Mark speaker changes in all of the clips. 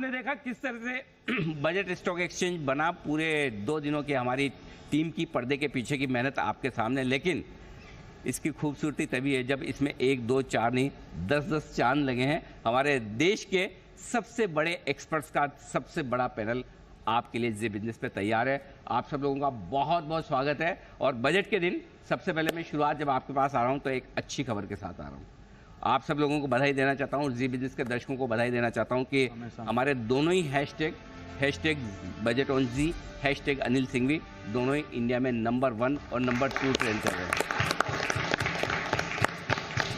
Speaker 1: आपने देखा किस तरह से बजट स्टॉक एक्सचेंज बना, पूरे 2 दिनों की हमारी टीम की पर्दे के पीछे की मेहनत आपके सामने। लेकिन इसकी खूबसूरती तभी है जब इसमें 1, 2, 4 नहीं 10-10 चांद लगे हैं। हमारे देश के सबसे बड़े एक्सपर्ट्स का सबसे बड़ा पैनल आपके लिए जी बिजनेस पे तैयार है। आप सब लोगों का बहुत बहुत स्वागत है। और बजट के दिन सबसे पहले मैं शुरुआत जब आपके पास आ रहा हूँ तो एक अच्छी खबर के साथ आ रहा हूँ। आप सब लोगों को बधाई देना चाहता हूँ, जी बिजनेस के दर्शकों को बधाई देना चाहता हूँ कि हमारे दोनों ही hashtag budget on Zee, hashtag Anil Singhvi, दोनों ही इंडिया में नंबर 1 और नंबर 2 ट्रेंड चल रहे हैं।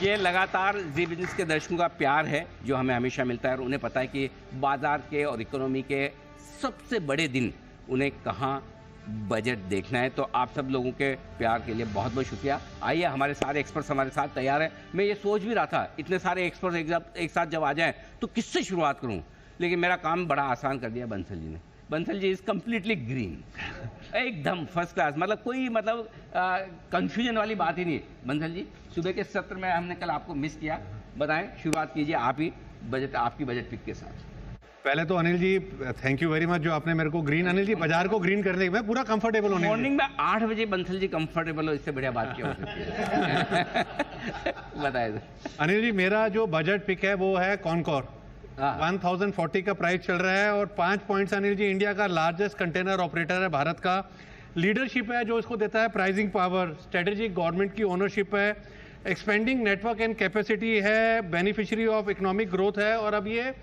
Speaker 1: ये लगातार जी बिजनेस के दर्शकों का प्यार है जो हमें हमेशा मिलता है और उन्हें पता है कि बाजार के और इकोनॉमी के सबसे बड़े दिन उन्हें कहाँ बजट देखना है। तो आप सब लोगों के प्यार के लिए बहुत बहुत शुक्रिया। आइए, हमारे सारे एक्सपर्ट्स हमारे साथ तैयार हैं। मैं ये सोच भी रहा था इतने सारे एक्सपर्ट्स एक साथ जब आ जाएं तो किससे शुरुआत करूं, लेकिन मेरा काम बड़ा आसान कर दिया बंसल जी ने। Bansal ji is completely green, एकदम फर्स्ट क्लास, मतलब कोई कंफ्यूजन वाली बात ही नहीं। बंसल जी, सुबह के सत्र में हमने कल आपको मिस किया, बताएं, शुरुआत कीजिए आप ही आपकी बजट पिक के साथ।
Speaker 2: पहले तो अनिल जी थैंक यू वेरी मच जो आपने मेरे को ग्रीन, अनिल जी बाजार को ग्रीन करने में पूरा कंफर्टेबल होने।
Speaker 1: मॉर्निंग में 8 बजे बंसल जी कंफर्टेबल हो, इससे बढ़िया बात क्या हो सकती है। बताइए
Speaker 2: अनिल जी, मेरा जो बजट पिक है वो है कॉनकॉर। 1040 का प्राइस चल रहा है और 5 पॉइंट्स अनिल जी इंडिया का लार्जेस्ट कंटेनर ऑपरेटर है, भारत का लीडरशिप है जो इसको देता है प्राइसिंग पावर, स्ट्रेटेजिक गवर्नमेंट की ओनरशिप है, एक्सपेंडिंग नेटवर्क एंड कैपेसिटी है, बेनिफिशियरी ऑफ इकोनॉमिक ग्रोथ है और अब ये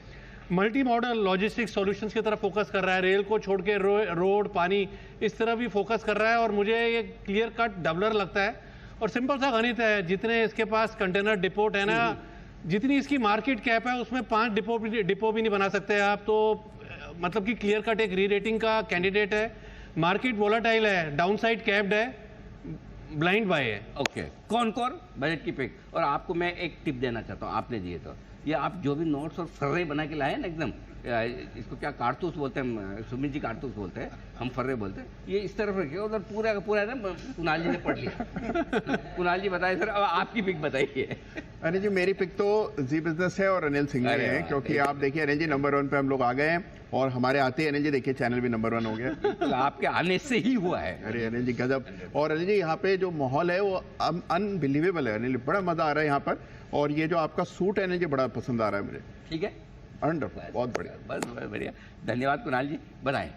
Speaker 2: मल्टी मॉडल लॉजिस्टिक्स सॉल्यूशंस की तरफ फोकस कर रहा है। रेल को छोड़ के रोड, पानी, इस तरफ भी फोकस कर रहा है और मुझे ये क्लियर कट डबलर लगता है और सिंपल सा गणित है। जितने इसके पास कंटेनर डिपोट है ना, जितनी इसकी मार्केट कैप है उसमें 5 डिपो भी नहीं बना सकते आप। तो मतलब कि क्लियर कट एक री रेटिंग का कैंडिडेट है। मार्केट वोलाटाइल है, डाउन साइड कैप्ड है, ब्लाइंड बाय है।
Speaker 1: ओके, कॉनकॉर बजट की पिक। और आपको मैं एक टिप देना चाहता हूँ, आपने दिए तो ये आप जो भी नोट्स और फर्रे बना के लाए ना, एकदम इसको क्या कारतूस बोलते हैं, सुमित जी कारतूस बोलते हैं, हम फर्रे बोलते हैं, ये इस तरफ रखिए। उधर पूरा का पूरा है ना, कुणाल जी ने पढ़ लिया। कुणाल जी बताइए सर, अब आपकी पिक बताइए।
Speaker 3: अनिल जी, मेरी पिक तो जी बिजनेस है और अनिल सिंघवी है, क्योंकि आप देखिए अनिल जी नंबर 1 पे हम लोग आ गए हैं और हमारे आते ही अनिल जी देखिए चैनल भी नंबर 1 हो गया।
Speaker 1: तो आपके आने से ही हुआ है।
Speaker 3: अरे अनिल जी गजब। और अनिल जी यहाँ पे जो माहौल है वो अनबिलीवेबल है अनिल, बड़ा मजा आ रहा है यहाँ पर। और ये जो आपका सूट है अनिल जी बड़ा पसंद आ रहा है मुझे।
Speaker 1: ठीक है,
Speaker 3: वंडरफुल, बहुत बढ़िया,
Speaker 1: बस बढ़िया, धन्यवाद कुणाल जी, बताएं।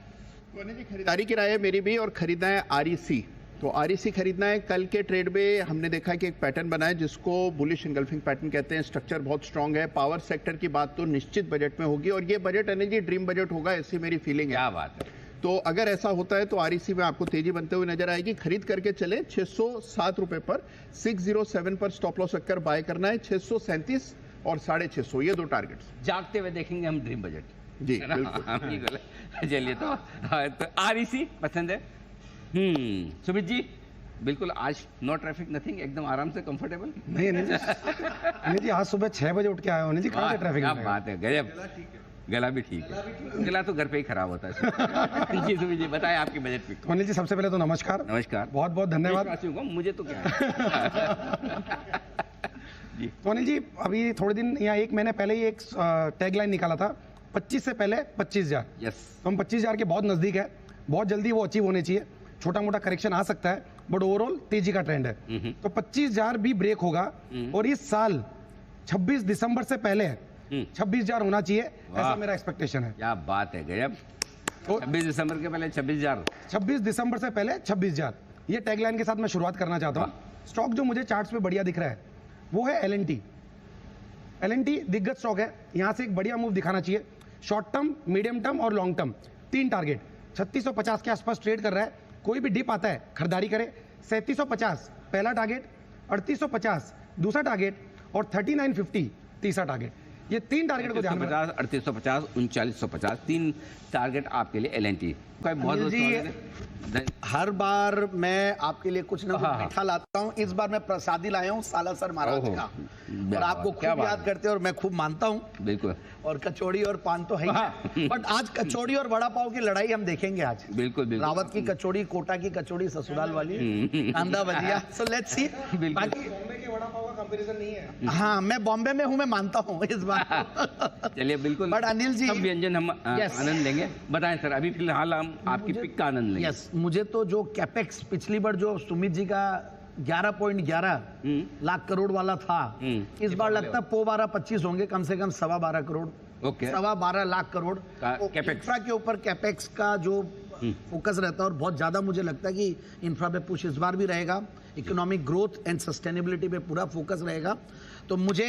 Speaker 3: तो अनिल जी खरीदारी की राय है मेरी भी, और खरीदना है REC। तो REC खरीदना है। कल के ट्रेड में हमने देखा कि एक पैटर्न बना है जिसको बुलिश इंगल्फिंग पैटर्न कहते हैं। स्ट्रक्चर बहुत स्ट्रांग है। पावर सेक्टर की बात तो निश्चित बजट में होगी और ये budget Anil ji dream budget होगा, ऐसी मेरी फीलिंग है।
Speaker 1: क्या बात है।
Speaker 3: तो अगर ऐसा होता है तो REC में आपको तेजी बनते हुए नजर आएगी। खरीद करके चले 607 रुपए पर, 607 पर स्टॉप लॉस रखकर बाय करना है। 637 और 650, ये 2 टारगेट्स।
Speaker 1: जागते हुए देखेंगे हम ड्रीम बजट
Speaker 3: जी बिल्कुल।
Speaker 1: चलिए, तो REC पसंद है। सुमित जी, बिल्कुल आज नो ट्रैफिक नथिंग, एकदम आराम से कंफर्टेबल।
Speaker 4: नहीं अनिल जी आज सुबह 6 बजे उठ के आए हो अनिल जी, कहाँ से ट्रैफिक?
Speaker 1: क्या बात है, गजब। गला भी ठीक है, गला तो घर पे ही खराब होता है। जी सुमित जी, बताएं आपकी बजट पिक।
Speaker 4: अनिल जी सबसे पहले तो नमस्कार।
Speaker 1: नमस्कार,
Speaker 4: बहुत बहुत धन्यवाद।
Speaker 1: मुझे तो क्या है। जी
Speaker 4: तो अनिल जी, अभी थोड़े दिन या 1 महीने पहले ही एक टैगलाइन निकाला था, 25 से पहले 25,000।
Speaker 1: यस,
Speaker 4: तो हम 25,000 के बहुत नजदीक है, बहुत जल्दी वो अचीव होने चाहिए। छोटा मोटा करेक्शन आ सकता है बट ओवरऑल तेजी का ट्रेंड है। तो 25,000 भी ब्रेक होगा और इस साल 26 दिसंबर से पहले 26,000 होना चाहिए, ऐसा मेरा एक्सपेक्टेशन है।
Speaker 1: क्या बात है, गजब। 26 दिसंबर के पहले 26,000।
Speaker 4: 26 दिसंबर से पहले 26,000, ये टैगलाइन के साथ मैं शुरुआत करना चाहता हूँ। स्टॉक जो मुझे चार्ट्स पे बढ़िया दिख रहा है वो है L&T। L&T दिग्गज स्टॉक है, यहाँ से एक बढ़िया मूव दिखाना चाहिए। शॉर्ट टर्म, मीडियम टर्म और लॉन्ग टर्म 3 टारगेट। 3650 के आसपास ट्रेड कर रहा है, कोई भी डिप आता है खरीदारी करे। 3750 पहला टारगेट, 3850 दूसरा टारगेट और 3950 तीसरा टारगेट। ये 3 टारगेट को ध्यान में
Speaker 1: 3850, 3950, 3 टारगेट आपके लिए L&T।
Speaker 5: हर बार मैं आपके लिए कुछ ना कुछ मीठा लाता हूँ। इस बार मैं प्रसादी लाया हूँ सालासर महाराज का, और आपको खूब याद करते हैं और मैं खूब मानता हूँ।
Speaker 1: बिल्कुल।
Speaker 5: और कचौड़ी और पान तो है ही, बट आज कचौड़ी और वड़ा पाव की लड़ाई हम देखेंगे आज।
Speaker 1: बिल्कुल बिल्कुल।
Speaker 5: रावत की कचौड़ी, कोटा की कचौड़ी, ससुराल वाली, कांदा भजिया। So let's see.
Speaker 1: बाकी
Speaker 4: वड़ा पाव का कंपैरिजन नहीं है।
Speaker 5: हाँ, मैं बॉम्बे में हूँ, मैं मानता हूँ इस बात।
Speaker 1: चलिए बिल्कुल,
Speaker 5: बट अनिल जी,
Speaker 1: सब व्यंजन हम
Speaker 5: Yes.
Speaker 1: आनंद लेंगे। बताएं सर, अभी फिलहाल हम आपकी पिक का आनंद लेंगे।
Speaker 5: यस, मुझे तो जो कैपेक्स पिछली बार जो सुमित जी का 11.11 लाख करोड़ वाला था, इस बार लगता है पो 12-25 होंगे, कम से कम 12.25 करोड़,
Speaker 1: ओके,
Speaker 5: 12.25 लाख करोड़
Speaker 1: का कैपेक्स।
Speaker 5: इंफ्रा के ऊपर कैपेक्स का जो फोकस रहता है, और बहुत ज्यादा मुझे लगता है कि इंफ्रा पे पुश इस बार भी रहेगा, इकोनॉमिक ग्रोथ एंड सस्टेनेबिलिटी पे पूरा फोकस रहेगा। तो मुझे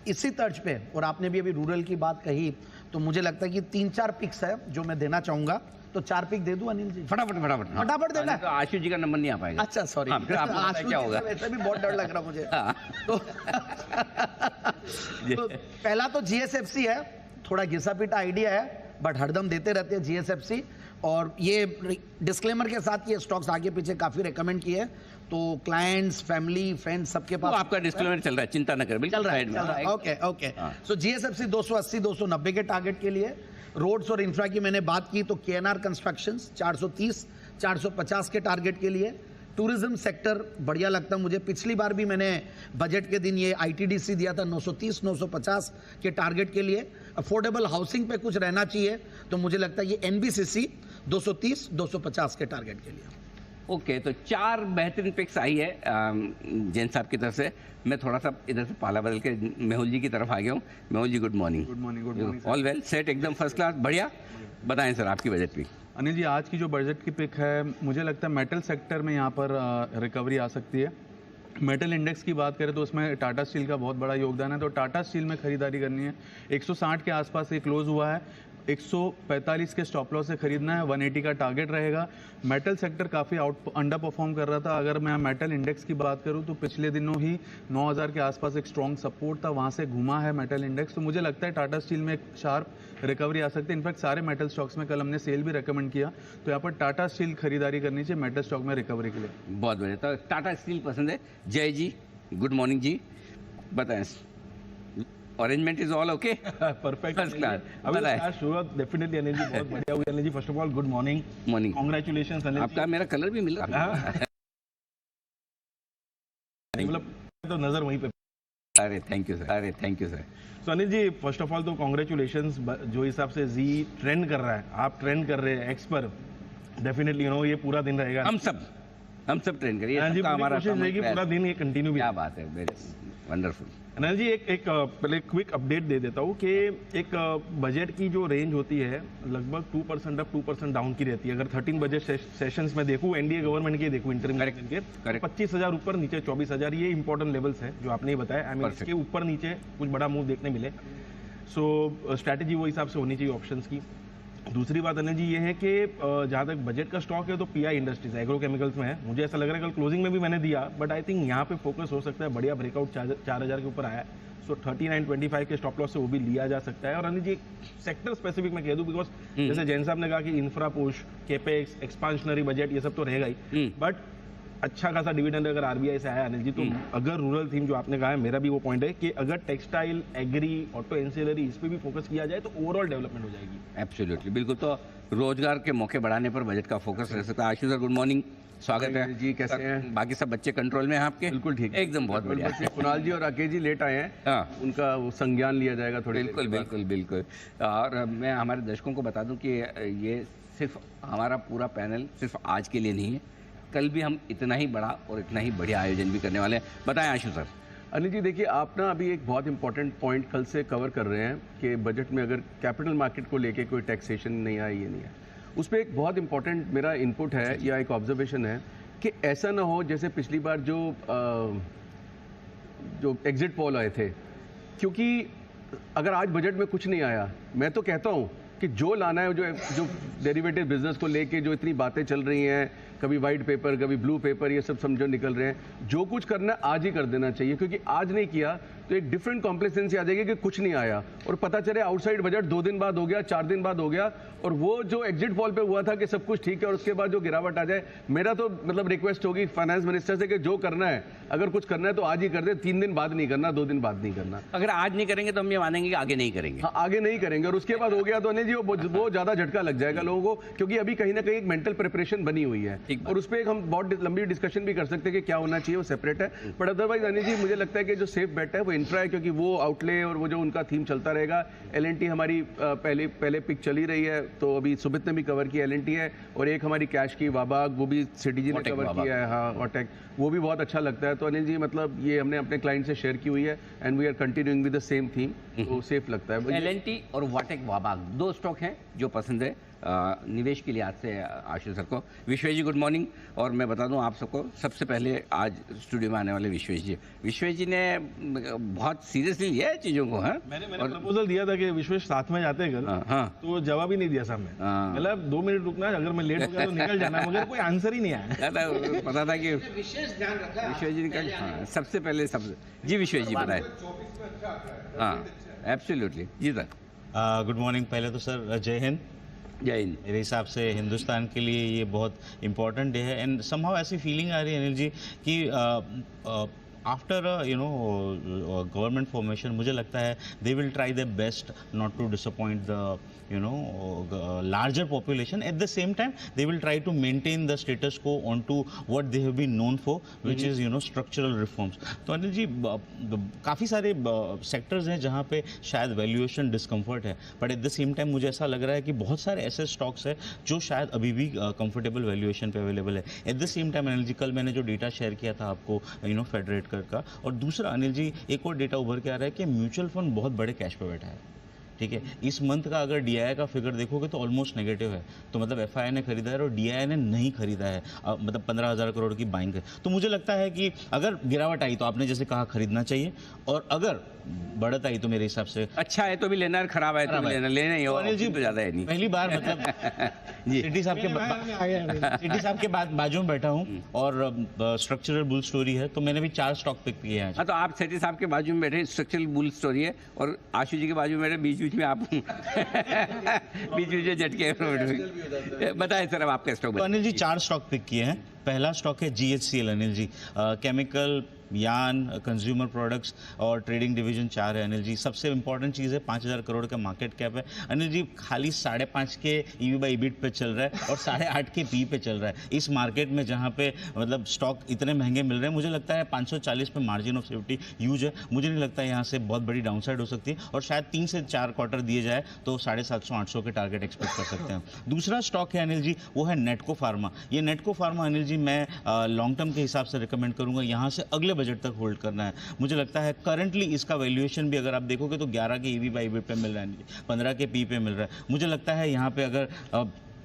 Speaker 5: इसी तर्ज पे, और आपने भी अभी रूरल की बात कही, तो मुझे लगता है कि 3-4 पिक्स है जो मैं देना चाहूंगा। तो 4 पिक दे दूं अनिल जी?
Speaker 1: फटाफट
Speaker 5: फटाफट देना है।
Speaker 1: तो आशु जी का नंबर नहीं आ पाएगा।
Speaker 5: अच्छा, सॉरी,
Speaker 1: हाँ, फिर आपको पता है
Speaker 5: आशु
Speaker 1: क्या
Speaker 5: जी
Speaker 1: होगा।
Speaker 5: से वैसे भी बहुत डर लग रहा मुझे।
Speaker 1: हाँ।
Speaker 5: तो पहला तो जीएसएफसी है, थोड़ा घिसा पीटा आइडिया है, बट हरदम देते रहते हैं जीएसएफसी, और ये डिस्क्लेमर के साथ ये स्टॉक्स आगे पीछे काफी रेकमेंड किए हैं, तो क्लाइंट्स, फैमिली, फ्रेंड्स सबके
Speaker 1: वो
Speaker 5: पास
Speaker 1: आपका डिस्क्लेमर चल रहा है, चिंता न कर, बिल्कुल
Speaker 5: चल रहा
Speaker 1: साइड में।
Speaker 5: है। Okay okay.
Speaker 1: हाँ।
Speaker 5: सो जीएसएफसी 280-290 के टारगेट के लिए, रोड्स और इंफ्रा की मैंने बात की तो केएनआर कंस्ट्रक्शंस 430-450 के टारगेट के लिए। टूरिज्म सेक्टर बढ़िया लगता है मुझे, पिछली बार भी मैंने बजट के दिन ये आईटीडीसी दिया था 930-950 के टारगेट के लिए। अफोर्डेबल हाउसिंग पे कुछ रहना चाहिए, तो मुझे लगता है ये एनबीसीसी 230-250 के टारगेट के लिए।
Speaker 1: ओके, तो 4 बेहतरीन पिक्स आई है जैन साहब की तरफ से। मैं थोड़ा सा इधर से पाला बदल के मेहुल जी की तरफ आ गया हूँ। Mehul ji, good morning.
Speaker 6: Good morning.
Speaker 1: All well set, एकदम फर्स्ट क्लास, बढ़िया। बताएं सर आपकी बजट पिक।
Speaker 6: अनिल जी, आज की जो बजट की पिक है, मुझे लगता है मेटल सेक्टर में यहाँ पर रिकवरी आ सकती है। मेटल इंडेक्स की बात करें तो उसमें टाटा स्टील का बहुत बड़ा योगदान है, तो टाटा स्टील में खरीदारी करनी है। 160 के आसपास ये क्लोज हुआ है, 145 के स्टॉप लॉस से खरीदना है, 180 का टारगेट रहेगा। मेटल सेक्टर काफ़ी अंडर परफॉर्म कर रहा था। अगर मैं मेटल इंडेक्स की बात करूं तो पिछले दिनों ही 9000 के आसपास एक स्ट्रॉन्ग सपोर्ट था, वहां से घुमा है मेटल इंडेक्स। तो मुझे लगता है टाटा स्टील में एक शार्प रिकवरी आ सकती है। इनफैक्ट सारे मेटल स्टॉक्स में कल हमने सेल भी रेकमेंड किया, तो यहाँ पर टाटा स्टील खरीदारी करनी चाहिए मेटल स्टॉक में रिकवरी के लिए।
Speaker 1: बहुत बढ़िया, तो टाटा स्टील पसंद है। जय जी, गुड मॉर्निंग जी, बताएं। Arrangement is all okay?
Speaker 7: Perfect,
Speaker 1: first class.
Speaker 7: अभी शुरुआत डेफिनेटली अनिल जी बहुत बढ़िया हुई। Anil ji, first of all good morning.
Speaker 1: Morning.
Speaker 7: Congratulations Anil ji.
Speaker 1: आपका मेरा कलर भी मिल रहा है।
Speaker 7: मतलब तो नजर वहीं पे।
Speaker 1: अरे थैंक यू सर, अरे thank you sir.
Speaker 7: So Anil ji, first of all तो कांग्रेचुलेशंस, जो हिसाब से जी ट्रेंड कर रहा है, आप ट्रेंड कर रहे हैं एक्स पर, डेफिनेटली ये पूरा दिन रहेगा।
Speaker 1: हम सब ट्रेन करिए,
Speaker 7: अनिल जी,
Speaker 1: सबका हमारा
Speaker 7: कोशिश रहेगी पूरा दिन ये कंटिन्यू भी।
Speaker 1: क्या बात है, वेरी वंडरफुल।
Speaker 7: अनिल जी, एक पहले क्विक अपडेट दे देता हूँ कि एक बजट की जो रेंज होती है लगभग 2% अप 2% डाउन की रहती है। अगर 13 बजट सेशंस में देखूँ, एनडीए गवर्नमेंट के देखूँ, इंटरिम के 25,000 ऊपर नीचे 24,000, ये इंपॉर्टेंट लेवल्स है जो आपने बताया। आई मीन इसके ऊपर नीचे कुछ बड़ा मूव देखने मिले, सो स्ट्रैटेजी वो हिसाब से होनी चाहिए ऑप्शंस की। दूसरी बात अनिल जी ये है कि जहाँ तक बजट का स्टॉक है तो पीआई इंडस्ट्रीज एग्रोकेमिकल्स में है। मुझे ऐसा लग रहा है, कल क्लोजिंग में भी मैंने दिया, बट आई थिंक यहाँ पे फोकस हो सकता है। बढ़िया ब्रेकआउट 4,000 के ऊपर आया है, सो 39.25 के स्टॉप लॉस से वो भी लिया जा सकता है। और अनिल जी, एक सेक्टर स्पेसिफिक मैं कह दूं, बिकॉज जैसे जैन साहब ने कहा कि infra push, capex, expansionary budget, ये सब तो रहेगा ही, बट अच्छा खासा डिविडेंड अगर आरबीआई से आया अनिल जी, तो अगर रूरल थीम जो आपने कहा है, मेरा भी वो पॉइंट है कि अगर टेक्सटाइल, एग्री, ऑटो एंसिलरी, इस पे भी फोकस किया जाए तो ओवरऑल डेवलपमेंट हो जाएगी।
Speaker 1: एब्सोल्युटली, बिल्कुल। तो रोजगार के मौके बढ़ाने पर बजट का फोकस रह सकता है। आशु सर, गुड मॉर्निंग, स्वागत है
Speaker 6: जी, कैसे हैं?
Speaker 1: बाकी सब बच्चे कंट्रोल में हैं आपके?
Speaker 6: बिल्कुल ठीक,
Speaker 1: एकदम बहुत बढ़िया।
Speaker 6: कुणाल जी और राकेश जी लेट आए हैं,
Speaker 1: हाँ,
Speaker 6: उनका वो संज्ञान लिया जाएगा थोड़ी देर
Speaker 1: बिल्कुल
Speaker 6: के बाद।
Speaker 1: बिल्कुल बिल्कुल। और मैं हमारे दर्शकों को बता दूं कि ये सिर्फ हमारा पूरा पैनल सिर्फ आज के लिए नहीं है, कल भी हम इतना ही बड़ा और इतना ही बढ़िया आयोजन भी करने वाले हैं। बताएं आशु सर।
Speaker 6: अनिल जी, देखिए, आप ना अभी एक बहुत इंपॉर्टेंट पॉइंट कल से कवर कर रहे हैं कि बजट में अगर कैपिटल मार्केट को लेके कोई टैक्सेशन नहीं आया, ये नहीं है, उस पर एक बहुत इंपॉर्टेंट मेरा इनपुट है या एक ऑब्जर्वेशन है कि ऐसा ना हो जैसे पिछली बार जो एग्जिट पोल आए थे, क्योंकि अगर आज बजट में कुछ नहीं आया, मैं तो कहता हूँ कि जो लाना है, जो डेरिवेटिव बिजनेस को लेके जो इतनी बातें चल रही हैं, कभी वाइट पेपर, कभी ब्लू पेपर, ये सब समझो निकल रहे हैं, जो कुछ करना है आज ही कर देना चाहिए, क्योंकि आज नहीं किया तो एक डिफरेंट कॉम्प्लेसेंसी आ जाएगी कि कुछ नहीं आया और पता चले आउटसाइड बजट 2 दिन बाद हो गया, 4 दिन बाद हो गया, और वो जो एग्जिट पोल पे हुआ था कि सब कुछ ठीक है और उसके बाद जो गिरावट आ जाए। मेरा तो मतलब रिक्वेस्ट होगी फाइनेंस मिनिस्टर से कि जो करना है, अगर कुछ करना है तो आज ही कर दे, 3 दिन बाद नहीं करना, 2 दिन बाद नहीं करना।
Speaker 1: अगर आज नहीं करेंगे तो हम ये मानेंगे कि आगे नहीं करेंगे।
Speaker 6: हाँ, आगे नहीं करेंगे, और उसके बाद हो गया तो अनिल
Speaker 7: जी वो ज्यादा झटका लग जाएगा लोगों को, क्योंकि अभी कहीं ना कहीं एक मेंटल प्रिपरेशन बनी हुई है और उस पर एक हम बहुत लंबी डिस्कशन भी कर सकते हैं कि क्या होना चाहिए, वो सेपरेट है। बट अदरवाइज अनिल जी मुझे लगता है कि जो सेफ बेट है वो इंफ्रा है, क्योंकि वो आउटले और वो जो उनका थीम चलता रहेगा। L&T हमारी पहले पिक चली रही है, तो अभी सुमित ने भी कवर की L&T है, और एक हमारी कैश की वाबाग, वो भी सिटीजी ने कवर किया है, हाँ ऑटेक, वो भी बहुत अच्छा लगता है। तो अनिल जी मतलब ये हमने अपने क्लाइंट से शेयर की हुई है and we are continuing with the same theme, तो सेफ लगता है।
Speaker 1: L&T और वाटेक वाबाग दो स्टॉक हैं जो पसंद है निवेश के लिए आज से आशीष सर को। विश्वेश जी गुड मॉर्निंग। और मैं बता दूं आप सबको, सबसे पहले आज स्टूडियो में आने वाले विश्वेश जी ने बहुत सीरियसली लिया है चीज़ों को।
Speaker 7: मैंने प्रपोजल दिया था कि विश्वेश साथ में जाते हैं कल, तो जवाब ही नहीं दिया सामने, मतलब 2 मिनट रुकना, अगर मैं लेट हो गया तो निकल जाना, मुझे कोई आंसर ही नहीं आया।
Speaker 1: पता था कि विश्वेश जी ने कल सबसे पहले जी विश्वेश जी बताए। हाँ एब्सोल्युटली जी सर।
Speaker 8: Good morning. पहले तो सर जय हिंद।
Speaker 1: जय हिंद।
Speaker 8: मेरे हिसाब से हिंदुस्तान के लिए ये बहुत इम्पोर्टेंट डे है एंड समहाउ ऐसी फीलिंग आ रही है अनिल जी कि आफ्टर गवर्नमेंट फॉर्मेशन मुझे लगता है they will try the best not to disappoint the larger population. At the same time they will try to maintain the status quo onto what they have been known for, which is structural reforms. तो अनिल जी काफ़ी सारे sectors हैं जहाँ पे शायद valuation discomfort है, but at the same time मुझे ऐसा लग रहा है कि बहुत सारे ऐसे स्टॉक्स हैं जो शायद अभी भी कंफर्टेबल वैल्यूएशन पे अवेलेबल है। At the same time Anil ji कल मैंने जो डेटा शेयर किया था आपको फेडरेट का, और दूसरा अनिल जी एक और डेटा उभर के आ रहा है कि म्यूचुअल फंड बहुत बड़े कैश पे बैठा है। ठीक है, इस मंथ का अगर DII का फिगर देखोगे तो ऑलमोस्ट नेगेटिव है, तो मतलब FII ने खरीदा है और DII ने नहीं खरीदा है, मतलब 15,000 करोड़ की बाइंग है। तो मुझे लगता है कि अगर गिरावट आई तो आपने जैसे कहा खरीदना चाहिए, और अगर बढ़त आई तो मेरे हिसाब से
Speaker 1: अच्छा है तो भी लेना, और खराब है तो भी लेना ही हो
Speaker 8: जी,
Speaker 1: तो ज़्यादा है नहीं।
Speaker 8: पहली बार मतलब सिटी साहब के बाजू में बैठा हूँ और स्ट्रक्चरल बुल स्टोरी है, तो मैंने भी 4 स्टॉक पिक किए हैं।
Speaker 1: हाँ तो आप सेठी साहब के बाजू में बैठे, स्ट्रक्चरल बुल स्टोरी है, और आशु जी के बाजू में बैठे, बीच में आप बीच में झटके। बताएं सर अब आपका स्टॉक।
Speaker 8: तो अनिल जी 4 स्टॉक पिक किए हैं। पहला स्टॉक है GHCL अनिल जी, केमिकल, यान, कंज्यूमर प्रोडक्ट्स और ट्रेडिंग डिवीजन 4 है अनिल जी। सबसे इंपॉर्टेंट चीज़ है 5,000 करोड़ का मार्केट कैप है अनिल जी, खाली 5.5 के EV/EBIT पे चल रहा है और 8.5 के PE पे चल रहा है। इस मार्केट में जहाँ पे मतलब स्टॉक इतने महंगे मिल रहे हैं, मुझे लगता है 540 पे मार्जिन ऑफ सेफ्टी यूज है। मुझे नहीं लगता है यहाँ से बहुत बड़ी डाउनसाइड हो सकती है, और शायद 3 से 4 क्वार्टर दिए जाए तो 750-800 के टारगेट एक्सपेक्ट कर सकते हैं। दूसरा स्टॉक है अनिल जी, वो है नेटको फार्मा। ये नेटको फार्मा अनिल जी मैं लॉन्ग टर्म के हिसाब से रिकमेंड करूँगा, यहाँ से अगले बजट तक होल्ड करना है। मुझे लगता है करंटली इसका वैल्यूएशन भी अगर आप देखोगे तो 11 के EV/EBIT पे मिल रहा है, 15 के PE पे मिल रहा है। मुझे लगता है यहाँ पे अगर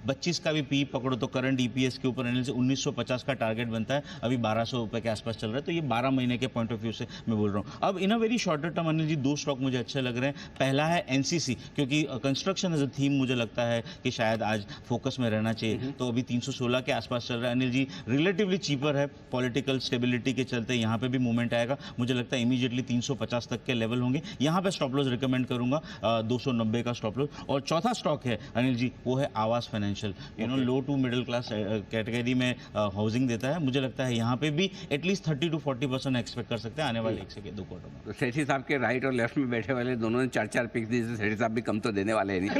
Speaker 8: 25 का भी PE पकड़ो तो करंट EPS के ऊपर अनिल से 1950 का टारगेट बनता है, अभी 1200 रुपये के आसपास चल रहा है। तो ये 12 महीने के पॉइंट ऑफ व्यू से मैं बोल रहा हूँ। अब in a very shorter term Anil ji 2 stock मुझे अच्छे लग रहे हैं। पहला है NCC, क्योंकि कंस्ट्रक्शन एज अ थीम मुझे लगता है कि शायद आज फोकस में रहना चाहिए, तो अभी 316 के आसपास चल रहा है अनिल जी, रिलेटिवली चीपर है। पॉलिटिकल स्टेबिलिटी के चलते यहाँ पे भी मूवमेंट आएगा, मुझे लगता है इमीडिएटली 350 तक के लेवल होंगे। यहाँ पे स्टॉप लॉस रिकमेंड करूँगा 290 का स्टॉप लॉस। और चौथा स्टॉक है अनिल जी, वो है Aavas financial, low to middle class category में हाउसिंग देता है। मुझे लगता है यहाँ पे भी एटलीस्ट 30 to 40% एक्सपेक्ट कर सकते हैं आने वाले 1 से 2 क्वार्टर में।
Speaker 1: तो सेठी साहब के राइट और लेफ्ट में बैठे वाले दोनों ने 4-4 पिक्स दी, सेठी साहब भी कम तो देने वाले नहीं।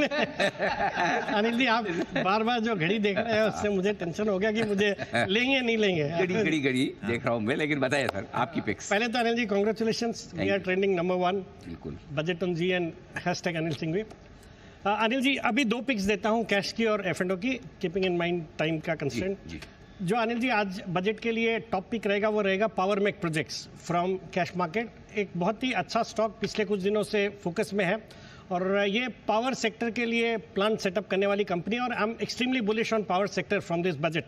Speaker 9: अनिल जी आप बार बार जो घड़ी देख रहे हैं उससे मुझे टेंशन हो गया कि मुझे लेंगे नहीं लेंगे।
Speaker 1: घड़ी देख रहा हूँ मैं, लेकिन बताइए सर आपकी पिक्स।
Speaker 9: पहले तो Anil ji congratulations, we are trending number 1
Speaker 1: बिल्कुल
Speaker 9: budget on Zee and #Anil Singhvi. Anil ji अभी 2 पिक्स देता हूं, कैश की और F&O की, कीपिंग इन माइंड टाइम का कंस्ट्रेंट। जो अनिल जी आज बजट के लिए टॉप पिक रहेगा वो रहेगा power make projects from cash market. एक बहुत ही अच्छा स्टॉक पिछले कुछ दिनों से फोकस में है, और ये पावर सेक्टर के लिए प्लांट सेटअप करने वाली कंपनी, और I am extremely bullish on power sector from this budget.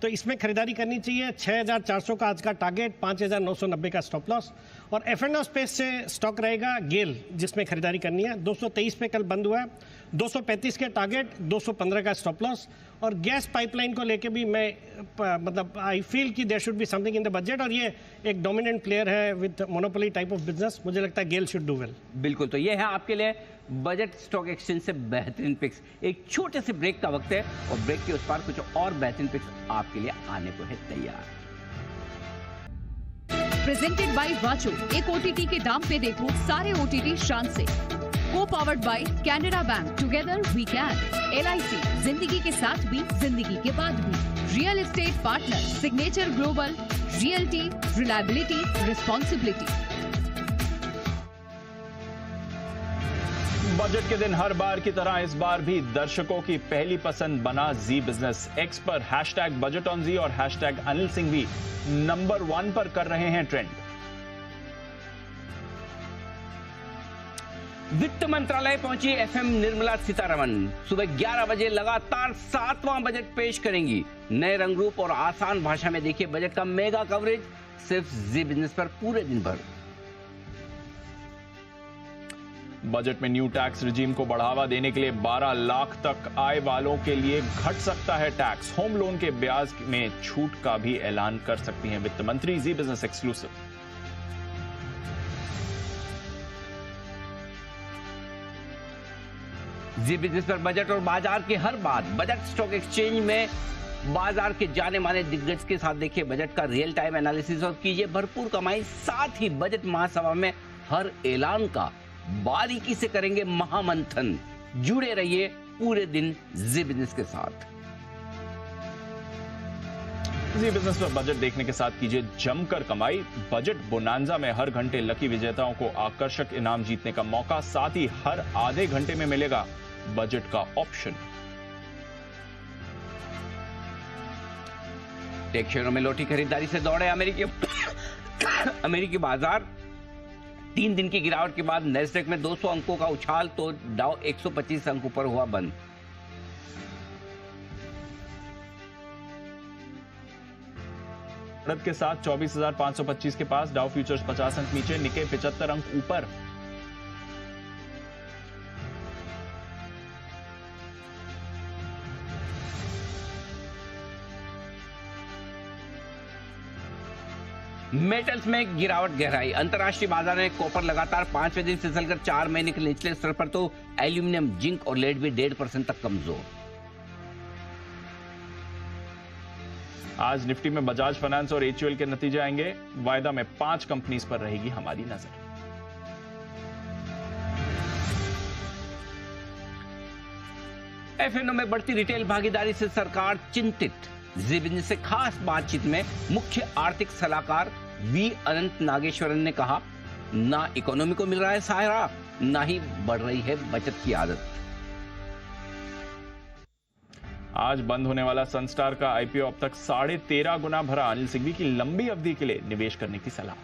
Speaker 9: तो इसमें खरीदारी करनी चाहिए। 6,400 का आज का टारगेट, 5,990 का स्टॉप लॉस। और F&O स्पेस से स्टॉक रहेगा गेल, जिसमें खरीदारी करनी है। 223 पे कल बंद हुआ है, 235 के टारगेट, 215 का स्टॉप लॉस। और गैस पाइपलाइन को लेके भी मैं मतलब आई फील कि there should be something in the budget, और ये एक डोमिनेंट प्लेयर है with monopoly type of business. मुझे लगता है गेल शुड डू वेल।
Speaker 1: बिल्कुल, तो ये है आपके लिए बजट स्टॉक एक्सचेंज से बेहतरीन पिक्स। एक छोटे से ब्रेक का वक्त है, और ब्रेक के उस पार कुछ और बेहतरीन पिक्स आपके लिए आने को है तैयार।
Speaker 10: प्रेजेंटेड बाय वाचो, एक OTT के दाम पे देखो सारे OTT शान से। को powered by Canara bank, together we can. LIC, जिंदगी के साथ भी जिंदगी के बाद भी। Real estate partner Signature Global, realty, reliability, responsibility.
Speaker 11: Budget के दिन हर बार की तरह इस बार भी दर्शकों की पहली पसंद बना जी बिजनेस एक्स पर #बजट ऑन जी और #अनिल सिंह भी नंबर 1 पर कर रहे हैं ट्रेंड।
Speaker 1: वित्त मंत्रालय पहुंची FM निर्मला सीतारमण। सुबह 11 बजे लगातार 7वां बजट पेश करेंगी। नए रंग रूप और आसान भाषा में देखिए बजट का मेगा कवरेज सिर्फ जी बिजनेस पर पूरे दिन भर।
Speaker 11: बजट में न्यू टैक्स रिजीम को बढ़ावा देने के लिए 12 लाख तक आय वालों के लिए घट सकता है टैक्स। होम लोन के ब्याज में छूट का भी ऐलान कर सकती हैं वित्त मंत्री। जी बिजनेस एक्सक्लूसिव।
Speaker 1: जी बिजनेस पर बजट और बाजार की हर बात। बजट स्टॉक एक्सचेंज में बाजार के जाने माने दिग्गज के साथ देखिए बजट का रियल टाइम एनालिसिस और कीजिए भरपूर कमाई। साथ ही बजट महासभा में हर ऐलान का बारीकी से करेंगे महामंथन। जुड़े रहिए पूरे दिन जी बिजनेस के साथ।
Speaker 11: जी बिजनेस पर बजट देखने के साथ कीजिए जमकर कमाई। बजट बोनांजा में हर घंटे लकी विजेताओं को आकर्षक इनाम जीतने का मौका, साथ ही हर आधे घंटे में मिलेगा बजट का ऑप्शन।
Speaker 1: टेक शेयरों में लौटी खरीदारी से दौड़े अमेरिकी बाजार। 3 दिन की गिरावट के बाद नैस्डैक में 200 अंकों का उछाल, तो डाउ 125 अंकों पर हुआ बंद।
Speaker 11: बढ़त के साथ 24,525 के पास। डाउ फ्यूचर्स 50 अंक नीचे, निके 75 अंक ऊपर।
Speaker 1: मेटल्स में गिरावट गहराई। अंतर्राष्ट्रीय बाजार में कॉपर लगातार 5वें दिन फिसलकर 4 महीने के निचले स्तर पर, तो एल्यूमिनियम, जिंक और लेड भी 1.5% तक कमजोर।
Speaker 11: आज निफ्टी में बजाज फाइनेंस और HUL के नतीजे आएंगे। वायदा में 5 कंपनीज पर रहेगी हमारी नजर।
Speaker 1: FNO में बढ़ती रिटेल भागीदारी से सरकार चिंतित। जी बिजनेस से खास बातचीत में मुख्य आर्थिक सलाहकार V अनंत नागेश्वरन ने कहा, ना इकोनॉमी को मिल रहा है सहारा, ना ही बढ़ रही है बचत की आदत।
Speaker 11: आज बंद होने वाला सनस्टार का IPO अब तक 13.5 गुना भरा। अनिल सिंघवी की लंबी अवधि के लिए निवेश करने की सलाह।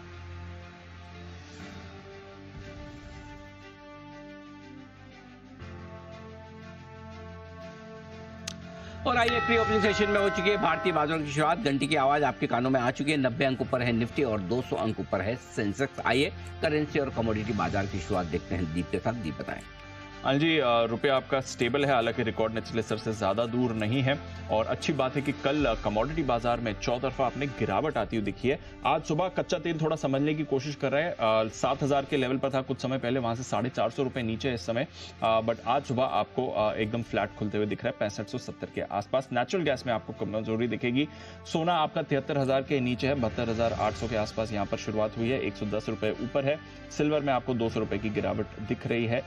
Speaker 1: और आइए प्री ओपनिंग सेशन में हो चुकी है भारतीय बाजारों की शुरुआत। घंटी की आवाज आपके कानों में आ चुकी है। 90 अंकों पर है निफ्टी और 200 अंकों पर है सेंसेक्स। आइए करेंसी और कमोडिटी बाजार की शुरुआत देखते हैं दीप के साथ। दीप बताएं।
Speaker 11: अनिल जी, रुपया आपका स्टेबल है, हालांकि रिकॉर्ड निचले स्तर से ज्यादा दूर नहीं है। और अच्छी बात है कि कल कमोडिटी बाजार में चौतरफा आपने गिरावट आती हुई दिखी है। आज सुबह कच्चा तेल थोड़ा समझने की कोशिश कर रहे हैं। 7,000 के लेवल पर था कुछ समय पहले, वहां से 450 रुपए नीचे है इस समय। बट आज सुबह आपको एकदम फ्लैट खुलते हुए दिख रहा है 6570 के आसपास। नेचुरल गैस में आपको कमजोरी दिखेगी। सोना आपका 73,000 के नीचे है, 72,800 के आसपास यहाँ पर शुरुआत हुई है, 110 रुपए ऊपर है। सिल्वर में आपको 200 रुपए की गिरावट दिख रही है,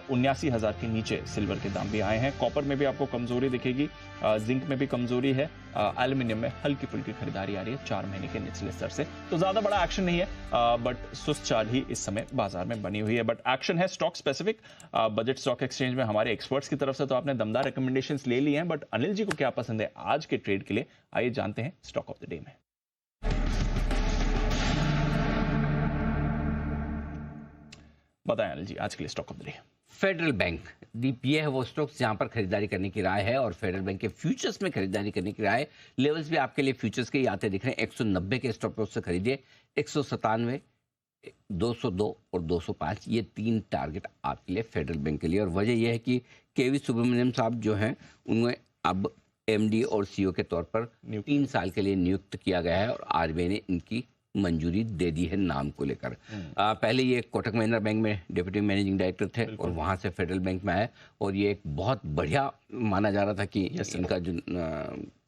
Speaker 11: 79,000 के नीचे सिल्वर के दाम भी आए हैं। कॉपर में भी आपको कमजोरी दिखेगी, जिंक में भी कमजोरी है, एल्यूमिनियम में हल्की फुल्की खरीदारी आ रही है 4 महीने के निचले स्तर से। तो ज्यादा बड़ा एक्शन नहीं है, बट सुस्त चाल ही इस समय बाजार में बनी हुई है। बट एक्शन है stock specific. Budget stock exchange में हमारे एक्सपर्ट्स की तरफ से तो आपने दमदार रिकमेंडेशंस ले लिए हैं, बट अनिल जी को क्या पसंद है आज के ट्रेड के लिए, आइए जानते हैं स्टॉक ऑफ द डे में। बताएं अनिल जी, आज के लिए stock of the day.
Speaker 1: Federal Bank दीप, ये है वो स्टॉक्स जहां पर खरीदारी करने की राय है और फेडरल बैंक के फ्यूचर्स में खरीदारी करने की राय। लेवल्स भी आपके लिए फ्यूचर्स के ही आते दिख रहे हैं। 190 के स्टॉप लॉस से खरीदिए, 197, 202 और 205, ये 3 टारगेट आपके लिए फेडरल बैंक के लिए। और वजह यह है कि केवी सुब्रमण्यम साहब जो हैं उन्हें अब MD और CEO के तौर पर 3 साल के लिए नियुक्त किया गया है और RBI ने इनकी मंजूरी दे दी है नाम को लेकर। पहले ये कोटक महिंद्रा बैंक में डिप्टी मैनेजिंग डायरेक्टर थे और वहाँ से फेडरल बैंक में आए और ये एक बहुत बढ़िया माना जा रहा था कि इनका जो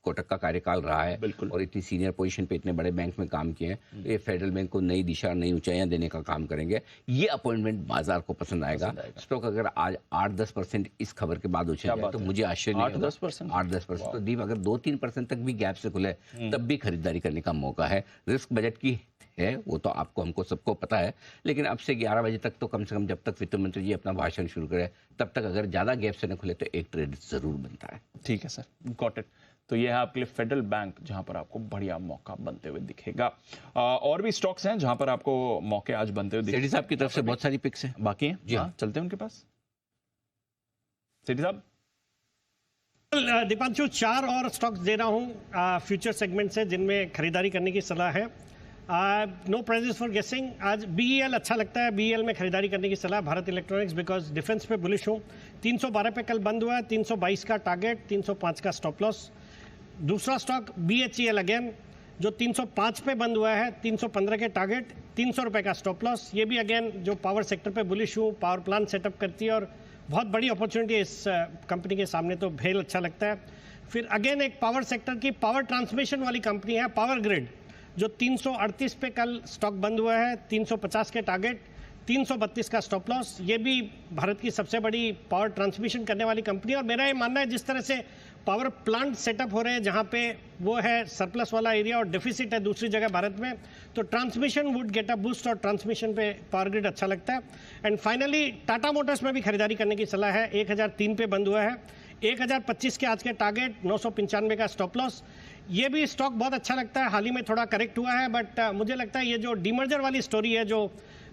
Speaker 1: कोटक का कार्यकाल रहा है और इतनी सीनियर पोजीशन पे इतने बड़े बैंक में काम किए हैं, ये फेडरल बैंक को नई दिशा, नई ऊंचाइयां देने का काम करेंगे। ये अपॉइंटमेंट बाजार को पसंद आएगा। स्टॉक अगर आज 8-10% इस खबर के बाद उछल जाए तो मुझे आश्चर्य नहीं होगा। 8-10% तो दीप अगर 2-3% तक भी गैप से खुले तब भी खरीदारी करने का मौका है। रिस्क बजट की है वो तो आपको हमको सबको पता है, लेकिन अब से 11 बजे तक तो कम से कम जब तक वित्त मंत्री जी अपना भाषण शुरू करे तब तक अगर ज्यादा गैप से न खुले तो एक ट्रेड जरूर बनता है।
Speaker 11: ठीक है सर, गॉट इट। तो ये है आपके लिए फेडरल बैंक, जहां पर आपको बढ़िया मौका बनते हुए दिखेगा। और भी स्टॉक्स हैं जहां पर आपको मौके आज बनते हुए दिखेंगे।
Speaker 1: सेठी साहब की तरफ से बहुत सारी पिक्स हैं
Speaker 11: बाकी हैं जी, हाँ चलते हैं उनके पास। सेठी साहब।
Speaker 9: दीपांशु, 4 और स्टॉक्स दे रहा हूं फ्यूचर सेगमेंट से जिनमें खरीदारी करने की सलाह है। नो प्राइजेस फॉर गेसिंग। आज BEL अच्छा लगता है, BEL में खरीदारी करने की सलाह। भारत इलेक्ट्रॉनिक्स बिकॉज डिफेंस पे बुलिश हूँ। 312 पे कल बंद हुआ है, 322 का टारगेट, 305 का स्टॉप लॉस। दूसरा स्टॉक BHEL अगेन जो 305 पे बंद हुआ है, 315 के टारगेट, 300 रुपये का स्टॉप लॉस। ये भी अगेन जो पावर सेक्टर पे बुलिश हूँ, पावर प्लांट सेटअप करती है और बहुत बड़ी अपॉर्चुनिटी है इस कंपनी के सामने, तो भेल अच्छा लगता है। फिर अगेन एक पावर सेक्टर की पावर ट्रांसमिशन वाली कंपनी है पावर ग्रिड जो 338 पे कल स्टॉक बंद हुआ है, 350 के टारगेट, 332 का स्टॉप लॉस। ये भी भारत की सबसे बड़ी पावर ट्रांसमिशन करने वाली कंपनी है और मेरा ये मानना है जिस तरह से पावर प्लांट सेटअप हो रहे हैं जहां पे वो है सरप्लस वाला एरिया और डेफिसिट है दूसरी जगह भारत में, तो transmission would get a boost और ट्रांसमिशन पे पावर ग्रिड अच्छा लगता है। एंड फाइनली टाटा मोटर्स में भी खरीदारी करने की सलाह है। 1003 पे बंद हुआ है, 1025 के आज के टारगेट, 995 का स्टॉप लॉस। ये भी स्टॉक बहुत अच्छा लगता है, हाल ही में थोड़ा करेक्ट हुआ है बट मुझे लगता है ये जो डीमर्जर वाली स्टोरी है जो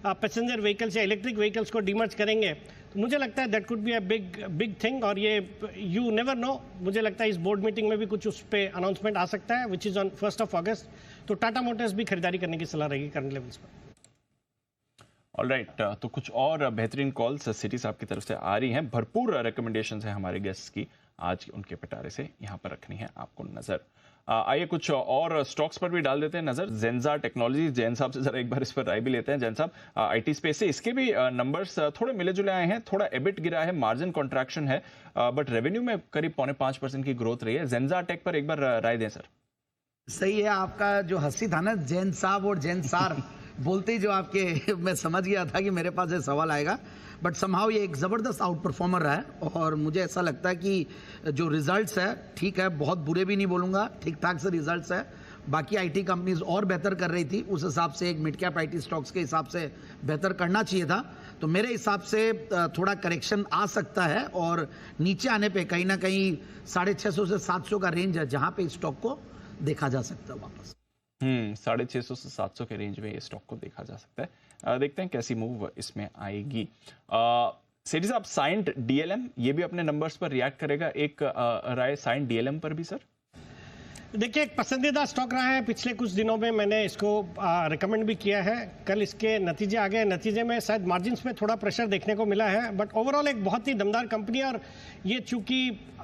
Speaker 9: पैसेंजर व्हीकल्स या इलेक्ट्रिक व्हीकल्स को डीमर्ज करेंगे, तो मुझे लगता है that could be a big thing और ये यू नेवर नो, मुझे लगता है इस बोर्ड मीटिंग में भी कुछ उस पर अनाउंसमेंट आ सकता है विच इज़ ऑन 1 अगस्त। तो टाटा मोटर्स भी खरीदारी करने की सलाह रहेगी करंट लेवल्स पर।
Speaker 11: ऑलराइट, तो कुछ और बेहतरीन कॉल्स सिटी साहब की तरफ से आ रही हैं। भरपूर रिकमेंडेशंस है हमारे गेस्ट्स की, आज उनके पिटारे से यहाँ पर रखनी है आपको नजर। आइए कुछ और स्टॉक्स पर भी डाल देते हैं नजर। जेंजा टेक्नोलॉजी, जैन साहब से जरा एक बार इस पर राय भी लेते हैं। जैन साहब, IT स्पेस से इसके भी नंबर्स थोड़े मिले जुले आए हैं, थोड़ा एबिट गिरा है, मार्जिन कॉन्ट्रैक्शन है, बट रेवेन्यू में करीब 4.5% की ग्रोथ रही है। जेंजा टेक पर एक बार राय दें सर।
Speaker 5: सही है, आपका जो हंसी था ना जैन साहब और जैन सार बोलते ही जो आपके मैं समझ गया था कि मेरे पास ये सवाल आएगा, बट समहाउ ये एक ज़बरदस्त आउट परफॉर्मर रहा है और मुझे ऐसा लगता है कि जो रिजल्ट्स है ठीक है, बहुत बुरे भी नहीं बोलूँगा, ठीक ठाक से रिजल्ट्स है। बाकी IT कंपनीज और बेहतर कर रही थी, उस हिसाब से एक मिड कैप IT स्टॉक्स के हिसाब से बेहतर करना चाहिए था, तो मेरे हिसाब से थोड़ा करेक्शन आ सकता है और नीचे आने पे कहीं ना कहीं 650 से 700 का रेंज है जहाँ पे इस स्टॉक को देखा जा सकता है वापस।
Speaker 11: 650 से 700 के रेंज में ये स्टॉक को देखा जा सकता है। देखते हैं कैसी मूव इसमें आएगी। सेठी साहब, साइंट DLM ये भी अपने नंबर्स पर रिएक्ट करेगा, एक राय साइंट DLM पर भी सर?
Speaker 9: देखिए, एक पसंदीदा स्टॉक रहा है पिछले कुछ दिनों में, मैंने इसको रिकमेंड भी किया है। कल इसके नतीजे आ गए, नतीजे में शायद मार्जिन्स में थोड़ा प्रेशर देखने को मिला है बट ओवरऑल एक बहुत ही दमदार कंपनी है और ये चूंकि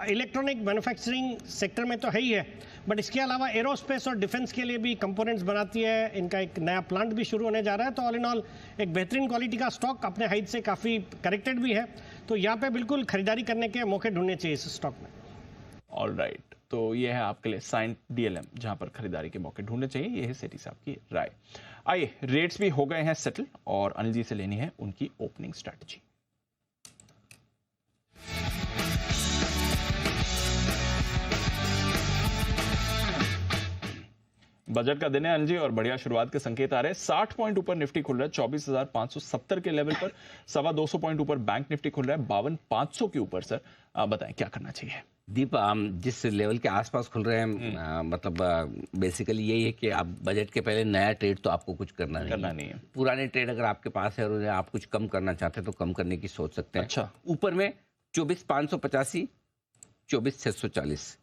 Speaker 9: इलेक्ट्रॉनिक मैन्युफैक्चरिंग सेक्टर में तो है ही है बट इसके अलावा एरोस्पेस और डिफेंस के लिए भी कंपोनेंट्स बनाती है। इनका एक नया प्लांट भी शुरू होने जा रहा है, तो ऑल इन ऑल एक बेहतरीन क्वालिटी का स्टॉक, अपने हाइट से काफ़ी करेक्टेड भी है, तो यहाँ पे बिल्कुल खरीदारी करने के मौके ढूंढने चाहिए इस स्टॉक में।
Speaker 11: ऑलराइट, तो ये है आपके लिए साइंट DLM जहां पर खरीदारी के मौके ढूंढने चाहिए। ये है सेठी साहब की राय। आइए, रेट्स भी हो गए हैं सेटल और अनिल जी से लेनी है उनकी ओपनिंग स्ट्रैटेजी। बजट का दिन है अनिल जी और बढ़िया शुरुआत के संकेत आ रहे हैं। 60 पॉइंट ऊपर निफ्टी खुल रहा है 24,570 के लेवल पर, 225 पॉइंट ऊपर बैंक निफ्टी खुल रहा है 52,500 के ऊपर। सर बताएं क्या करना चाहिए?
Speaker 1: दीप, जिस लेवल के आसपास खुल रहे हैं मतलब बेसिकली यही है कि आप बजट के पहले नया ट्रेड तो आपको कुछ करना नहीं है। पुराने ट्रेड अगर आपके पास है और उन्हें आप कुछ कम करना चाहते हैं तो कम करने की सोच सकते हैं।
Speaker 11: अच्छा,
Speaker 1: ऊपर में 24,585, 24,640,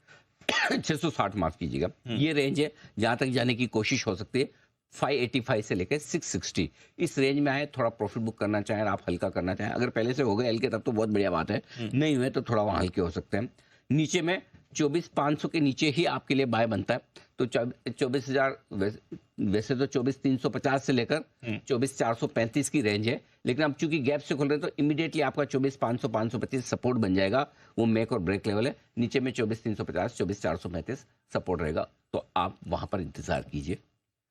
Speaker 1: 660 माफ कीजिएगा, ये रेंज है जहां तक जाने की कोशिश हो सकती है। 585 से लेकर 660 इस रेंज में आए, थोड़ा प्रॉफिट बुक करना चाहें, आप हल्का करना चाहें, अगर पहले से हो गए हल्के तब तो बहुत बढ़िया बात है, नहीं हुए तो थोड़ा वहां हल्के हो सकते हैं। नीचे में 24,500 के नीचे ही आपके लिए बाय बनता है, तो 24,000 वैसे तो 24,350 से लेकर 24,435 की रेंज है, लेकिन अब चूंकि गैप से खुल रहे हैं तो इमीडिएटली आपका 24,500 525 सपोर्ट बन जाएगा। वो मेक और ब्रेक लेवल है। नीचे में 24,350 24,435 सपोर्ट रहेगा, तो आप वहां पर इंतजार कीजिए।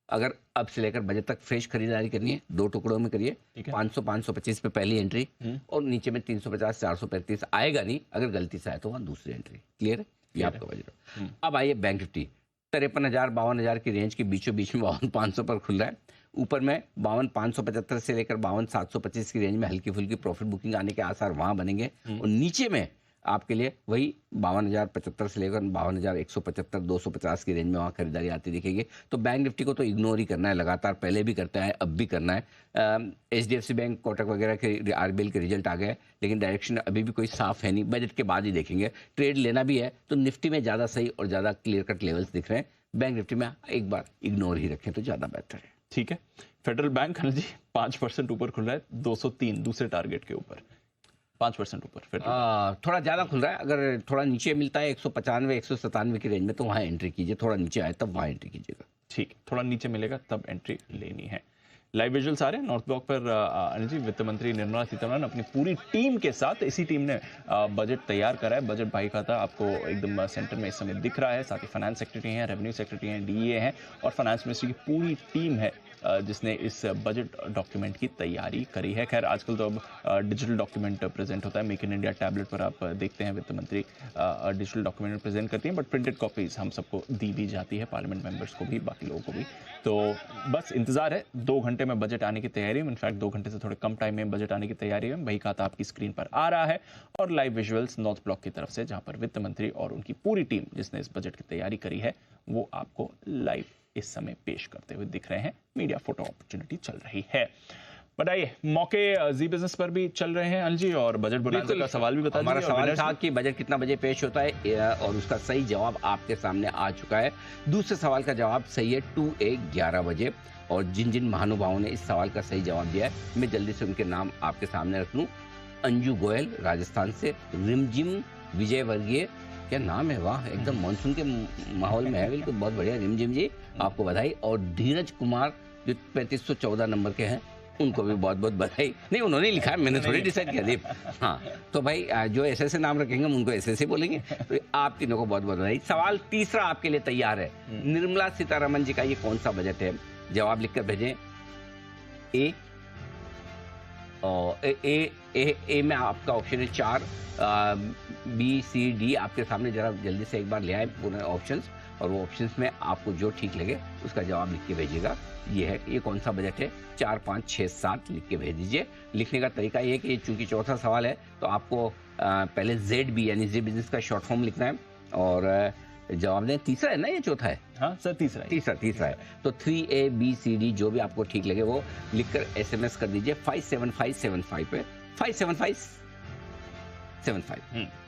Speaker 1: अगर अब से लेकर बजट तक फ्रेश खरीदारी करनी है, 2 टुकड़ों में करिए। 500 525 पे पहली एंट्री और नीचे में 350 435 आएगा नहीं, अगर गलती से आए तो वहां दूसरी एंट्री। क्लियर है? ये आपका बजट। अब आइए बैंक निफ्टी 53,000 52,000 की रेंज के बीचों बीच में 52,500 पर खुल रहा है। ऊपर में 52,575 से लेकर 52,725 की रेंज में हल्की फुल्की प्रॉफिट बुकिंग आने के आसार वहां बनेंगे। और नीचे में आपके लिए वही 52,075 से लेकर 52,175 250 की रेंज में वहाँ खरीदारी आती दिखेगी। तो बैंक निफ्टी को तो इग्नोर ही करना है, लगातार पहले भी करता है, अब भी करना है। HDFC बैंक, कोटक वगैरह के RBL के रिजल्ट आ गए, लेकिन डायरेक्शन अभी भी कोई साफ है नहीं, बजट के बाद ही देखेंगे। ट्रेड लेना भी है तो निफ्टी में ज़्यादा सही और ज़्यादा क्लियर कट लेवल्स दिख रहे हैं। बैंक निफ्टी में एक बार इग्नोर ही रखें तो ज़्यादा बेहतर है।
Speaker 11: ठीक है। फेडरल बैंक जी 5% ऊपर खुल रहा है, 203 दूसरे टारगेट के ऊपर, 5% ऊपर।
Speaker 1: थोड़ा ज़्यादा खुल रहा है। अगर थोड़ा नीचे मिलता है 195 197 की रेंज में तो वहाँ एंट्री कीजिए। थोड़ा नीचे आए तब वहाँ एंट्री कीजिएगा।
Speaker 11: ठीक, थोड़ा नीचे मिलेगा तब एंट्री लेनी है। लाइव विजुअल्स आ रहे हैं नॉर्थ ब्लॉक पर। अनिल जी, वित्त मंत्री निर्मला सीतारमण अपनी पूरी टीम के साथ, इसी टीम ने बजट तैयार करा है। बजट भाई खाता आपको एकदम सेंटर में इस समय दिख रहा है। साथ ही फाइनेंस सेक्रेटरी हैं, रेवेन्यू सेक्रेटरी हैं, DEA हैं और फाइनेंस मिनिस्ट्री की पूरी टीम है जिसने इस बजट डॉक्यूमेंट की तैयारी करी है। खैर आजकल तो अब डिजिटल डॉक्यूमेंट प्रेजेंट होता है। मेक इन इंडिया टैबलेट पर आप देखते हैं वित्त मंत्री डिजिटल डॉक्यूमेंट प्रेजेंट करती हैं, बट प्रिंटेड कॉपीज हम सबको दी भी जाती है, पार्लियामेंट मेंबर्स को भी, बाकी लोगों को भी। तो बस इंतजार है 2 घंटे में बजट आने की तैयारी है। इनफैक्ट 2 घंटे से थोड़े कम टाइम में बजट आने की तैयारी है। वही खाता आपकी स्क्रीन पर आ रहा है और लाइव विजुअल्स नॉर्थ ब्लॉक की तरफ से, जहां पर वित्त मंत्री और उनकी पूरी टीम जिसने इस बजट की तैयारी करी है वो आपको लाइव इस समय पेश करते हुए दिख रहे हैं। मीडिया फोटो अपॉर्चुनिटी चल रही है। बताइए, मौके जी बिजनेस पर भी चल रहे हैं अनिल जी, और बजट बोनांजा का सवाल भी बता दीजिए।
Speaker 1: हमारा सवाल था कि बजट कितना बजे पेश होता है और उसका सही जवाब आपके सामने आ चुका है। दूसरे सवाल का जवाब सही है 2A 11 बजे। और जिन जिन महानुभावों ने इस सवाल का सही जवाब दिया है मैं जल्दी से उनके नाम आपके सामने रख लूं। अंजू गोयल राजस्थान से, रिमझिम विजयवर्गीय, क्या नाम है, वाह, एकदम मानसून के माहौल में है, बिल्कुल बहुत बढ़िया, रिमझिम जी आपको बधाई। और धीरज कुमार जो 3514 नंबर के हैं उनको भी बहुत बहुत बधाई। नहीं, उन्होंने लिखा है, मैंने थोड़ी डिसाइड किया दीप। हाँ, तो भाई जो ऐसे नाम रखेंगे हम उनको ऐसे बोलेंगे। तो आप तीनों को बहुत बहुत बधाई। सवाल तीसरा आपके लिए तैयार है। निर्मला सीतारमण जी का ये कौन सा बजट है? जवाब लिखकर भेजें। ए और ए में आपका ऑप्शन है 4, B C D आपके सामने, जरा जल्दी से एक बार ले आए पूरे ऑप्शंस, और वो ऑप्शंस में आपको जो ठीक लगे उसका जवाब लिख के भेजिएगा। ये है, ये कौन सा बजट है? 4 5 6 7 लिख के भेज दीजिए। लिखने का तरीका ये है कि चूंकि चौथा सवाल है तो आपको पहले ZB यानी जी बिजनेस का शॉर्ट फॉर्म लिखना है और जवाब दें। तीसरा है ना, ये चौथा है?
Speaker 11: हाँ सर, तीसरा है। तो 3A B C D जो भी आपको ठीक लगे वो लिखकर SMS कर दीजिए 57575 पे, 57575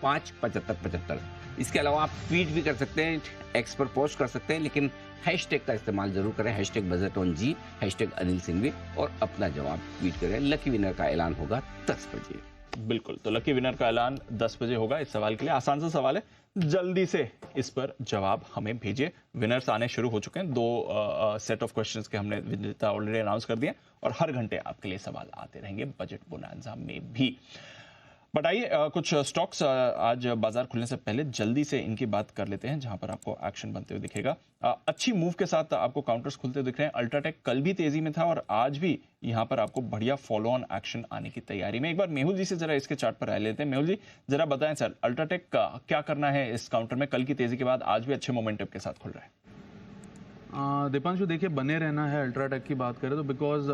Speaker 11: 57575। इसके अलावा आप ट्वीट भी कर सकते हैं, X पर पोस्ट कर सकते हैं, लेकिन हैशटैग का इस्तेमाल जरूर करें, #BudgetOnG, #अनिल सिंघवी, और अपना जवाब ट्वीट करें। लकी विनर का ऐलान होगा 10 बजे। बिल्कुल, तो लकी विनर का ऐलान 10 बजे होगा। इस सवाल के लिए आसान सा सवाल है, जल्दी से इस पर जवाब हमें भेजिए। विनर्स आने शुरू हो चुके हैं। 2 सेट ऑफ क्वेश्चंस के हमने विजेता ऑलरेडी अनाउंस कर दिए और हर घंटे आपके लिए सवाल आते रहेंगे बजट बोनांजा में भी। बताइए, कुछ स्टॉक्स आज बाजार खुलने से पहले जल्दी से इनकी बात कर लेते हैं जहां पर आपको एक्शन बनते हुए दिखेगा। अच्छी मूव के साथ आपको काउंटर्स खुलते दिख रहे हैं। अल्ट्राटेक कल भी तेजी में था और आज भी यहां पर आपको बढ़िया फॉलो ऑन एक्शन आने की तैयारी में। एक बार मेहुल जी से जरा इसके चार्ट पर राय लेते हैं। मेहुल जी जरा बताएं सर, अल्ट्राटेक का क्या करना है इस काउंटर में? कल की तेजी के बाद आज भी अच्छे मोमेंटम के साथ खुल रहा है।
Speaker 6: दीपांशु, देखिए, बने रहना है। अल्ट्राटेक की बात करें तो बिकॉज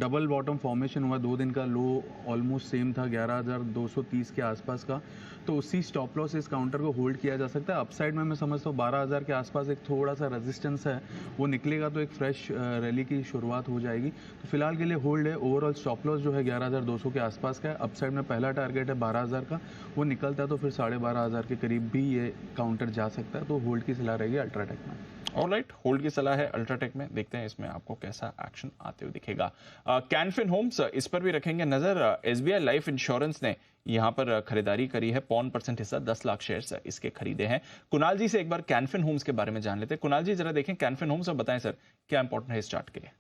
Speaker 6: डबल बॉटम फॉर्मेशन हुआ, 2 दिन का लो ऑलमोस्ट सेम था 11,230 के आसपास का, तो उसी स्टॉप लॉस इस काउंटर को होल्ड किया जा सकता है। अपसाइड में मैं समझता हूँ 12,000 के आसपास एक थोड़ा सा रेजिस्टेंस है, वो निकलेगा तो एक फ्रेश रैली की शुरुआत हो जाएगी। तो फिलहाल के लिए होल्ड है। ओवरऑल स्टॉप लॉस जो है 11,200 के आसपास का है। अपसाइड में पहला टारगेट है 12,000 का, वो निकलता है तो फिर 12,500 के करीब भी ये काउंटर जा सकता है। तो होल्ड की सलाह रहेगी अल्ट्राटेक में।
Speaker 11: ऑलराइट, होल्ड की सलाह है अल्ट्राटेक में। देखते हैं इसमें आपको कैसा एक्शन आते हुए दिखेगा। कैनफिन होम्स, इस पर भी रखेंगे नजर। SBI लाइफ इंश्योरेंस ने यहाँ पर खरीदारी करी है। 5% हिस्सा 10 लाख शेयर्स इसके खरीदे हैं। कुणाल जी से एक बार कैनफिन होम्स के बारे में जान लेते हैं। कुणाल जी जरा देखें कैनफिन होम्स और बताएं सर क्या इंपॉर्टेंट है इस चार्ट के लिए।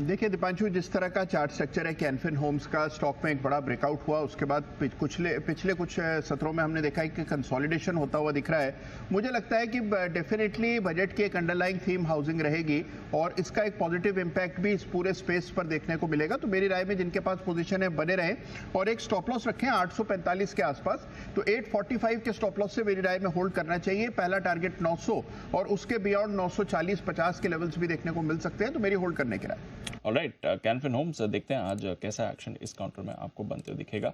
Speaker 3: देखिए दीपांशु, जिस तरह का चार्ट स्ट्रक्चर है कैनफिन होम्स का, स्टॉक में एक बड़ा ब्रेकआउट हुआ, उसके बाद पिछले कुछ सत्रों में हमने देखा है कि कंसोलिडेशन होता हुआ दिख रहा है। मुझे लगता है कि डेफिनेटली बजट की एक अंडरलाइंग थीम हाउसिंग रहेगी और इसका एक पॉजिटिव इंपैक्ट भी इस पूरे स्पेस पर देखने को मिलेगा। तो मेरी राय में जिनके पास पोजीशन है बने रहें और एक स्टॉप लॉस रखें 845 के आसपास। तो 845 के स्टॉप लॉस से मेरी राय में होल्ड करना चाहिए। पहला टारगेट 900 और उसके बियॉन्ड 940-50 के लेवल्स भी देखने को मिल सकते हैं, तो मेरी होल्ड करने के लिए।
Speaker 11: ऑलराइट, कैनफिन होम्स देखते हैं आज कैसा एक्शन इस काउंटर में आपको बनते हुए दिखेगा।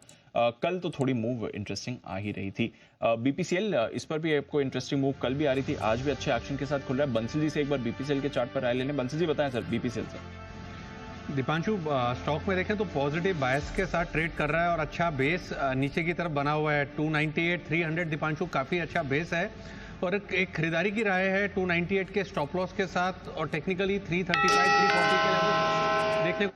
Speaker 11: कल तो थोड़ी मूव इंटरेस्टिंग आ ही रही थी। बीपीसीएल, इस पर भी आपको इंटरेस्टिंग मूव कल भी आ रही थी, आज भी अच्छे एक्शन के साथ खुल रहा है। बंसल जी से एक बार बीपीसीएल के चार्ट पर राय लेने। बंसल जी बताएं सर बीपीसीएल से।
Speaker 2: दीपांशु, स्टॉक में देखें तो पॉजिटिव बायस के साथ ट्रेड कर रहा है और अच्छा बेस नीचे की तरफ बना हुआ है। 298 300 दीपांशु काफी अच्छा बेस है और एक खरीदारी की राय है 298 के स्टॉप लॉस के साथ और टेक्निकली 335 340 के लेवल देखने को।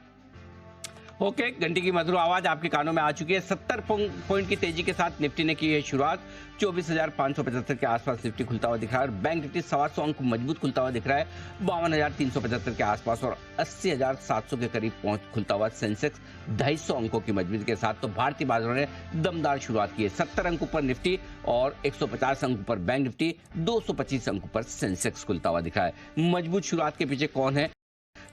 Speaker 1: ओके, घंटी की मधुर आवाज आपके कानों में आ चुकी है। 70 पॉइंट की तेजी के साथ निफ्टी ने की है शुरुआत। 24,575 के आसपास निफ्टी खुलता हुआ दिख रहा है और बैंक निफ्टी 125 अंक मजबूत खुलता हुआ दिख रहा है 52,375 के आसपास और 80,700 के करीब पहुंच खुलता हुआ सेंसेक्स 250 अंकों की मजबूती के साथ। तो भारतीय बाजारों ने दमदार शुरुआत की है। 70 अंक पर निफ्टी और 150 अंक पर बैंक निफ्टी, 225 अंक पर सेंसेक्स खुलता हुआ दिख रहा है। मजबूत शुरुआत के पीछे कौन है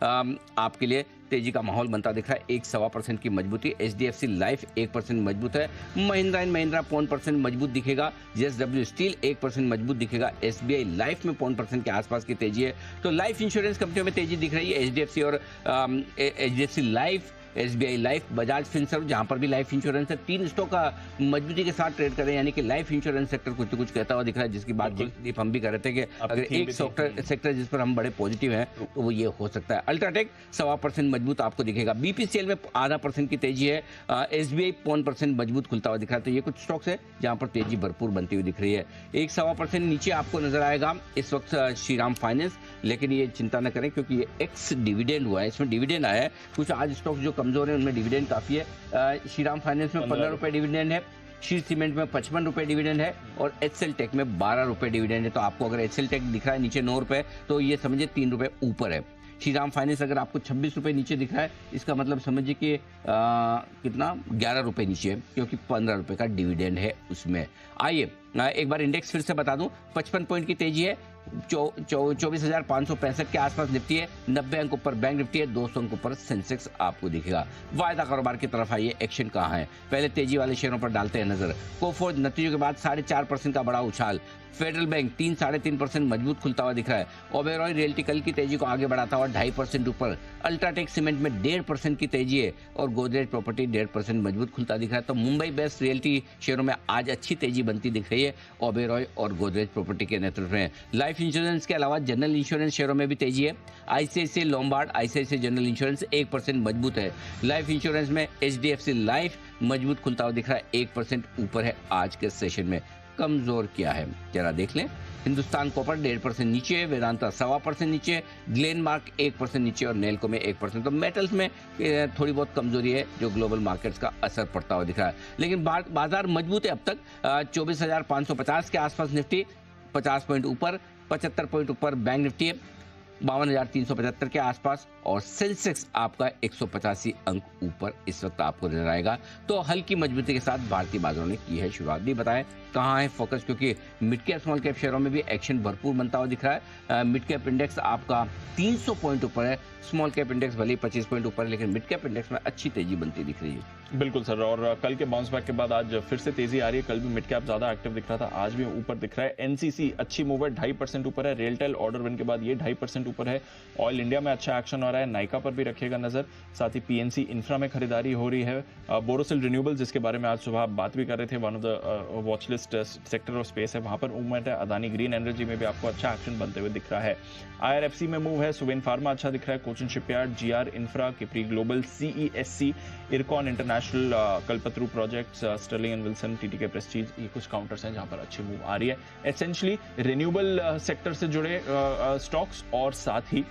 Speaker 1: आपके लिए तेजी का माहौल बनता दिख रहा है। 1.25% की मजबूती। HDFC लाइफ 1% मजबूत है। महिंद्रा एंड महिंद्रा 0.5% मजबूत दिखेगा। JSW स्टील 1% मजबूत दिखेगा। SBI लाइफ में 0.5% के आसपास की तेजी है। तो लाइफ इंश्योरेंस कंपनियों में तेजी दिख रही है। HDFC और HDFC life, SBI life, Bajaj Finserv जहां पर भी लाइफ इंश्योरेंस है। 3 स्टॉक का मजबूती के साथ ट्रेड करें, यानी कि लाइफ इंश्योरेंस सेक्टर कुछ कुछ कहता हुआ दिख रहा है, जिसकी बात दीप हम भी कर रहे थे कि अगर एक सेक्टर जिस पर हम बड़े पॉजिटिव हैं तो वो ये हो सकता है। अल्ट्राटेक 1.25% मजबूत आपको दिखेगा। BPCL में 0.5% की तेजी है। SBI 0.5% मजबूत खुलता हुआ दिख रहा है। तो ये कुछ स्टॉक्स है जहां पर तेजी भरपूर बनती हुई दिख रही है। 1.25% नीचे आपको नजर आएगा इस वक्त श्रीराम फाइनेंस, लेकिन ये चिंता न करें क्योंकि ये एक्स डिविडेंड हुआ है, इसमें डिविडेंड आया है। कुछ आज स्टॉक्स जो कमजोर है उनमें डिविडेंड काफी है। श्रीराम फाइनेंस में 15 रुपए डिविडेंड है, शीर सीमेंट में 55 रुपए डिविडेंड है और HCL टेक में 12 रुपए डिविडेंड है। तो आपको अगर HCL टेक दिख रहा है नीचे 9 रुपए, तो ये समझिए 3 रुपए ऊपर है। श्रीराम फाइनेंस अगर आपको 26 रुपए नीचे दिख रहा है, इसका मतलब समझिए कि कितना 11 रुपए नीचे है, क्योंकि 15 रुपए का डिविडेंड है उसमें। आइए एक बार इंडेक्स फिर से बता दूं। 55 पॉइंट की तेजी है। 24,565 के आसपास निफ्टी है। 90 अंक ऊपर बैंक निफ्टी है। 200 अंक ऊपर सेंसेक्स आपको दिखेगा। वायदा कारोबार की तरफ आइए, एक्शन कहाँ है, पहले तेजी वाले शेयरों पर डालते हैं नजर। कोफोर्ज नतीजों के बाद 4.5% का बड़ा उछाल। फेडरल बैंक 3-3.5% मजबूत खुलता हुआ दिख रहा है। ओबेरॉय रियल्टी कल की तेजी को आगे बढ़ाता हुआ 2.5% ऊपर। अल्ट्राटेक सीमेंट में 1.5% की तेजी है और गोदरेज प्रॉपर्टी 1.5% मजबूत खुलता दिख रहा है। तो मुंबई बेस्ड रियल्टी शेयरों में आज अच्छी तेजी बनती दिख रही है ओबेरॉय और गोदरेज प्रॉपर्टी के नेतृत्व में। लाइफ इंश्योरेंस के अलावा जनरल इंश्योरेंस शेयरों में भी तेजी है। ICICI Lombard, ICICI general insurance 1% मजबूत है। लाइफ इंश्योरेंस में HDFC लाइफ मजबूत खुलता हुआ दिख रहा है, 1% ऊपर है आज के सेशन में। कमजोर क्या है जरा देख लें। हिंदुस्तान कॉपर 1.5% नीचे है, वेदांता 1.25% नीचे, ग्लेनमार्क 1% नीचे और नेल्को में 1%। तो मेटल्स में थोड़ी बहुत कमजोरी है जो ग्लोबल मार्केट्स का असर पड़ता हुआ दिख रहा है, लेकिन बाजार मजबूत है अब तक। 24,550 के आसपास निफ्टी 50 पॉइंट ऊपर, 75 पॉइंट ऊपर बैंक निफ्टी है, 52,375 के आसपास और सेंसेक्स आपका 185 अंक ऊपर इस वक्त आपको नजर आएगा। तो हल्की मजबूती के साथ भारतीय बाजारों ने की है शुरुआत। भी बताएं कहाँ है फोकस, क्योंकि मिड कैप स्मॉल कैप शेयरों में भी एक्शन भरपूर बनता हुआ दिख रहा है। मिड कैप इंडेक्स आपका 300 पॉइंट ऊपर है, स्मॉल कैप इंडेक्स भले ही 25 पॉइंट ऊपर है, लेकिन मिड कैप इंडेक्स में अच्छी तेजी बनती दिख रही है।
Speaker 11: बिल्कुल सर, और कल के बाउंस बैक के बाद आज फिर से तेजी आ रही है। कल भी मिड कैप ज्यादा एक्टिव दिख रहा था, आज भी ऊपर दिख रहा है। NCC अच्छी मूव है, 2.5% ऊपर है। रेलटेल ऑर्डर विन के बाद ये 2.5% ऊपर है। ऑयल इंडिया में अच्छा एक्शन हो रहा है, नाइका पर भी रखिएगा नजर। साथ ही PNC इंफ्रा में खरीदारी हो रही है। बोरोसिल रिन्यूएबल्स जिसके बारे में आज सुबह आप बात भी कर रहे थे, one of the watch list sector of space है, वहां पर मूवमेंट है। अदानी ग्रीन एनर्जी में भी आपको अच्छा एक्शन बनते हुए दिख रहा है। IRFC में मूव है, सुवेन फार्मा अच्छा दिख रहा है, कोचिन शिपयार्ड, GR इंफ्रा, किप्री global, CESC, Ircon international, Kalpataru projects, Sterling and Wilson, TTK Prestige, ये कुछ काउंटर्स हैं जहां पर अच्छी मूव आ रही है। एसेंशियली रिन्यूएबल सेक्टर से जुड़े स्टॉक्स और साथ ही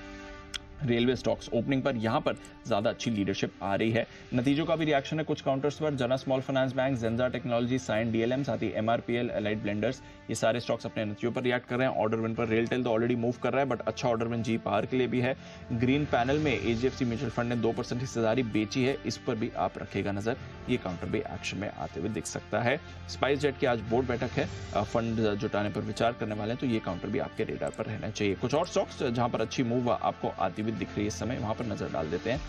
Speaker 11: रेलवे स्टॉक्स ओपनिंग पर यहां पर ज्यादा अच्छी लीडरशिप आ रही है। नतीजों का भी रिएक्शन है कुछ काउंटर्स पर। जना स्मॉल फाइनेंस बैंक, जेंजा टेक्नोलॉजी, साइन, डीएलएम, साथ ही एमआरपीएल, एलाइड ब्लेंडर्स, ये सारे स्टॉक्स अपने नतीजों पर रिएक्ट कर रहे हैं। ऑर्डर विन पर रेलटेल तो ऑलरेडी मूव कर रहा है, बट अच्छा ऑर्डर विन जी पावर के लिए भी है। ग्रीन पैनल में एचडीएफसी म्यूचुअल फंड ने 2% हिस्सेदारी बेची है, इस पर भी आप रखेगा नजर, ये काउंटर भी एक्शन में आते हुए दिख सकता है। स्पाइस जेट की आज बोर्ड बैठक है, फंड जुटाने पर विचार करने वाले हैं, तो ये काउंटर भी आपके रेडार पर रहना चाहिए। कुछ और स्टॉक्स जहां पर अच्छी मूव आपको आती हुई दिख रही है इस समय, वहां पर नजर डाल देते हैं।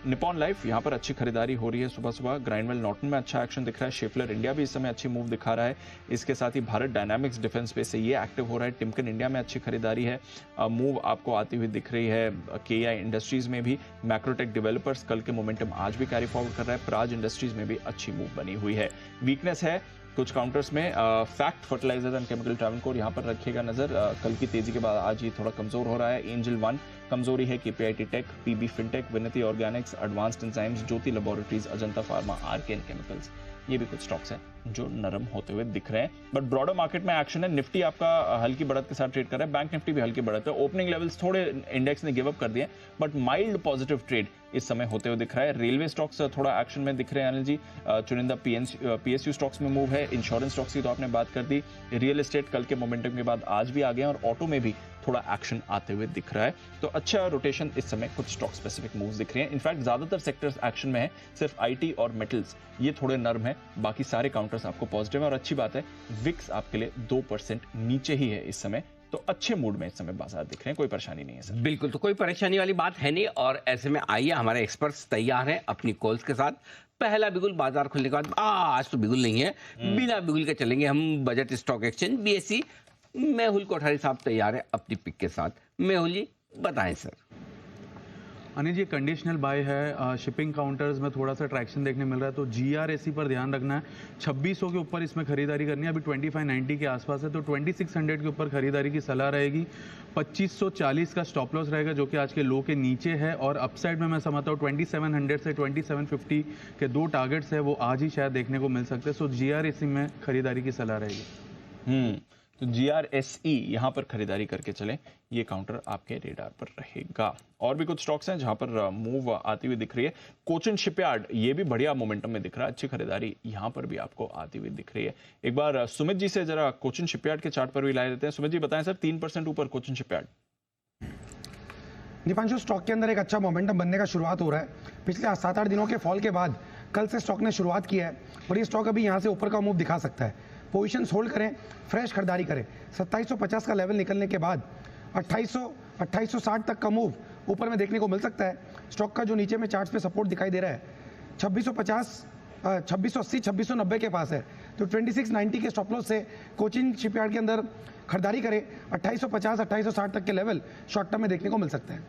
Speaker 11: निपॉन लाइफ यहां पर अच्छी खरीदारी हो रही है सुबह सुबह। ग्राइंडवेल नॉर्टन में अच्छा एक्शन दिख रहा है। शेफलर इंडिया भी इस समय अच्छी मूव दिखा रहा है। इसके साथ ही भारत डायनामिक्स डिफेंस स्पेस से ये एक्टिव हो रहा है। टिमकन इंडिया में अच्छी खरीदारी है, मूव आपको आती हुई दिख रही है। केआई इंडस्ट्रीज में भी, मैक्रोटेक डेवलपर्स कल के मोमेंटम आज भी कैरी फॉरवर्ड कर रहा है। प्राज इंडस्ट्रीज में भी अच्छी मूव बनी हुई है। वीकनेस है कुछ काउंटर्स में, fact fertiliser and chemical Travancore यहां पर रखिएगा नजर। कल की तेजी के बाद आज ये थोड़ा कमजोर हो रहा है। एंजल वन कमजोरी है। केपीआईटी टेक, पीबी फिनटेक, विनती ऑर्गेनिक्स, एडवांस्ड एंजाइम्स, ज्योति लैबोरेटरीज, अजंता फार्मा, आरकेएन केमिकल्स, ये भी कुछ स्टॉक्स हैं जो नरम होते हुए दिख रहे हैं। बट ब्रॉडर मार्केट में एक्शन है। निफ्टी आपका हल्की बढ़त के साथ ट्रेड कर रहा है। बैंक निफ्टी भी हल्की बढ़त है। ओपनिंग लेवल्स थोड़े इंडेक्स ने गिव अप कर दिए, बट माइल्ड पॉजिटिव ट्रेड इस समय होते हुए दिख रहा है। रेलवे स्टॉक्स थोड़ा एक्शन में दिख रहे हैं अनिल जी। चुनिंदा पीएसयू स्टॉक्स में मूव है। इंश्योरेंस स्टॉक्स की तो आपने बात कर दी। रियल एस्टेट कल के मोमेंटम के बाद आज भी आ गए, और ऑटो में भी थोड़ा एक्शन आते हुए दिख रहा है। तो अच्छा रोटेशन इस समय कुछ स्टॉक स्पेसिफिक मूव्स दिख रहे हैं। इनफैक्ट ज्यादातर सेक्टर्स एक्शन में है, सिर्फ आईटी और मेटल्स ये थोड़े नर्म है, बाकी सारे काउंटर्स आपको पॉजिटिव है। और अच्छी बात है विक्स आपके लिए 2% नीचे ही है इस समय, तो अच्छे मूड में इस समय बाजार दिख रहे हैं, कोई परेशानी नहीं है सर।
Speaker 1: बिल्कुल, तो कोई परेशानी वाली बात है नहीं। और ऐसे में आइए, हमारे एक्सपर्ट्स तैयार हैं अपनी कॉल्स के साथ। पहला बिगुल बाजार खुलने के बाद, आज तो बिगुल नहीं है, बिना बिगुल के चलेंगे हम budget stock exchange BSE. Mehul Kothari साहब तैयार है अपनी पिक के साथ। मेहुल जी बताएं sir.
Speaker 6: Anil ji conditional bye है, शिपिंग काउंटर्स में थोड़ा सा ट्रैक्शन देखने मिल रहा है, तो जीआरएसी पर ध्यान रखना है। 2600 के ऊपर इसमें खरीदारी करनी है, अभी 2590 के आसपास है, तो 2600 के ऊपर खरीदारी की सलाह रहेगी। 2540 का स्टॉप लॉस रहेगा जो कि आज के लो के नीचे है, और अपसाइड में मैं समझता हूँ 2700 से 2750 के दो टारगेट्स है, वो आज ही शायद देखने को मिल सकते हैं। सो जीआरएसी में खरीदारी की सलाह रहेगी।
Speaker 11: तो जीआरएसई यहां पर खरीदारी करके चलें, ये काउंटर आपके रेडार पर रहेगा। और भी कुछ स्टॉक्स हैं जहां पर मूव आती हुई दिख रही है। कोचिन शिपयार्ड ये भी बढ़िया मोमेंटम में दिख रहा है, अच्छी खरीदारी यहां पर भी आपको आती हुई दिख रही है। एक बार सुमित जी से जरा कोचिन शिपयार्ड के चार्ट पर भी लाए देते हैं। सुमित जी बताएं सर, 3% ऊपर कोचिन शिपयार्ड।
Speaker 4: दीपांशु, स्टॉक के अंदर एक अच्छा मोमेंटम बनने का शुरुआत हो रहा है। पिछले 7-8 दिनों के फॉल के बाद कल से स्टॉक ने शुरुआत की है, और ये स्टॉक अभी यहाँ से ऊपर का मूव दिखा सकता है। पोजीशंस होल्ड करें, फ्रेश खरीदारी करें। 2750 का लेवल निकलने के बाद 2860 तक का मूव ऊपर में देखने को मिल सकता है। स्टॉक का जो नीचे में चार्ट्स पे सपोर्ट दिखाई दे रहा है 2650, 2680, 2690 के पास है, तो 2690 के स्टॉप लॉस से कोचिन शिपयार्ड के अंदर खरीदारी करें। 2850, 2860 तक के लेवल शॉर्ट टर्म में देखने को मिल सकते हैं।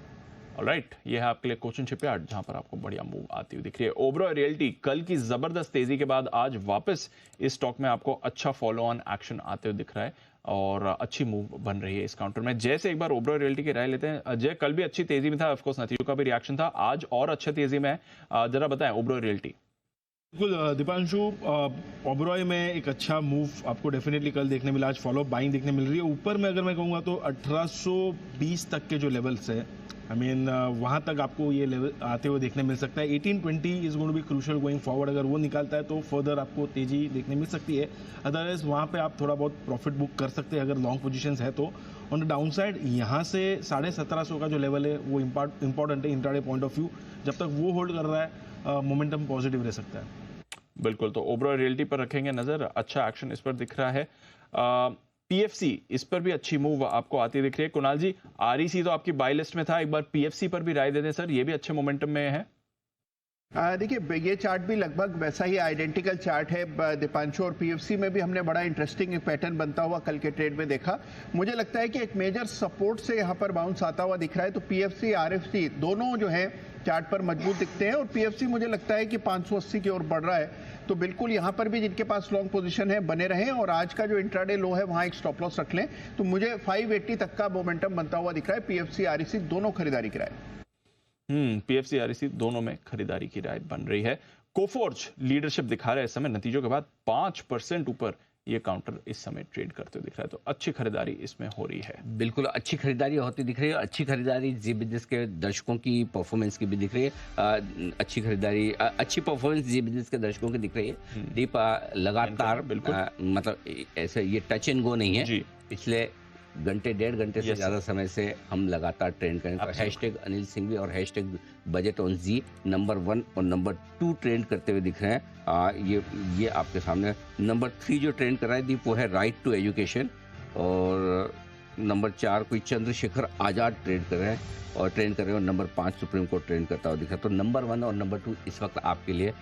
Speaker 11: ऑलराइट, ये है आपके लिए कोचिन शिपयार्ड जहां पर आपको बढ़िया मूव आती हुई दिख रही है। ओबरॉय रियल्टी कल की जबरदस्त तेजी के बाद आज वापस इस स्टॉक में आपको अच्छा फॉलो ऑन एक्शन आते हुए दिख रहा है, और अच्छी मूव बन रही है इस काउंटर में। जैसे एक बार ओबरॉय रियल्टी की राय लेते हैं। अजय, कल भी अच्छी तेजी में था, ऑफकोर्स नतीजों का भी रिएक्शन था, आज और अच्छी तेजी में है, जरा बताएं ओबरॉय रियल्टी।
Speaker 7: बिल्कुल दीपांशु, ओबरॉय में एक अच्छा मूव आपको डेफिनेटली कल देखने मिला। आज फॉलो बाइंग देखने मिल रही है। ऊपर में अगर मैं कहूँगा तो 1820 तक के जो लेवल्स है, वहाँ तक आपको ये लेवल आते हुए देखने मिल सकता है। 1820 is going to be crucial going forward. अगर वो निकालता है तो फर्दर आपको तेजी देखने मिल सकती है। अदरवाइज वहाँ पे आप थोड़ा बहुत प्रॉफिट बुक कर सकते हैं अगर लॉन्ग पोजीशंस है तो। ऑन द डाउन साइड यहाँ से 1750 का जो लेवल है वो इंपॉर्टेंट है इंट्राडे पॉइंट ऑफ व्यू। जब तक वो होल्ड कर रहा है मोमेंटम पॉजिटिव रह सकता है।
Speaker 11: बिल्कुल, तो ओबरॉय रियल्टी पर रखेंगे नजर, अच्छा एक्शन इस पर दिख रहा है। पीएफसी इस पर भी अच्छी मूव आपको आती दिख रही है। कुणाल जी, आरईसी तो आपकी बाय लिस्ट में था, एक बार पीएफसी पर भी राय दे दें सर, ये भी अच्छे मोमेंटम में है।
Speaker 3: देखिए ये चार्ट भी लगभग वैसा ही आइडेंटिकल चार्ट है दीपांशु, और पीएफसी में भी हमने बड़ा इंटरेस्टिंग पैटर्न बनता हुआ कल के ट्रेड में देखा। मुझे लगता है कि एक मेजर सपोर्ट से यहाँ पर बाउंस आता हुआ दिख रहा है, तो पीएफसी आरएफसी दोनों जो है चार्ट पर मजबूत दिखते हैं, और पीएफसी मुझे लगता है कि 580 की ओर बढ़ रहा है, तो बिल्कुल यहाँ पर भी जिनके पास लॉन्ग पोजीशन है बने रहें, और आज का जो इंट्राडे लो है वहाँ एक स्टॉप लॉस रख लें। तो मुझे 580 तक का मोमेंटम बनता हुआ दिख रहा है। पीएफसी आरईसी दोनों खरीदारी की राय।
Speaker 11: पीएफसी आरईसी दोनों में खरीदारी की राय बन रही है। कोफोर्ज लीडरशिप दिखा रहा है इस समय, नतीजों के बाद 5% ऊपर ये काउंटर इस समय ट्रेड करते हुए दिख रहा है। तो अच्छी खरीदारी इसमें हो रही है।
Speaker 1: बिल्कुल अच्छी खरीदारी होती दिख रही है। अच्छी खरीदारी जी बिजनेस के दर्शकों की परफॉर्मेंस की भी दिख रही है। अच्छी खरीदारी अच्छी परफॉर्मेंस जी बिजनेस के दर्शकों की दिख रही है। दीप लगातार मतलब ऐसे ये टच एंड गो नहीं है, पिछले घंटे 1.5 घंटे से ज़्यादा समय से हम लगातार ट्रेंड करें। तो हैशटैग अनिल सिंघवी और hashtag budget on Zee number 1 और नंबर 2 ट्रेंड करते हुए दिख रहे हैं। ये आपके सामने नंबर 3 जो ट्रेंड कर रहा है दीप वो है राइट टू एजुकेशन, और नंबर 4 कोई चंद्रशेखर आज़ाद ट्रेंड कर रहे हैं और ट्रेंड कर रहे हैं, और नंबर 5 सुप्रीम कोर्ट ट्रेंड करता हुआ दिखा। तो नंबर 1 और नंबर 2 इस वक्त आपके लिए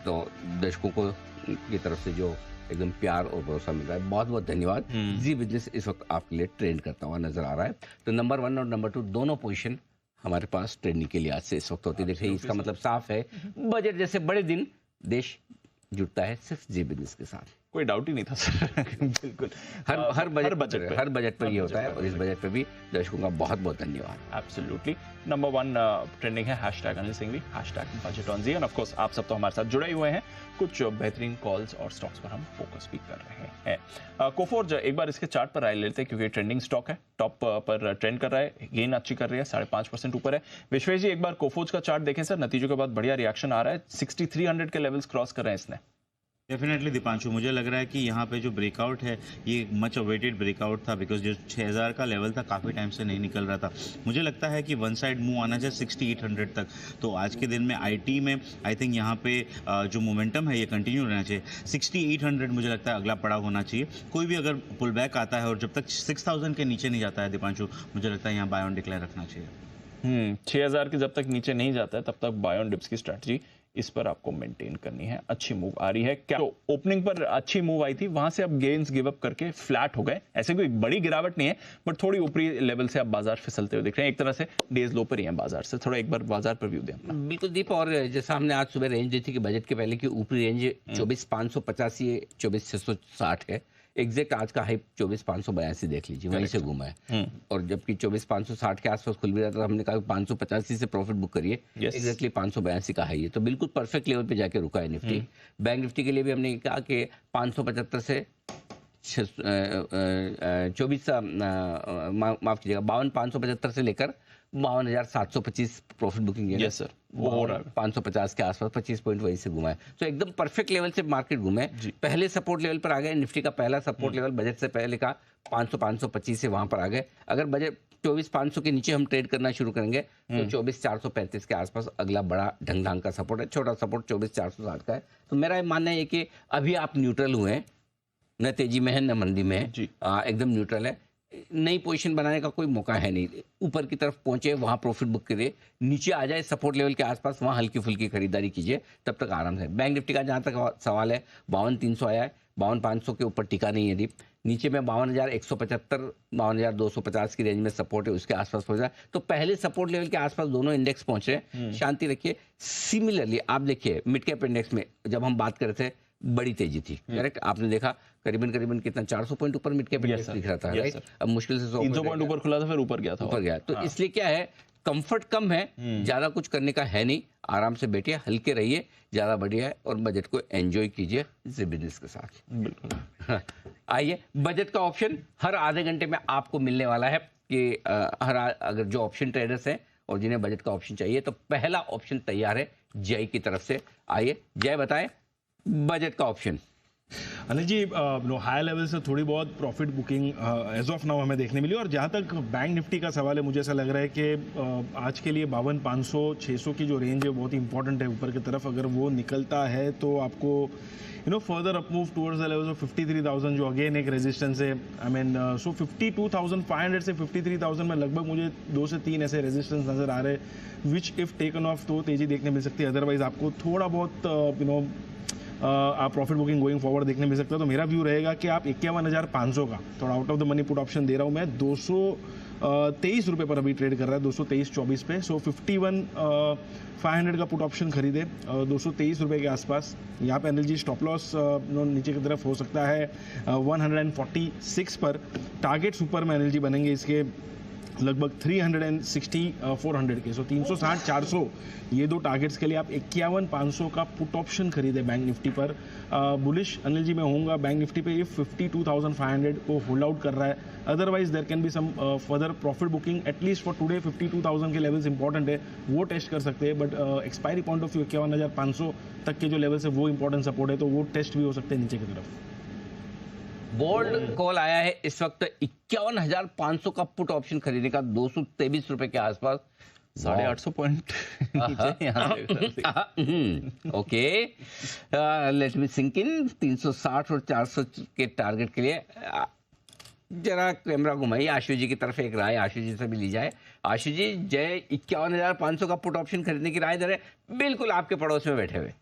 Speaker 1: तो दर्शकों को की तरफ से जो एकदम प्यार और भरोसा मिल रहा है, बहुत बहुत धन्यवाद। जी बिजनेस इस वक्त आपके लिए ट्रेंड करता हुआ नजर आ रहा है। तो नंबर 1 और नंबर 2 दोनों पोजीशन हमारे पास ट्रेंडिंग के लिए आज से इस वक्त होती दिख रही है। इसका मतलब साफ है, बजट जैसे बड़े दिन देश जुटता है सिर्फ जी बिजनेस के साथ।
Speaker 11: कोई डाउट ही नहीं था सर। बिल्कुल
Speaker 1: हर बजट पर ये होता है, और इस बजट पर भी दर्शकों का बहुत बहुत धन्यवाद।
Speaker 11: एब्सोल्युटली। नंबर 1 ट्रेंडिंग है hashtag Anil Singhvi, hashtag budget on Zee. And of course आप सब तो हमारे साथ जुड़े हुए हैं, कुछ बेहतरीन कॉल्स और स्टॉक्स पर हम फोकस भी कर रहे हैं। कोफोर्ज एक बार इसके चार्ट पर आए लेते हैं, क्योंकि ट्रेंडिंग स्टॉक है, टॉप पर ट्रेंड कर रहा है, गेन अच्छी कर रही है, 5.5% ऊपर है। विश्वेश जी एक बार कोफोर्ज का चार्ट देखें सर, नतीजों के बाद बढ़िया रिएक्शन आ रहा है, 6300 के लेवल्स क्रॉस कर रहे हैं इसने।
Speaker 8: डेफिनेटली दीपांशु, मुझे लग रहा है कि यहाँ पे जो ब्रेकआउट है ये मच अवेटेड ब्रेकआउट था, बिकॉज जो 6000 का लेवल था काफ़ी टाइम से नहीं निकल रहा था। मुझे लगता है कि वन साइड मूव आना चाहिए 6800 तक। तो आज के दिन में आईटी में आई थिंक यहाँ पे जो मोमेंटम है ये कंटिन्यू रहना चाहिए। 6800 मुझे लगता है अगला पड़ाव होना चाहिए। कोई भी अगर पुल बैक आता है और जब तक 6000 के नीचे नहीं जाता है दीपांशु, मुझे लगता है यहाँ बाय ऑन डिक्लेयर रखना चाहिए।
Speaker 11: 6000 के जब तक नीचे नहीं जाता है तब तक बाय ऑन डिप्स की स्ट्रैटेजी इस पर आपको मेंटेन करनी है। अच्छी मूव आ रही है क्या? तो ओपनिंग पर अच्छी मूव आई थी, वहां से अब गेन्स गिव अप करके फ्लैट हो गए। ऐसे कोई बड़ी गिरावट नहीं है, बट थोड़ी ऊपरी लेवल से अब बाजार फिसलते हुए दिख रहे हैं। एक तरह से डेज लो पर ही है बाजार से। थोड़ा एक बार बाजार पर व्यू दें अपना।
Speaker 1: बिल्कुल दीप, और जैसा हमने आज सुबह रेंज दी थी कि बजट के पहले की ऊपरी रेंज 24,585 24,660 है। एग्जैक्ट आज का हाई 24,582 देख लीजिए, वहीं से घूमा है। और जबकि 24,560 के आसपास खुल भी रहा था, हमने कहा 585 से प्रॉफिट बुक करिए। एग्जैक्टली 582 का हाई है, तो बिल्कुल परफेक्ट लेवल पे जाके रुका है निफ्टी। बैंक निफ्टी के लिए भी हमने कहा कि 575 से 24 माफ कीजिएगा 52,575 से लेकर 52,725 प्रॉफिट बुकिंग है।
Speaker 11: यस सर, वो हो रहा है
Speaker 1: 550 के आसपास 25 पॉइंट वहीं से घुमा है। तो एकदम परफेक्ट लेवल से मार्केट घूमे। पहले सपोर्ट लेवल पर आ गए। निफ्टी का पहला सपोर्ट लेवल बजट से पहले का 500-525 से वहां पर आ गए। अगर बजट 24,500 के नीचे हम ट्रेड करना शुरू करेंगे तो 24,435 के आसपास अगला बड़ा ढंग का सपोर्ट है। छोटा सपोर्ट 24,460 का है। तो मेरा मानना है कि अभी आप न्यूट्रल हुए हैं, न तेजी में है न मंदी में है, एकदम न्यूट्रल है। नई पोजीशन बनाने का कोई मौका है नहीं। ऊपर की तरफ पहुंचे वहां प्रॉफिट बुक करिए, नीचे आ जाए सपोर्ट लेवल के आसपास वहां हल्की फुल्की खरीदारी कीजिए, तब तक आराम से। बैंक निफ्टी का जहां तक सवाल है 52,300 आया है, 52,500 के ऊपर टिका नहीं है दीप। नीचे में 52,175 52,250 की रेंज में सपोर्ट है, उसके आसपास पहुंच जाए। तो पहले सपोर्ट लेवल के आसपास दोनों इंडेक्स पहुंच रहे, शांति रखिए। सिमिलरली आप देखिए मिड कैप इंडेक्स में जब हम बात कर रहे थे बड़ी तेजी थी, करेक्ट? आपने देखा करीबन कितना 400 पॉइंट ऊपर मिड कैप इंडेक्स दिख रहा था, राइट? अब मुश्किल से
Speaker 11: 300 पॉइंट ऊपर खुला था, फिर ऊपर गया था,
Speaker 1: ऊपर गया। तो इसलिए क्या है, कंफर्ट कम है, ज्यादा कुछ करने का है नहीं, आराम से बैठिए, हल्के रहिए, ज्यादा बढ़िया है, और बजट को एंजॉय कीजिए बिजनेस के साथ।
Speaker 11: बिल्कुल।
Speaker 1: आइए, बजट का ऑप्शन हर आधे घंटे में आपको मिलने वाला है कि अगर जो ऑप्शन ट्रेडर्स हैं और जिन्हें बजट का ऑप्शन चाहिए, तो पहला ऑप्शन तैयार है जय की तरफ से। आइए जय बताएं बजट का option.
Speaker 7: Anil ji, high level से थोड़ी बहुत profit booking as of now हमें देखने मिली। और जहाँ तक बैंक निफ्टी का सवाल है, मुझे ऐसा लग रहा है कि आज के लिए 52,500-600 की जो रेंज है बहुत इंपॉर्टेंट है ऊपर की तरफ। अगर वो निकलता है तो आपको further up move towards the levels of 53,000 जो अगेन एक रेजिस्टेंस है। आई मीन सो 52,500 से 53,000 में लगभग मुझे 2 से 3 ऐसे रेजिस्टेंस नजर आ रहे हैं, विच इफ टेकन ऑफ तो तेजी देखने मिल सकती है। अदरवाइज आपको थोड़ा बहुत आप प्रॉफिट बुकिंग गोइंग फॉरवर्ड देखने मिल सकता है। तो मेरा व्यू रहेगा कि आप 51,500 का थोड़ा out of the money put option दे रहा हूं मैं। 223 रुपये पर अभी ट्रेड कर रहा है, 223.24 पे। सो 51,500 का पुट ऑप्शन खरीदे 223 रुपये के आसपास। यहाँ पे अनिल जी स्टॉप लॉस नीचे की तरफ हो सकता है 146 पर। टारगेट्स ऊपर में अनिल जी बनेंगे इसके लगभग 360 400 के, सो 360 400 ये दो टारगेट्स के लिए आप 51,500 का पुट ऑप्शन खरीदे बैंक निफ्टी पर। बुलिश अनिल जी मैं होऊंगा बैंक निफ्टी पे, ये 52,500 को होल्ड आउट कर रहा है। Otherwise there can be some further profit booking, at least for today 52,000 के लेवल्स इंपॉर्टेंट है, वो टेस्ट कर सकते हैं। But expiry point of view 51,500 तक के जो लेवल्स है वो इंपॉर्टेंट सपोर्ट है, तो वो टेस्ट भी हो सकते हैं नीचे की तरफ।
Speaker 1: बोल्ड कॉल आया है इस वक्त 51,500 का पुट ऑप्शन खरीदने का, 223 रुपए के आसपास,
Speaker 11: 850 पॉइंट नीचे यहाँ से।
Speaker 1: Okay, let me sync in. 360 और 400 के टारगेट के लिए जरा कैमरा घुमाइए आशु जी की तरफ, एक राय आशु जी से भी ली जाए। आशु जी, जय 51,500 का पुट ऑप्शन खरीदने की राय दे रहे, बिल्कुल आपके पड़ोस में बैठे हुए।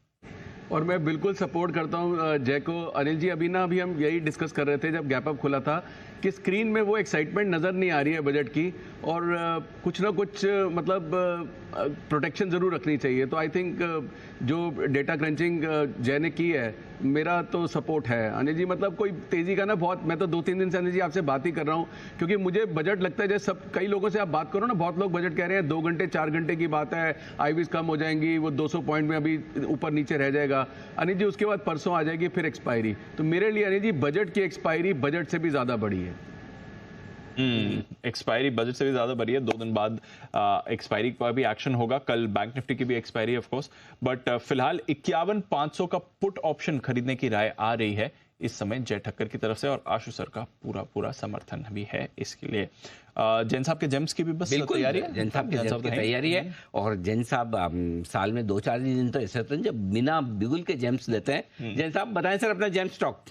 Speaker 12: और मैं बिल्कुल सपोर्ट करता हूँ जय को। अनिल जी अभी हम यही डिस्कस कर रहे थे जब गैप अप खुला था कि स्क्रीन में वो एक्साइटमेंट नज़र नहीं आ रही है बजट की, और कुछ ना कुछ मतलब प्रोटेक्शन ज़रूर रखनी चाहिए। तो आई थिंक जो डेटा क्रंचिंग जय ने की है, मेरा तो सपोर्ट है। अनिल जी मतलब कोई तेज़ी का ना बहुत, मैं तो 2-3 दिन से अनिल जी आपसे बात ही कर रहा हूँ, क्योंकि मुझे बजट लगता है जैसे सब कई लोगों से आप बात करो ना, बहुत लोग बजट कह रहे हैं 2 घंटे 4 घंटे की बात है, आईवीज कम हो जाएंगी, वो 200 पॉइंट में अभी ऊपर नीचे रह जाएगा। अनिल जी उसके बाद परसों आ जाएगी फिर एक्सपायरी। तो मेरे लिए अनिल जी बजट की एक्सपायरी बजट से भी ज़्यादा बड़ी है।
Speaker 11: एक्सपायरी बजट से भी ज्यादा बड़ी है। 2 दिन बाद एक्सपायरी पर भी एक्शन होगा, कल बैंक निफ्टी की भी एक्सपायरी ऑफ कोर्स। बट फिलहाल 51,500 का पुट ऑप्शन खरीदने की राय आ रही है इस समय जय ठक्कर की तरफ से, और आशु सर का पूरा समर्थन भी है इसके लिए। जैन साहब के जेम्स की भी बस तैयारी है,
Speaker 1: जैन साहब की तैयारी है। और जैन साहब साल में 2-4 दिन तो ऐसे होते हैं जब बिना बिगुल के जेम्स देते हैं। जैन साहब बताएं सर अपना जेम स्टॉक।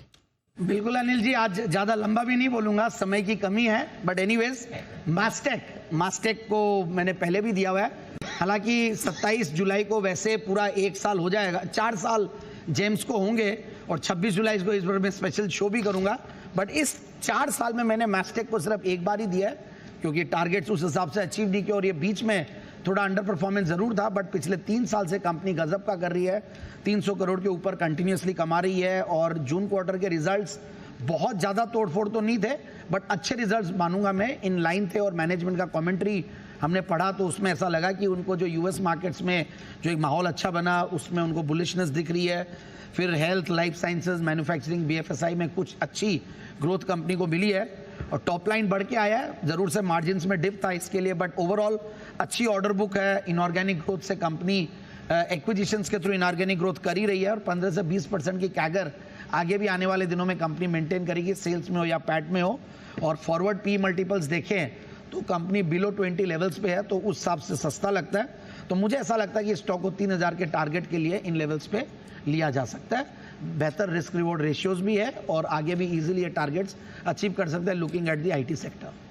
Speaker 5: बिल्कुल अनिल जी, आज ज्यादा लंबा भी नहीं बोलूंगा, समय की कमी है। बट एनीवेज, मास्टेक को मैंने पहले भी दिया हुआ है। हालांकि 27 जुलाई को वैसे पूरा 1 साल हो जाएगा, 4 साल जेम्स को होंगे, और 26 जुलाई को इस बार मैं स्पेशल शो भी करूंगा। बट इस 4 साल में मैंने मास्टेक को सिर्फ एक बार ही दिया है, क्योंकि टारगेट्स उस हिसाब से अचीव नहीं किए, और ये बीच में थोड़ा अंडर परफॉर्मेंस जरूर था। बट पिछले 3 साल से कंपनी गजब का कर रही है, 300 करोड़ के ऊपर कंटिन्यूसली कमा रही है। और जून क्वार्टर के रिजल्ट्स बहुत ज़्यादा तोड़फोड़ तो नहीं थे, बट अच्छे रिजल्ट्स मानूंगा मैं, इन लाइन थे। और मैनेजमेंट का कमेंट्री हमने पढ़ा तो उसमें ऐसा लगा कि उनको जो यूएस मार्केट्स में जो एक माहौल अच्छा बना, उसमें उनको बुलिशनेस दिख रही है। फिर health, life sciences, manufacturing, BFSI में कुछ अच्छी ग्रोथ कंपनी को मिली है, और टॉप लाइन बढ़ के आया है। जरूर से मार्जिन्स में डिप था इसके लिए, बट ओवरऑल अच्छी ऑर्डर बुक है। इनऑर्गेनिक ग्रोथ से कंपनी एक्विजिशंस के थ्रू इनऑर्गेनिक ग्रोथ कर ही रही है, और 15 से 20% की कैगर आगे भी आने वाले दिनों में कंपनी मेंटेन करेगी, सेल्स में हो या पैट में हो। और फॉरवर्ड पी मल्टीपल्स देखें तो कंपनी बिलो 20 लेवल्स पे है, तो उस हिसाब से सस्ता लगता है। तो मुझे ऐसा लगता है कि स्टॉक को 3,000 के टारगेट के लिए इन लेवल्स पे लिया जा सकता है। बेहतर रिस्क रिवॉर्ड रेशियोज भी है, और आगे भी इजीली ये टारगेट्स अचीव कर सकते हैं looking at the IT sector.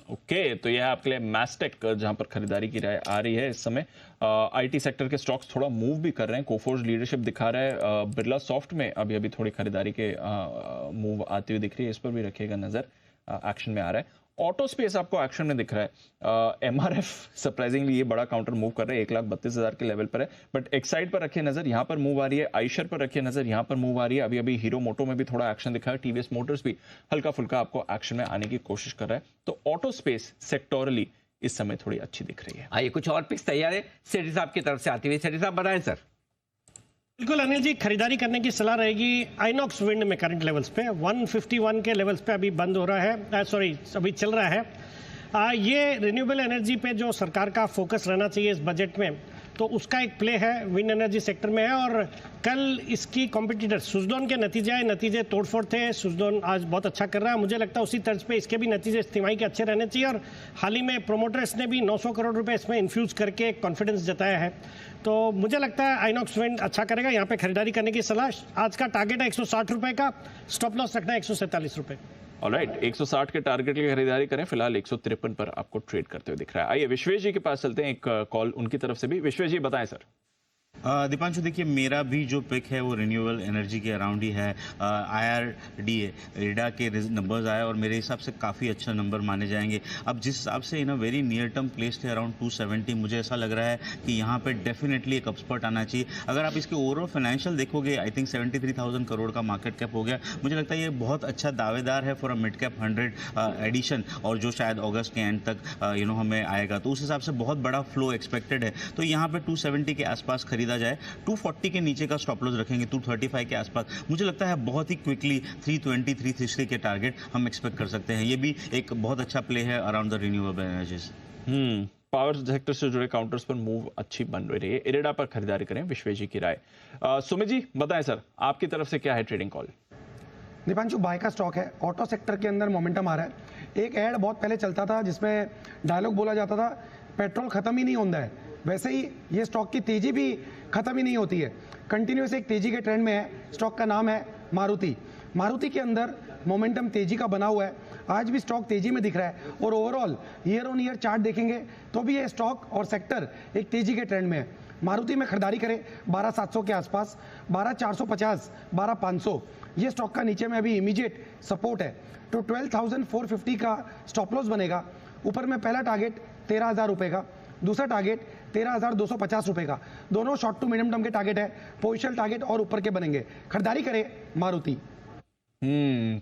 Speaker 11: Okay, तो यह है आपके लिए मैस्टेक, जहां पर खरीदारी की राय आ रही है इस समय। आईटी सेक्टर के स्टॉक्स थोड़ा मूव भी कर रहे हैं, कोफोर्ज लीडरशिप दिखा रहा है। बिरला सॉफ्ट में अभी थोड़ी खरीदारी के मूव आती हुई दिख रही है, इस पर भी रखिएगा नजर, एक्शन में आ रहा है। ऑटो स्पेस आपको एक्शन में दिख रहा है। एमआरएफ सरप्राइजिंगली ये बड़ा काउंटर मूव कर रहा है, 1,32,000 के लेवल पर है। बट एक्साइड पर रखिए नजर, यहाँ पर मूव आ रही है। आइशर पर रखिए नजर, यहाँ पर मूव आ रही है। अभी हीरो मोटो में भी थोड़ा एक्शन दिखा है। टीवीएस मोटर्स भी हल्का फुल्का आपको एक्शन में आने की कोशिश कर रहा है। तो ऑटो स्पेस सेक्टोरली इस समय थोड़ी अच्छी दिख रही है।
Speaker 1: आइए कुछ और पिक्स तैयार है सेठी साहब की तरफ से आती हुई। सेठी साहब बताएं सर।
Speaker 9: बिल्कुल अनिल जी, खरीदारी करने की सलाह रहेगी आइनॉक्स विंड में करंट लेवल्स पे 151 के लेवल्स पे अभी बंद हो रहा है, अभी चल रहा है। ये रिन्यूएबल एनर्जी पे जो सरकार का फोकस रहना चाहिए इस बजट में, तो उसका एक प्ले है, विंड एनर्जी सेक्टर में है। और कल इसकी कॉम्पिटिटर सुजलोन के नतीजे तोड़फोड़ थे। सुजलोन आज बहुत अच्छा कर रहा है, मुझे लगता है उसी तर्ज पे इसके भी नतीजे इस तिमाही के अच्छे रहने चाहिए। और हाल ही में प्रोमोटर्स ने भी 900 करोड़ रुपए इसमें इन्फ्यूज करके कॉन्फिडेंस जताया है, तो मुझे लगता है आइनॉक्स विंड अच्छा करेगा। यहाँ पे खरीदारी करने की सलाह। आज का टारगेट है 160 रुपए का, स्टॉप लॉस रखना है 147 रुपए।
Speaker 11: ऑलराइट, 160 के टारगेट की खरीदारी करें। फिलहाल 153 पर आपको ट्रेड करते हुए दिख रहा है। आइए विश्वेश जी के पास चलते हैं, एक कॉल उनकी तरफ से भी। विश्वेश जी बताएं सर।
Speaker 8: दीपांशु देखिए, मेरा भी जो पिक है वो रिन्यूएबल एनर्जी के अराउंड ही है। IRDA के नंबर्स आए और मेरे हिसाब से काफ़ी अच्छा नंबर माने जाएंगे। अब जिस हिसाब से in a very near term placed है अराउंड 270, मुझे ऐसा लग रहा है कि यहाँ पे डेफिनेटली एक अपस्पर्ट आना चाहिए। अगर आप इसके ओवरऑल फाइनेंशियल देखोगे, आई थिंक 73,000 करोड़ का मार्केट कैप हो गया। मुझे लगता है ये बहुत अच्छा दावेदार है for a mid cap 100 edition, और जो शायद अगस्त के एंड तक हमें आएगा, तो उस हिसाब से बहुत बड़ा फ्लो एक्सपेक्टेड है। तो यहाँ पे 270 के आसपास खरीदा जाए। 240 के नीचे का स्टॉप लॉस रखेंगे, 235 के आसपास मुझे लगता है बहुत ही क्विकली 320 330 के टारगेट हम एक्सपेक्ट कर सकते हैं। ये भी एक बहुत अच्छा प्ले है around the renewable energies.
Speaker 11: Power sector से जुड़े काउंटर्स पर मूव अच्छी बन रही है। इरेडा पर खरीदारी करें, विश्वेश जी की राय। सुमित जी बताएं सर, आपकी तरफ से क्या है ट्रेडिंग कॉल?
Speaker 4: दीपांशु, बाय का स्टॉक है। ऑटो सेक्टर के अंदर मोमेंटम आ रहा है। एक ऐड बहुत पहले चलता था जिसमें डायलॉग बोला जाता था, पेट्रोल खत्म ही नहीं होता है। वैसे ही ये स्टॉक की तेजी भी खत्म ही नहीं होती है, कंटिन्यूस एक तेजी के ट्रेंड में है। स्टॉक का नाम है मारुति। मारुति के अंदर मोमेंटम तेजी का बना हुआ है। आज भी स्टॉक तेजी में दिख रहा है और overall year on year chart देखेंगे तो भी ये स्टॉक और सेक्टर एक तेजी के ट्रेंड में है। मारुति में खरीदारी करें 12,700 के आसपास, 12,450, 12,500 ये स्टॉक का नीचे में अभी इमीडिएट सपोर्ट है। तो 12,450 का स्टॉप लॉस बनेगा। ऊपर में पहला टारगेट 13,000 रुपये का, दूसरा टारगेट 13,250 रुपए का। दोनों शॉर्ट टू मीडियम टर्म के टारगेट है। पोजिशनल टारगेट और ऊपर के बनेंगे। खरीदारी करें मारुति।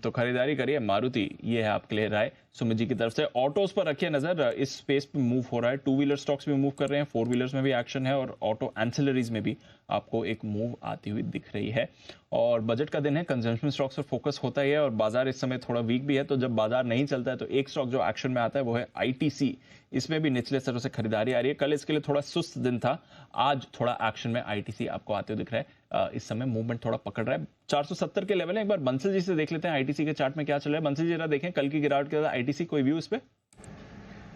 Speaker 11: तो खरीदारी करिए मारुति, ये है आपके लिए राय सुमित जी की तरफ से। ऑटोज पर रखिए नजर, इस स्पेस पे मूव हो रहा है। 2 व्हीलर स्टॉक्स भी मूव कर रहे हैं, 4 व्हीलर्स में भी एक्शन है और ऑटो एंसिलरीज में भी आपको एक मूव आती हुई दिख रही है। और बजट का दिन है, कंजम्पशन स्टॉक्स पर फोकस होता ही है और बाजार इस समय थोड़ा वीक भी है। तो जब बाजार नहीं चलता है तो एक स्टॉक जो एक्शन में आता है वो है ITC। इसमें भी निचले स्तरों से खरीदारी आ रही है। कल इसके लिए थोड़ा सुस्त दिन था, आज थोड़ा एक्शन में ITC आपको आते हुए दिख रहा है। इस समय मूवमेंट थोड़ा पकड़ रहा है। 470 के लेवल है। एक बार बंसल जी से देख लेते हैं ITC के चार्ट में क्या चल रहा है। बंसल जी जरा देखें कल की गिरावट के बाद ITC, कोई व्यू इस पे?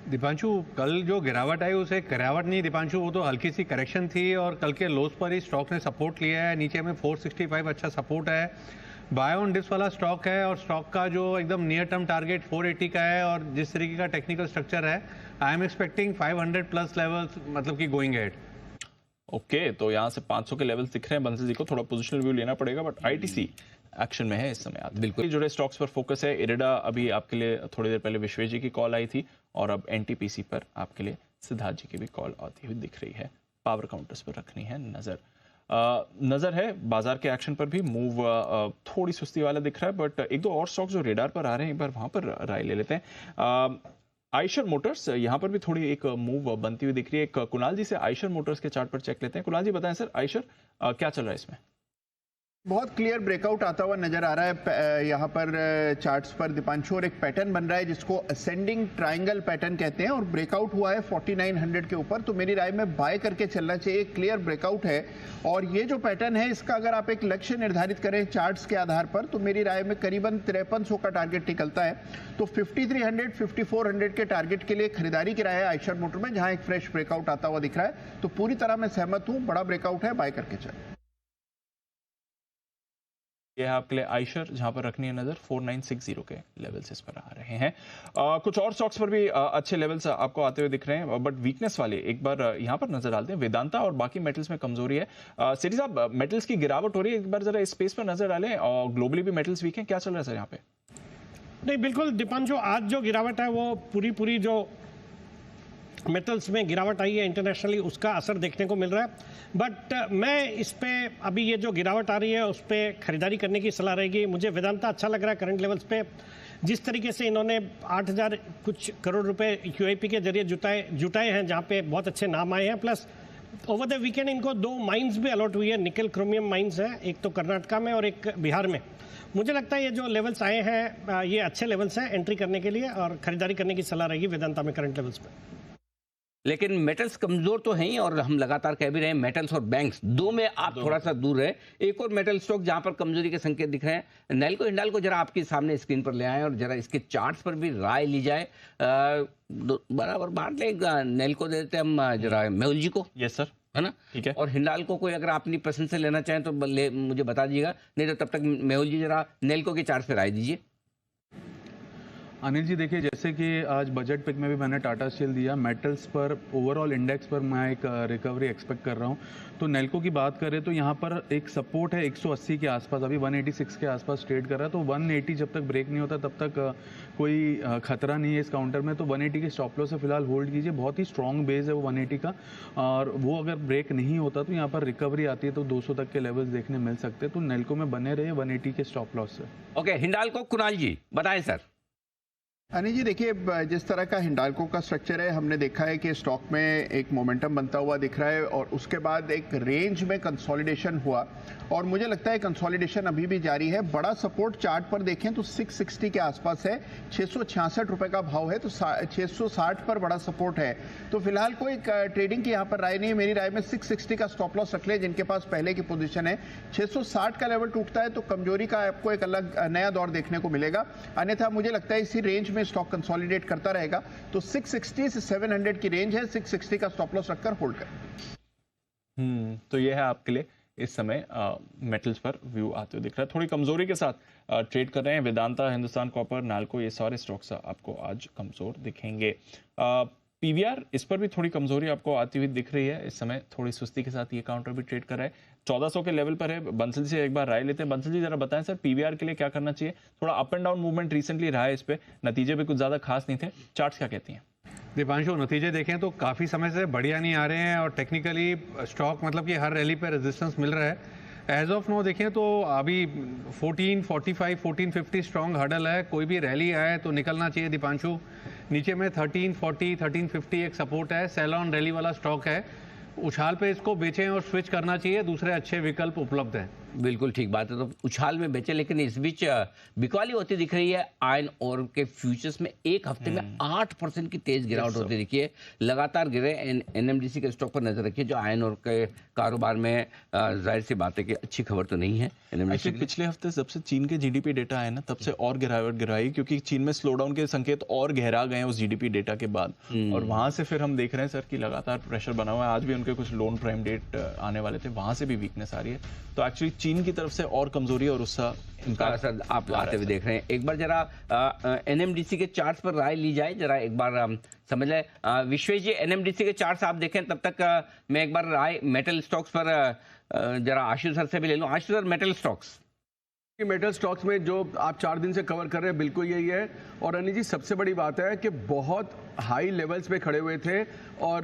Speaker 2: दीपांशु, कल जो गिरावट आई उसे गिरावट नहीं दीपांशु, वो तो हल्की सी करेक्शन थी और कल के लोस पर ही स्टॉक ने सपोर्ट लिया है। नीचे में 465 अच्छा सपोर्ट है। बाय ऑन डिप्स वाला स्टॉक है और स्टॉक का जो एकदम नियर टर्म टारगेट 480 का है और जिस तरीके का टेक्निकल स्ट्रक्चर है, I am expecting 500 plus levels, मतलब कि गोइंग एट।
Speaker 11: ओके, तो यहाँ से 500 के लेवल्स दिख रहे हैं। बंसल जी को थोड़ा पोजिशनल व्यू लेना पड़ेगा, बट ITC एक्शन में है इस समय। बिल्कुल जुड़े स्टॉक्स पर फोकस है। इरेडा अभी आपके लिए थोड़ी देर पहले विश्वेश जी की कॉल आई थी और अब NTPC पर आपके लिए सिद्धार्थ जी की भी कॉल आती हुई दिख रही है। पावर काउंटर्स पर रखनी है नजर है। बाजार के एक्शन पर भी मूव थोड़ी सुस्ती वाला दिख रहा है, बट एक दो और स्टॉक्स जो रेडार पर आ रहे हैं एक बार वहां पर राय ले लेते हैं। आयशर मोटर्स, यहाँ पर भी थोड़ी एक मूव बनती हुई दिख रही है। एक कुणाल जी से आयशर मोटर्स के चार्ट पर चेक लेते हैं। कुणाल जी बताएं सर, आयशर क्या चल रहा है इसमें?
Speaker 3: बहुत क्लियर ब्रेकआउट आता हुआ नजर आ रहा है यहाँ पर चार्ट्स पर दीपांशु, और एक पैटर्न बन रहा है जिसको असेंडिंग ट्रायंगल पैटर्न कहते हैं और ब्रेकआउट हुआ है 4900 के ऊपर। तो मेरी राय में बाय करके चलना चाहिए। क्लियर ब्रेकआउट है और ये जो पैटर्न है इसका अगर आप एक लक्ष्य निर्धारित करें चार्ट्स के आधार पर तो मेरी राय में करीबन 5300 का टारगेट निकलता है। तो 5300 5400 के टारगेट के लिए खरीदारी की राय है आयशर मोटर में, जहां एक फ्रेश ब्रेकआउट आता हुआ दिख रहा है। तो पूरी तरह मैं सहमत हूं, बड़ा ब्रेकआउट है, बाय करके चलें।
Speaker 11: यह है आपके लिए आयशर, जहां पर रखनी है नजर। 4960 के लेवल्स इस पर आ रहे हैं। कुछ और स्टॉक्स पर भी अच्छे लेवल्स आपको आते हुए दिख रहे हैं, बट वीकनेस वाले एक बार यहां पर नजर डालते हैं। वेदांता और बाकी मेटल्स में कमजोरी है। सिटी साहब, मेटल्स की गिरावट हो रही है, एक बार जरा इस स्पेस पर नजर डालें। और ग्लोबली भी मेटल्स वीक हैं, क्या चल रहा है सर यहाँ पे?
Speaker 9: नहीं, बिल्कुल दीपांशु, आज जो गिरावट है वो पूरी जो मेटल्स में गिरावट आई है इंटरनेशनली, उसका असर देखने को मिल रहा है। बट मैं इस पे अभी ये जो गिरावट आ रही है उस पर खरीदारी करने की सलाह रहेगी। मुझे वेदांता अच्छा लग रहा है करंट लेवल्स पे। जिस तरीके से इन्होंने 8,000 कुछ करोड़ रुपए QIP के जरिए जुटाए हैं, जहाँ पे बहुत अच्छे नाम आए हैं। प्लस ओवर द वीकेंड इनको 2 माइंस भी अलॉट हुई है, निकल क्रोमियम माइंस है, एक तो कर्नाटका में और एक बिहार में। मुझे लगता है ये जो लेवल्स आए हैं ये अच्छे लेवल्स हैं एंट्री करने के लिए, और खरीदारी करने की सलाह रहेगी वेदांता में करंट लेवल्स पे।
Speaker 1: लेकिन मेटल्स कमजोर तो हैं ही और हम लगातार कह भी रहे हैं मेटल्स और बैंक्स दो में आप थोड़ा सा दूर रहे। एक और मेटल स्टॉक जहां पर कमजोरी के संकेत दिख रहे हैं, नेल्को हिंडाल्को जरा आपके सामने स्क्रीन पर ले आए और जरा इसके चार्ट्स पर भी राय ली जाए। बराबर बांट लें, नेल्को दे देते हम जरा मेहुल जी को।
Speaker 11: यस सर,
Speaker 1: है ना, ठीक है। और हिंडाल्को को अगर आप अपनी पसंद से लेना चाहें तो मुझे बता दीजिएगा, नहीं तो तब तक मेहुल जी जरा नेल्को के चार्ट पर राय दीजिए।
Speaker 6: अनिल जी देखिए, जैसे कि आज बजट पिक में भी मैंने टाटा स्टील दिया, मेटल्स पर ओवरऑल इंडेक्स पर मैं एक रिकवरी एक्सपेक्ट कर रहा हूँ। तो नेल्को की बात करें तो यहाँ पर एक सपोर्ट है 180 के आसपास, अभी 186 के आसपास ट्रेड कर रहा है। तो 180 जब तक ब्रेक नहीं होता तब तक कोई खतरा नहीं है इस काउंटर में। तो 180 के स्टॉप लॉस से फिलहाल होल्ड कीजिए, बहुत ही स्ट्रॉन्ग बेस है वो 180 का, और वो अगर ब्रेक नहीं होता तो यहाँ पर रिकवरी आती है तो 200 तक के लेवल्स देखने मिल सकते हैं। तो नेल्को में बने रहे 180 के स्टॉप लॉस से।
Speaker 1: ओके, हिंडाल्को कुणाल जी बताएं सर।
Speaker 3: अनिल जी देखिए, जिस तरह का हिंडाल्को का स्ट्रक्चर है, हमने देखा है कि स्टॉक में एक मोमेंटम बनता हुआ दिख रहा है और उसके बाद एक रेंज में कंसोलिडेशन हुआ और मुझे लगता है कंसोलिडेशन अभी भी जारी है। बड़ा सपोर्ट चार्ट पर देखें तो 660 के आसपास है, 666 रुपए का भाव है, तो 660 पर बड़ा सपोर्ट है। तो फिलहाल कोई ट्रेडिंग की यहाँ पर राय नहीं है। मेरी राय में 660 का स्टॉप लॉस रख ले जिनके पास पहले की पोजीशन है। 660 का लेवल टूटता है तो कमजोरी का आपको एक अलग नया दौर देखने को मिलेगा, अन्यथा मुझे लगता है इसी रेंज में स्टॉक कंसोलिडेट करता रहेगा। तो 660 से 700 की रेंज है, 660 का स्टॉप लॉस रखकर होल्ड कर।
Speaker 11: तो ये है आपके लिए इस समय मेटल्स पर व्यू आते हुए दिख रहा है। थोड़ी कमजोरी के साथ ट्रेड कर रहे हैं वेदांता, हिंदुस्तान कॉपर, नाल्को, ये सारे स्टॉक्स आपको आज कमजोर दिखेंगे। पीवीआर, इस पर भी थोड़ी कमजोरी आपको आती हुई दिख रही है इस समय, थोड़ी सुस्ती के साथ ये काउंटर भी ट्रेड कर रहा है, 1400 के लेवल पर है। बंसल जी से एक बार राय लेते हैं। बंसल जी जरा बताएं सर, पीवीआर के लिए क्या करना चाहिए? थोड़ा up and down movement recently रहा है इस पे, नतीजे भी कुछ ज्यादा खास नहीं थे, चार्ट्स क्या कहती हैं?
Speaker 2: दीपांशु, नतीजे देखें तो काफ़ी समय से बढ़िया नहीं आ रहे हैं और टेक्निकली स्टॉक मतलब कि हर रैली पे रेजिस्टेंस मिल रहा है। एज ऑफ नो देखें तो अभी 1445 1450 स्ट्रॉन्ग हर्डल है, कोई भी रैली आए तो निकलना चाहिए दीपांशु। नीचे में 1340 1350 एक सपोर्ट है, सेल ऑन रैली वाला स्टॉक है, उछाल पे इसको बेचें और स्विच करना चाहिए, दूसरे अच्छे विकल्प उपलब्ध हैं।
Speaker 1: बिल्कुल ठीक बात है, तो उछाल में बेचे, लेकिन इस बीच बिकवाली होती दिख रही है। आयरन और के फ्यूचर्स में एक हफ्ते में 8% की तेज गिरावट होती दिखी है, लगातार गिरे। एनएमडीसी के स्टॉक पर नजर रखिए जो आयरन और के कारोबार में जाहिर सी बात है कि अच्छी खबर तो नहीं है एनएमडीसी।
Speaker 11: पिछले हफ्ते जब से चीन के जीडीपी डेटा आए ना तब से और गिरावट गिराई, क्योंकि चीन में स्लोडाउन के संकेत और गहरा गए हैं उस जीडीपी डेटा के बाद, और वहां से फिर हम देख रहे हैं सर कि लगातार प्रेशर बना हुआ है। आज भी उनके कुछ लोन प्राइम डेट आने वाले थे, वहां से भी वीकनेस आ रही है। तो एक्चुअली चीन की तरफ से और कमजोरी और उसका
Speaker 1: इनका असर आप आते हुए देख रहे हैं। एक बार जरा एनएमडीसी के चार्ट्स पर राय ली जाए, जरा एक बार समझ लें। विश्वेश जी, एनएमडीसी के चार्ट्स आप देखें, तब तक मैं एक बार राय मेटल स्टॉक्स पर जरा आशुष सर से भी ले लूं। Ashish sir, metal stocks
Speaker 12: metal stocks में जो आप 4 दिन से कवर कर रहे हैं बिल्कुल यही है। और अनिल जी, सबसे बड़ी बात है कि बहुत हाई लेवल्स पे खड़े हुए थे, और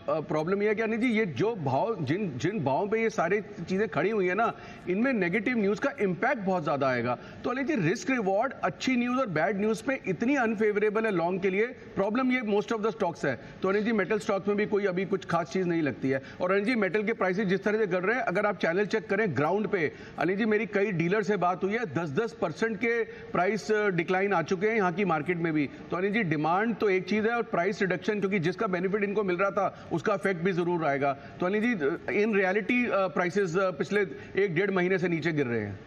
Speaker 12: प्रॉब्लम यह है कि अनिल जी ये जो भाव जिन भावों पे ये सारी चीज़ें खड़ी हुई है ना, इनमें नेगेटिव न्यूज़ का इम्पैक्ट बहुत ज़्यादा आएगा। तो अनिल जी, रिस्क रिवॉर्ड अच्छी न्यूज़ और बैड न्यूज़ पे इतनी अनफेवरेबल है लॉन्ग के लिए। प्रॉब्लम ये मोस्ट ऑफ द स्टॉक्स है। तो अनिल जी, मेटल स्टॉक्स में भी कोई अभी कुछ खास चीज़ नहीं लगती है। और अनिल जी, मेटल के प्राइसेस जिस तरह से गिर रहे हैं, अगर आप चैनल चेक करें ग्राउंड पे, अनिल जी मेरी कई डीलर से बात हुई है, 10% के प्राइस डिक्लाइन आ चुके हैं यहाँ की मार्केट में भी। तो अनिल जी, डिमांड तो एक चीज़ है और प्राइस रिडक्शन, क्योंकि जिसका बेनिफिट इनको मिल रहा था उसका इफेक्ट भी जरूर आएगा। तो अनिल जी, इन रियलिटी प्राइसेस पिछले 1-1.5 महीने से नीचे गिर रहे हैं।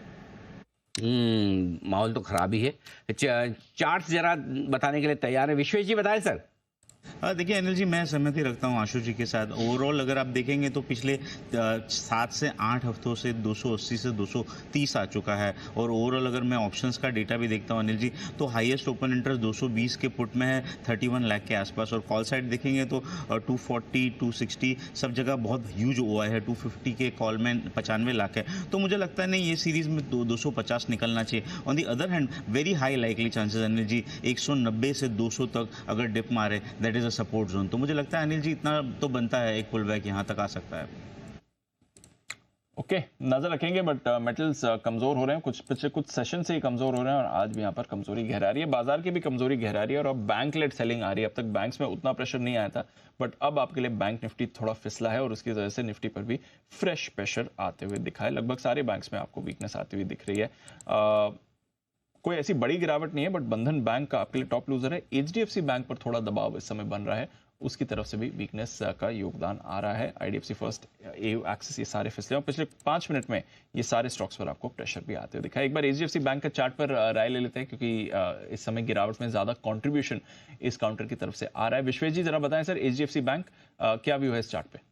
Speaker 1: माहौल तो खराब ही है। चार्ट्स जरा बताने के लिए तैयार है। विश्वेश जी बताएं सर।
Speaker 8: देखिए अनिल जी, मैं सहमति रखता हूँ आशु जी के साथ। ओवरऑल अगर आप देखेंगे तो पिछले 7 से 8 हफ्तों से 280 से 230 आ चुका है। और ओवरऑल अगर मैं ऑप्शंस का डेटा भी देखता हूँ अनिल जी, तो हाईएस्ट ओपन इंटरेस्ट 220 के पुट में है, 31 लाख के आसपास। और कॉल साइड देखेंगे तो 240 260 सब जगह बहुत ह्यूज ओआई है। 250 के कॉल में 95 लाख है। तो मुझे लगता है नहीं, ये सीरीज में 250 निकलना चाहिए। On the other hand very high likely chances Anil ji 190 से 200 तक अगर डिप मारे, that is a support zone. तो मुझे लगता है अनिल जी इतना तो बनता है, एक पुल बैक यहां तक आ सकता है।
Speaker 11: ओके, नजर रखेंगे। बट मेटल्स कमजोर हो रहे हैं, पिछले कुछ सेशन से ही कमजोर हो रहे हैं, और आज भी यहाँ पर कमजोरी गहरा रही है। बाजार की भी कमजोरी गहरा रही है, और अब बैंक लेड सेलिंग आ रही है। अब तक बैंक्स में उतना प्रेशर नहीं आया था, बट अब आपके लिए बैंक निफ्टी थोड़ा फिसला है, और उसकी वजह से निफ्टी पर भी फ्रेश प्रेशर आते हुए दिखा है। लगभग सारे बैंक्स में आपको वीकनेस आती हुई दिख रही है। कोई ऐसी बड़ी गिरावट नहीं है, बट बंधन बैंक का आपके लिए टॉप लूजर है। एचडीएफसी बैंक पर थोड़ा दबाव इस समय बन रहा है, उसकी तरफ से भी वीकनेस का योगदान आ रहा है। आईडीएफसी फर्स्ट, एयू एक्सिस, ये सारे फिसले, और पिछले 5 मिनट में ये सारे स्टॉक्स पर आपको प्रेशर भी आते हुए दिखा है। एक बार एचडीएफसी बैंक का चार्ट पर राय ले लेते हैं, क्योंकि इस समय गिरावट में ज्यादा कॉन्ट्रीब्यूशन इस काउंटर की तरफ से आ रहा है। विश्वेश जी जरा बताएं सर, एचडीएफसी बैंक क्या व्यू है इस चार्ट पे?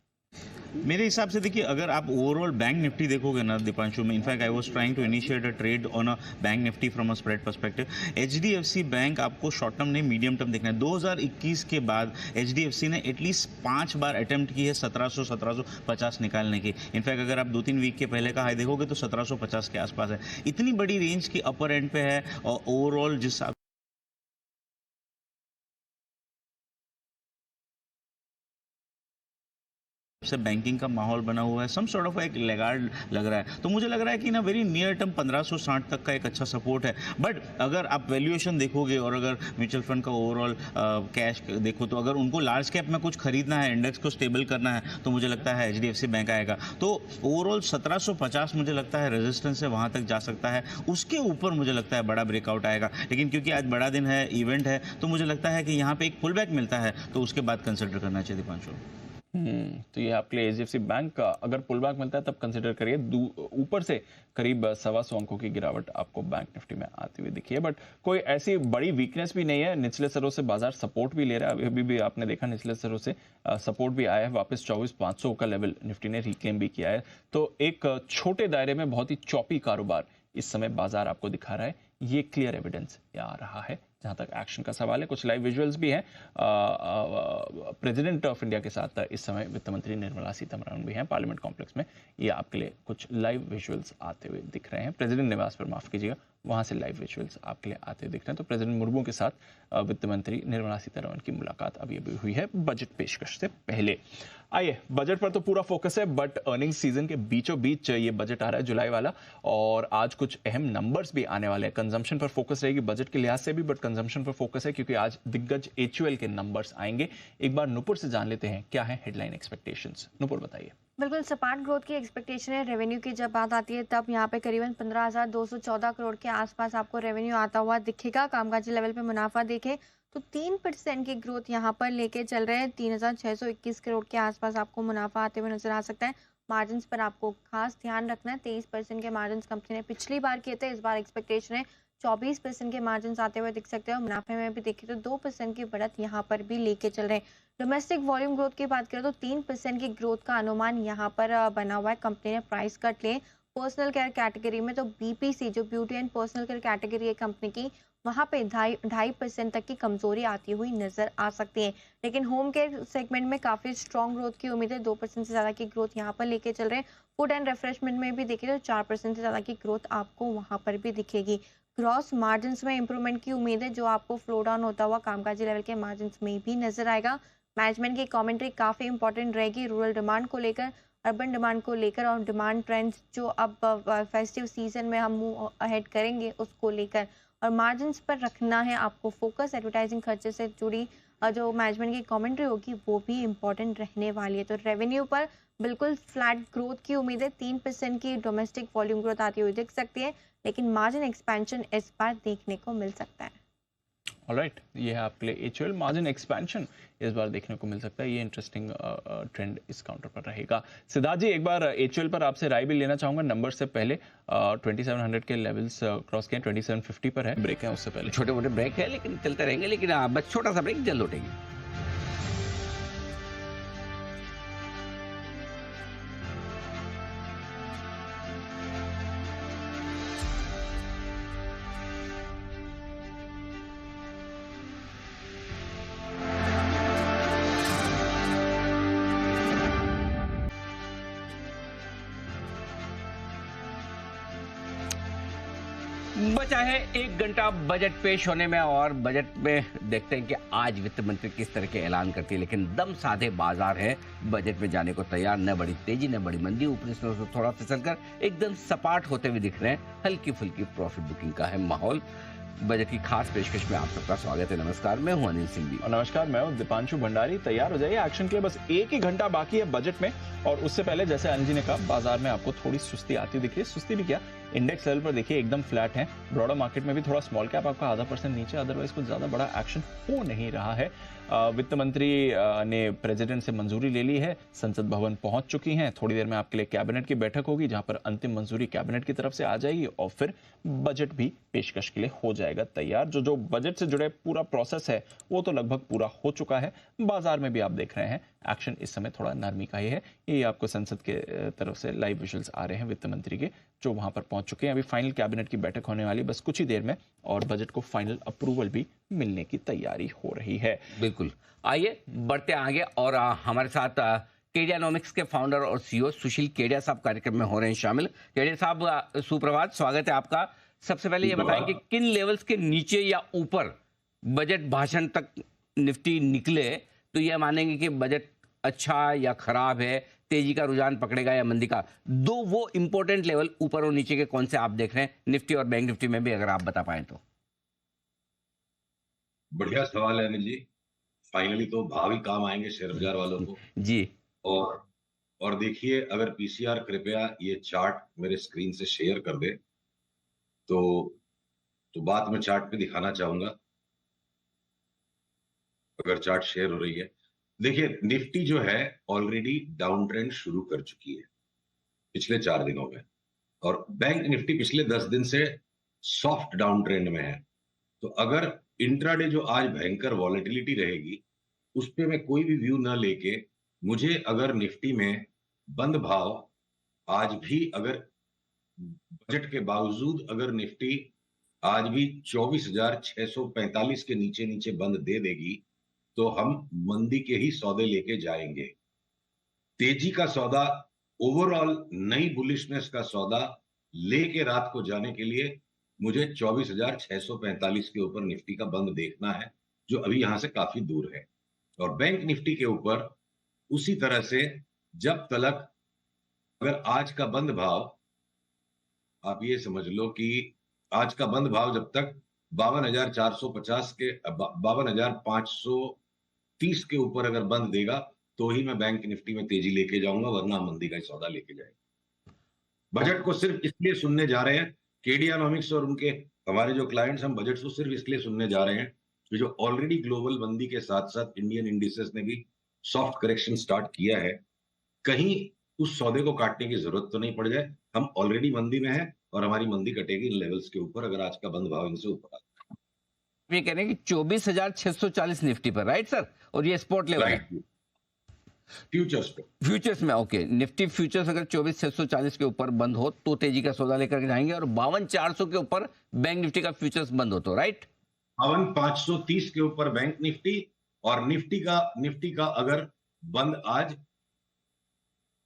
Speaker 8: मेरे हिसाब से देखिए, अगर आप ओवरऑल बैंक निफ्टी देखोगे ना दीपांशु में, in fact I was trying to initiate a trade on a bank Nifty from a spread perspective. HDFC bank आपको शॉर्ट टर्म नहीं मीडियम टर्म देखना है। 2021 के बाद एचडीएफसी ने एटलीस्ट 5 बार अटेम्प्ट की है 1750 निकालने की। इनफैक्ट अगर आप 2-3 वीक के पहले का हाई देखोगे तो 1750 के आसपास है। इतनी बड़ी रेंज की अपर एंड पे है, और ओवरऑल जिस से बैंकिंग का माहौल बना हुआ है, सम सॉर्ट ऑफ एक लेगार्ड लग रहा है। तो मुझे लग रहा है कि ना वेरी नियर टर्म 1560 तक का एक अच्छा सपोर्ट है। बट अगर आप वैल्यूएशन देखोगे और अगर म्यूचुअल फंड का ओवरऑल कैश देखो, तो अगर उनको लार्ज कैप में कुछ खरीदना है, इंडेक्स को स्टेबल करना है, तो मुझे लगता है एचडीएफसी बैंक आएगा। तो ओवरऑल 1750 मुझे लगता है रेजिस्टेंस है, वहां तक जा सकता है। उसके ऊपर मुझे लगता है बड़ा ब्रेकआउट आएगा, लेकिन क्योंकि आज बड़ा दिन है, इवेंट है, तो मुझे लगता है कि यहाँ पे एक पुल बैक मिलता है, तो उसके बाद कंसिडर करना चाहिए दीपांशु।
Speaker 11: तो ये आपके लिए एचडीएफसी बैंक का अगर पुल बैक मिलता है तब कंसिडर करिए। ऊपर से करीब 125 अंकों की गिरावट आपको बैंक निफ्टी में आती हुई दिखी है, बट कोई ऐसी बड़ी वीकनेस भी नहीं है। निचले स्तरों से बाजार सपोर्ट भी ले रहा है। अभी भी आपने देखा निचले स्तरों से सपोर्ट भी आया है, वापस 24,500 का लेवल निफ्टी ने रिक्लेम भी किया है। तो एक छोटे दायरे में बहुत ही चौपी कारोबार इस समय बाजार आपको दिखा रहा है, ये क्लियर एविडेंस आ रहा है। जहां तक एक्शन का सवाल है, कुछ लाइव विजुअल्स भी हैं। प्रेसिडेंट ऑफ इंडिया के साथ इस समय वित्त मंत्री निर्मला सीतारमण भी हैं पार्लियामेंट कॉम्प्लेक्स में। ये आपके लिए कुछ लाइव विजुअल्स आते हुए दिख रहे हैं। प्रेसिडेंट निवास पर, माफ कीजिएगा, वहां से लाइव विजुअल्स आपके लिए आते हुए दिख रहे हैं। तो प्रेसिडेंट मुर्मू के साथ वित्त मंत्री निर्मला सीतारमण की मुलाकात अभी अभी हुई है बजट पेशकश से पहले। आइए, बजट पर तो पूरा फोकस है, बट अर्निंग सीजन के बीचों बीच ये बजट आ रहा है जुलाई वाला, और आज कुछ अहम नंबर्स भी आने वाले हैं। कंजम्पशन पर फोकस रहेगी बजट के लिहाज से भी, बट कंजम्पशन पर फोकस है क्योंकि आज दिग्गज एचयूएल के नंबर्स आएंगे। एक बार नुपुर से जान लेते हैं क्या है हेडलाइन एक्सपेक्टेशंस। नुपुर बताइए।
Speaker 13: बिल्कुल सपाट ग्रोथ की एक्सपेक्टेशन है। रेवेन्यू की जब बात आती है तब यहाँ पे करीबन 15,214 करोड़ के आसपास आपको रेवेन्यू आता हुआ दिखेगा। कामकाजी लेवल पे मुनाफा देखें तो 3% की ग्रोथ यहाँ पर लेके चल रहे हैं। 3,621 करोड़ के आसपास आपको मुनाफा आते हुए नजर आ सकता है। मार्जिन्स पर आपको खास ध्यान रखना है। 23% के मार्जिन्स कंपनी ने पिछली बार किए थे, इस बार एक्सपेक्टेशन है 24% के मार्जिन आते हुए दिख सकते हैं। और मुनाफे में भी देखें तो 2% की बढ़त यहाँ पर भी लेके चल रहे हैं। डोमेस्टिक वॉल्यूम ग्रोथ की बात करें तो 3% की ग्रोथ का अनुमान यहाँ पर बना हुआ है। कंपनी ने प्राइस कट लिए पर्सनल केयर कैटेगरी में, तो बीपीसी जो beauty and personal care category है कंपनी की, वहाँ पे 2.5% तक की कमजोरी आती हुई नजर आ सकती है। लेकिन होम केयर सेगमेंट में काफी स्ट्रॉन्ग ग्रोथ की उम्मीद है। 2% से ज्यादा की ग्रोथ यहाँ पर लेके चल रहे हैं। फूड एंड रिफ्रेशमेंट में भी देखें तो 4% से ज्यादा की ग्रोथ आपको वहाँ पर भी दिखेगी। ग्रॉस मार्जिन्स में इंप्रूवमेंट की उम्मीद है, जो आपको फ्लो डाउन होता हुआ कामकाजी लेवल के मार्जिन्स में भी नजर आएगा। मैनेजमेंट की कमेंट्री काफी इंपॉर्टेंट रहेगी रूरल डिमांड को लेकर, अर्बन डिमांड को लेकर, और डिमांड ट्रेंड्स जो अब फेस्टिव सीजन में हम मूव अहेड करेंगे उसको लेकर। और मार्जिन्स पर रखना है आपको फोकस। एडवर्टाइजिंग खर्चे से जुड़ी जो मैनेजमेंट की कमेंट्री होगी वो भी इंपॉर्टेंट रहने वाली है। तो रेवेन्यू पर बिल्कुल फ्लैट ग्रोथ की उम्मीद है। 3% की डोमेस्टिक वॉल्यूम ग्रोथ आती हुई दिख सकती है, लेकिन मार्जिन एक्सपेंशन इस बार देखने को मिल सकता है।
Speaker 11: ऑलराइट, ये है आपके लिए एचयूएल। मार्जिन एक्सपेंशन इस बार देखने को मिल सकता है। ये इंटरेस्टिंग ट्रेंड इस काउंटर पर रहेगा। सिद्धार्थ जी, एक बार एचयूएल पर आपसे राय भी लेना चाहूंगा। नंबर से पहले 2700 के लेवल्स क्रॉस किए, 2750 पर है। ब्रेक है उससे पहले,
Speaker 1: छोटे मोटे ब्रेक है लेकिन चलते रहेंगे, लेकिन बस छोटा सा ब्रेक, जल्द लौटेंगे। बचा है 1 घंटा बजट पेश होने में, और बजट में देखते हैं कि आज वित्त मंत्री किस तरह के ऐलान करती है। लेकिन दम साधे बाजार है, बजट में जाने को तैयार, न बड़ी तेजी न बड़ी मंदी, ऊपरी स्तरों से थोड़ा फिसलकर एकदम सपाट होते हुए दिख रहे हैं। हल्की फुल्की प्रॉफिट बुकिंग का है माहौल। बजट की खास पेशकश में आप सबका स्वागत है। नमस्कार, मैं हूं अनिल सिंह।
Speaker 11: और नमस्कार, मैं हूं दीपांशु भंडारी। तैयार हो जाइए एक्शन के लिए, बस 1 ही घंटा बाकी है बजट में। और उससे पहले, जैसे अनिल जी ने कहा, बाजार में आपको थोड़ी सुस्ती आती हुई दिख रही है। सुस्ती भी क्या, इंडेक्स लेवल पर देखिए एकदम फ्लैट है। ब्रॉडर मार्केट में भी थोड़ा स्मॉल कैप आपका 0.5% नीचे, अदरवाइज कुछ ज्यादा बड़ा एक्शन हो नहीं रहा है। वित्त मंत्री ने प्रेसिडेंट से मंजूरी ले ली है, संसद भवन पहुंच चुकी हैं। थोड़ी देर में आपके लिए कैबिनेट की बैठक होगी जहां पर अंतिम मंजूरी कैबिनेट की तरफ से आ जाएगी और फिर बजट भी पेशकश के लिए हो जाएगा तैयार। जो बजट से जुड़े पूरा प्रोसेस है वो तो लगभग पूरा हो चुका है। बाजार में भी आप देख रहे हैं एक्शन इस समय थोड़ा नरमी का ही है। ये आपको संसद के तरफ से लाइव विजुअल्स आ रहे हैं वित्त मंत्री के, जो वहां पर पहुंच चुके हैं। अभी फाइनल कैबिनेट की बैठक होने वाली बस कुछ ही देर में और बजट को फाइनल अप्रूवल भी मिलने की तैयारी हो रही है।
Speaker 1: बिल्कुल, आइए बढ़ते आगे और हमारे साथ केडियानॉमिक्स के फाउंडर और सीईओ सुशील केडिया साहब कार्यक्रम में हो रहे हैं शामिल। केडिया साहब सुप्रभात, स्वागत है आपका। सबसे पहले ये बताएं कि किन लेवल्स के नीचे या ऊपर बजट भाषण तक निफ्टी निकले तो ये मानेंगे कि बजट अच्छा या खराब है, तेजी का रुझान पकड़ेगा या मंदी का? दो वो इंपॉर्टेंट लेवल ऊपर और नीचे के कौन से आप देख रहे हैं निफ्टी और बैंक निफ्टी में भी, अगर आप बता पाएं तो।
Speaker 14: बढ़िया सवाल है अनिल जी। फाइनली तो भाव ही काम आएंगे शेयर बाजार वालों को
Speaker 1: जी।
Speaker 14: और देखिए, अगर पीसीआर कृपया ये चार्ट मेरे स्क्रीन से शेयर कर दे तो बात मैं चार्ट पे दिखाना चाहूंगा, अगर चार्ट शेयर हो रही है। देखिए, निफ्टी जो है ऑलरेडी डाउन ट्रेंड शुरू कर चुकी है पिछले 4 दिनों में, और बैंक निफ्टी पिछले 10 दिन से सॉफ्ट डाउन ट्रेंड में है। तो अगर इंट्राडे जो आज भयंकर वॉलेटिलिटी रहेगी उस पे मैं कोई भी व्यू ना लेके, मुझे अगर निफ्टी में बंद भाव आज भी, अगर बजट के बावजूद अगर निफ्टी आज भी 24,645 के नीचे नीचे बंद दे देगी तो हम मंदी के ही सौदे लेके जाएंगे। तेजी का सौदा, ओवरऑल नई बुलिशनेस का सौदा लेके रात को जाने के लिए मुझे 24,645 के ऊपर निफ्टी का बंद देखना है, जो अभी यहां से काफी दूर है। और बैंक निफ्टी के ऊपर उसी तरह से, जब तक अगर आज का बंद भाव, आप ये समझ लो कि आज का बंद भाव जब तक 52,450 के 52,530 के ऊपर अगर बंद देगा तो ही मैं बैंक निफ्टी में तेजी लेके जाऊंगा, वरना हम मंदी का ही सौदा लेके जाएंगे। बजट को सिर्फ इसलिए सुनने जा रहे हैं, केडियानॉमिक्स और उनके हमारे जो क्लाइंट्स, हम बजट को सिर्फ इसलिए सुनने जा रहे हैं कि जो ऑलरेडी ग्लोबल मंदी के साथ साथ इंडियन इंडिसेस ने भी सॉफ्ट करेक्शन स्टार्ट किया है, कहीं उस सौदे को काटने की जरूरत तो नहीं पड़ जाए। हम ऑलरेडी मंदी में हैं और हमारी मंदी कटेगी इन लेवल्स के ऊपर, अगर आज का बंद भाव इनसे ऊपर आता है।
Speaker 1: ये कह रहे हैं कि 24,640 निफ्टी पर, राइट सर? और ये स्पॉट लेवल है फ्यूचर्स में। ओके, निफ्टी फ्यूचर्स अगर 24,640 के ऊपर बंद हो तो तेजी का सौदा लेकर के जाएंगे, और 52,400 के ऊपर बैंक निफ्टी का फ्यूचर्स बंद हो तो, राइट?
Speaker 14: 52,530 के ऊपर बैंक निफ्टी, और निफ्टी का अगर बंद आज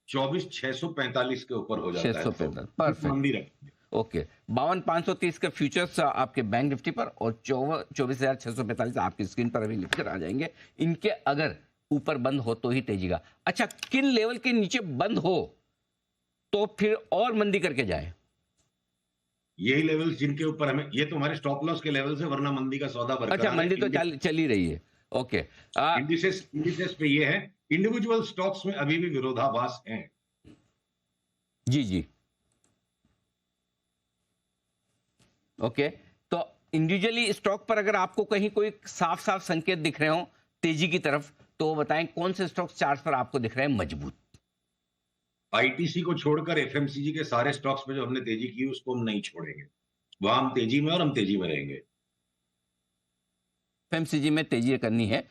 Speaker 14: 24,645 के ऊपर हो जाता है,
Speaker 1: 645, परफेक्ट। ओके, 52,530 के फ्यूचर्स आपके बैंक निफ्टी पर और 24,645 आपकी स्क्रीन पर अभी लिखकर आ जाएंगे। इनके अगर ऊपर बंद हो तो ही तेजी का। अच्छा, किन लेवल के नीचे बंद हो तो फिर और मंदी करके जाए?
Speaker 14: यही लेवल्स जिनके ऊपर हमें, ये तो हमारे स्टॉप लॉस के लेवल से, वरना मंदी का सौदा बरकरार।
Speaker 1: अच्छा, मंदी तो चल ही रही है। ओके,
Speaker 14: इंडिसेस पे ये है, इंडिविजुअल स्टॉक्स में अभी भी विरोधाभास हैं।
Speaker 1: जी जी, ओके। तो इंडिविजुअली स्टॉक पर अगर आपको कहीं कोई साफ साफ संकेत दिख रहे हो तेजी की तरफ, तो बताएं कौन से स्टॉक्स चार्ट पर आपको दिख रहे हैं मजबूत?
Speaker 14: आईटीसी को छोड़कर एफएमसीजी के सारे स्टॉक्स में जो हमने तेजी की उसको हम नहीं छोड़ेंगे, वहां हम तेजी में, और हम तेजी में रहेंगे।
Speaker 1: एफएमसीजी में तेजी करनी है।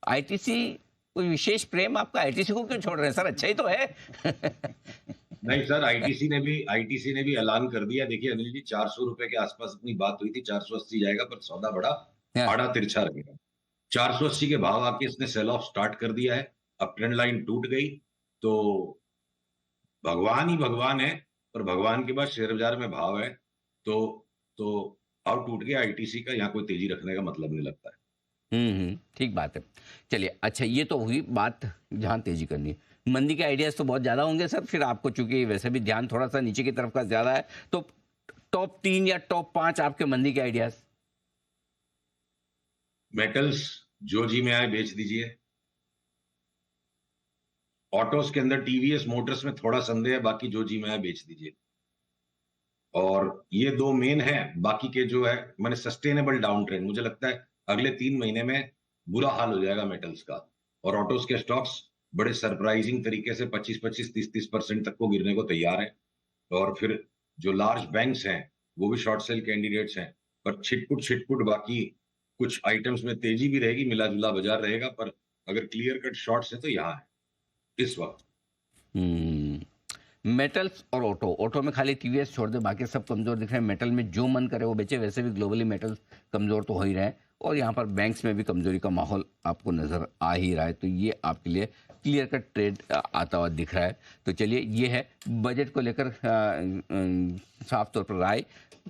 Speaker 1: आईटीसी, कोई विशेष प्रेम आपका? आईटीसी को क्यों छोड़ रहे हैं सर? अच्छा ही तो है।
Speaker 14: नहीं सर, आईटीसी ने भी ऐलान कर दिया। देखिए अनिल जी, 400 रुपए के आसपास अपनी बात हुई थी, 480 जाएगा, पर सौदा बड़ा आड़ा तिरछा रहेगा। 480 के भाव आके इसने सेल ऑफ स्टार्ट कर दिया है, अब ट्रेंड लाइन टूट गई तो भगवान ही भगवान है, पर भगवान के बाद शेयर बाजार में भाव है, तो भाव टूट गया आईटीसी का, यहाँ कोई तेजी रखने का मतलब नहीं लगता है।
Speaker 1: ठीक बात है। चलिए, अच्छा ये तो हुई बात जहां तेजी करनी है। मंदी के आइडियाज तो बहुत ज्यादा होंगे सर, फिर आपको चूंकि वैसे भी ध्यान थोड़ा सा नीचे की तरफ का ज्यादा है, तो टॉप 3 या टॉप 5 आपके मंदी के आइडियाज?
Speaker 14: मेटल्स जो जी में आए बेच दीजिए। ऑटोस के अंदर टीवीएस मोटर्स में थोड़ा संदेह है, बाकी जो जी में आए बेच दीजिए। और ये 2 मेन है, बाकी के जो है मैंने सस्टेनेबल डाउन ट्रेंड, मुझे लगता है अगले 3 महीने में बुरा हाल हो जाएगा मेटल्स का। और ऑटोज के स्टॉक्स बड़े सरप्राइजिंग तरीके से 25-25, 30-30% तक को गिरने को तैयार है। और फिर जो लार्ज बैंक्स हैं वो भी शॉर्ट सेल कैंडिडेट्स हैं, पर छिटपुट बाकी कुछ आइटम्स में तेजी भी रहेगी, मिला जुला बाजार रहेगा। पर अगर क्लियर कट शॉर्ट्स है तो यहाँ है इस वक्त।
Speaker 1: मेटल्स और ऑटो में खाली टीवीएस छोड़ दे, बाकी सब कमजोर दिख रहे हैं। मेटल में जो मन करे वो बेचे, वैसे भी ग्लोबली मेटल्स कमजोर तो हो ही रहे हैं, और यहाँ पर बैंक्स में भी कमजोरी का माहौल आपको नजर आ ही रहा है। तो ये आपके लिए क्लियर कट ट्रेड आता हुआ दिख रहा है। तो चलिए, ये है बजट को लेकर साफ तौर पर राय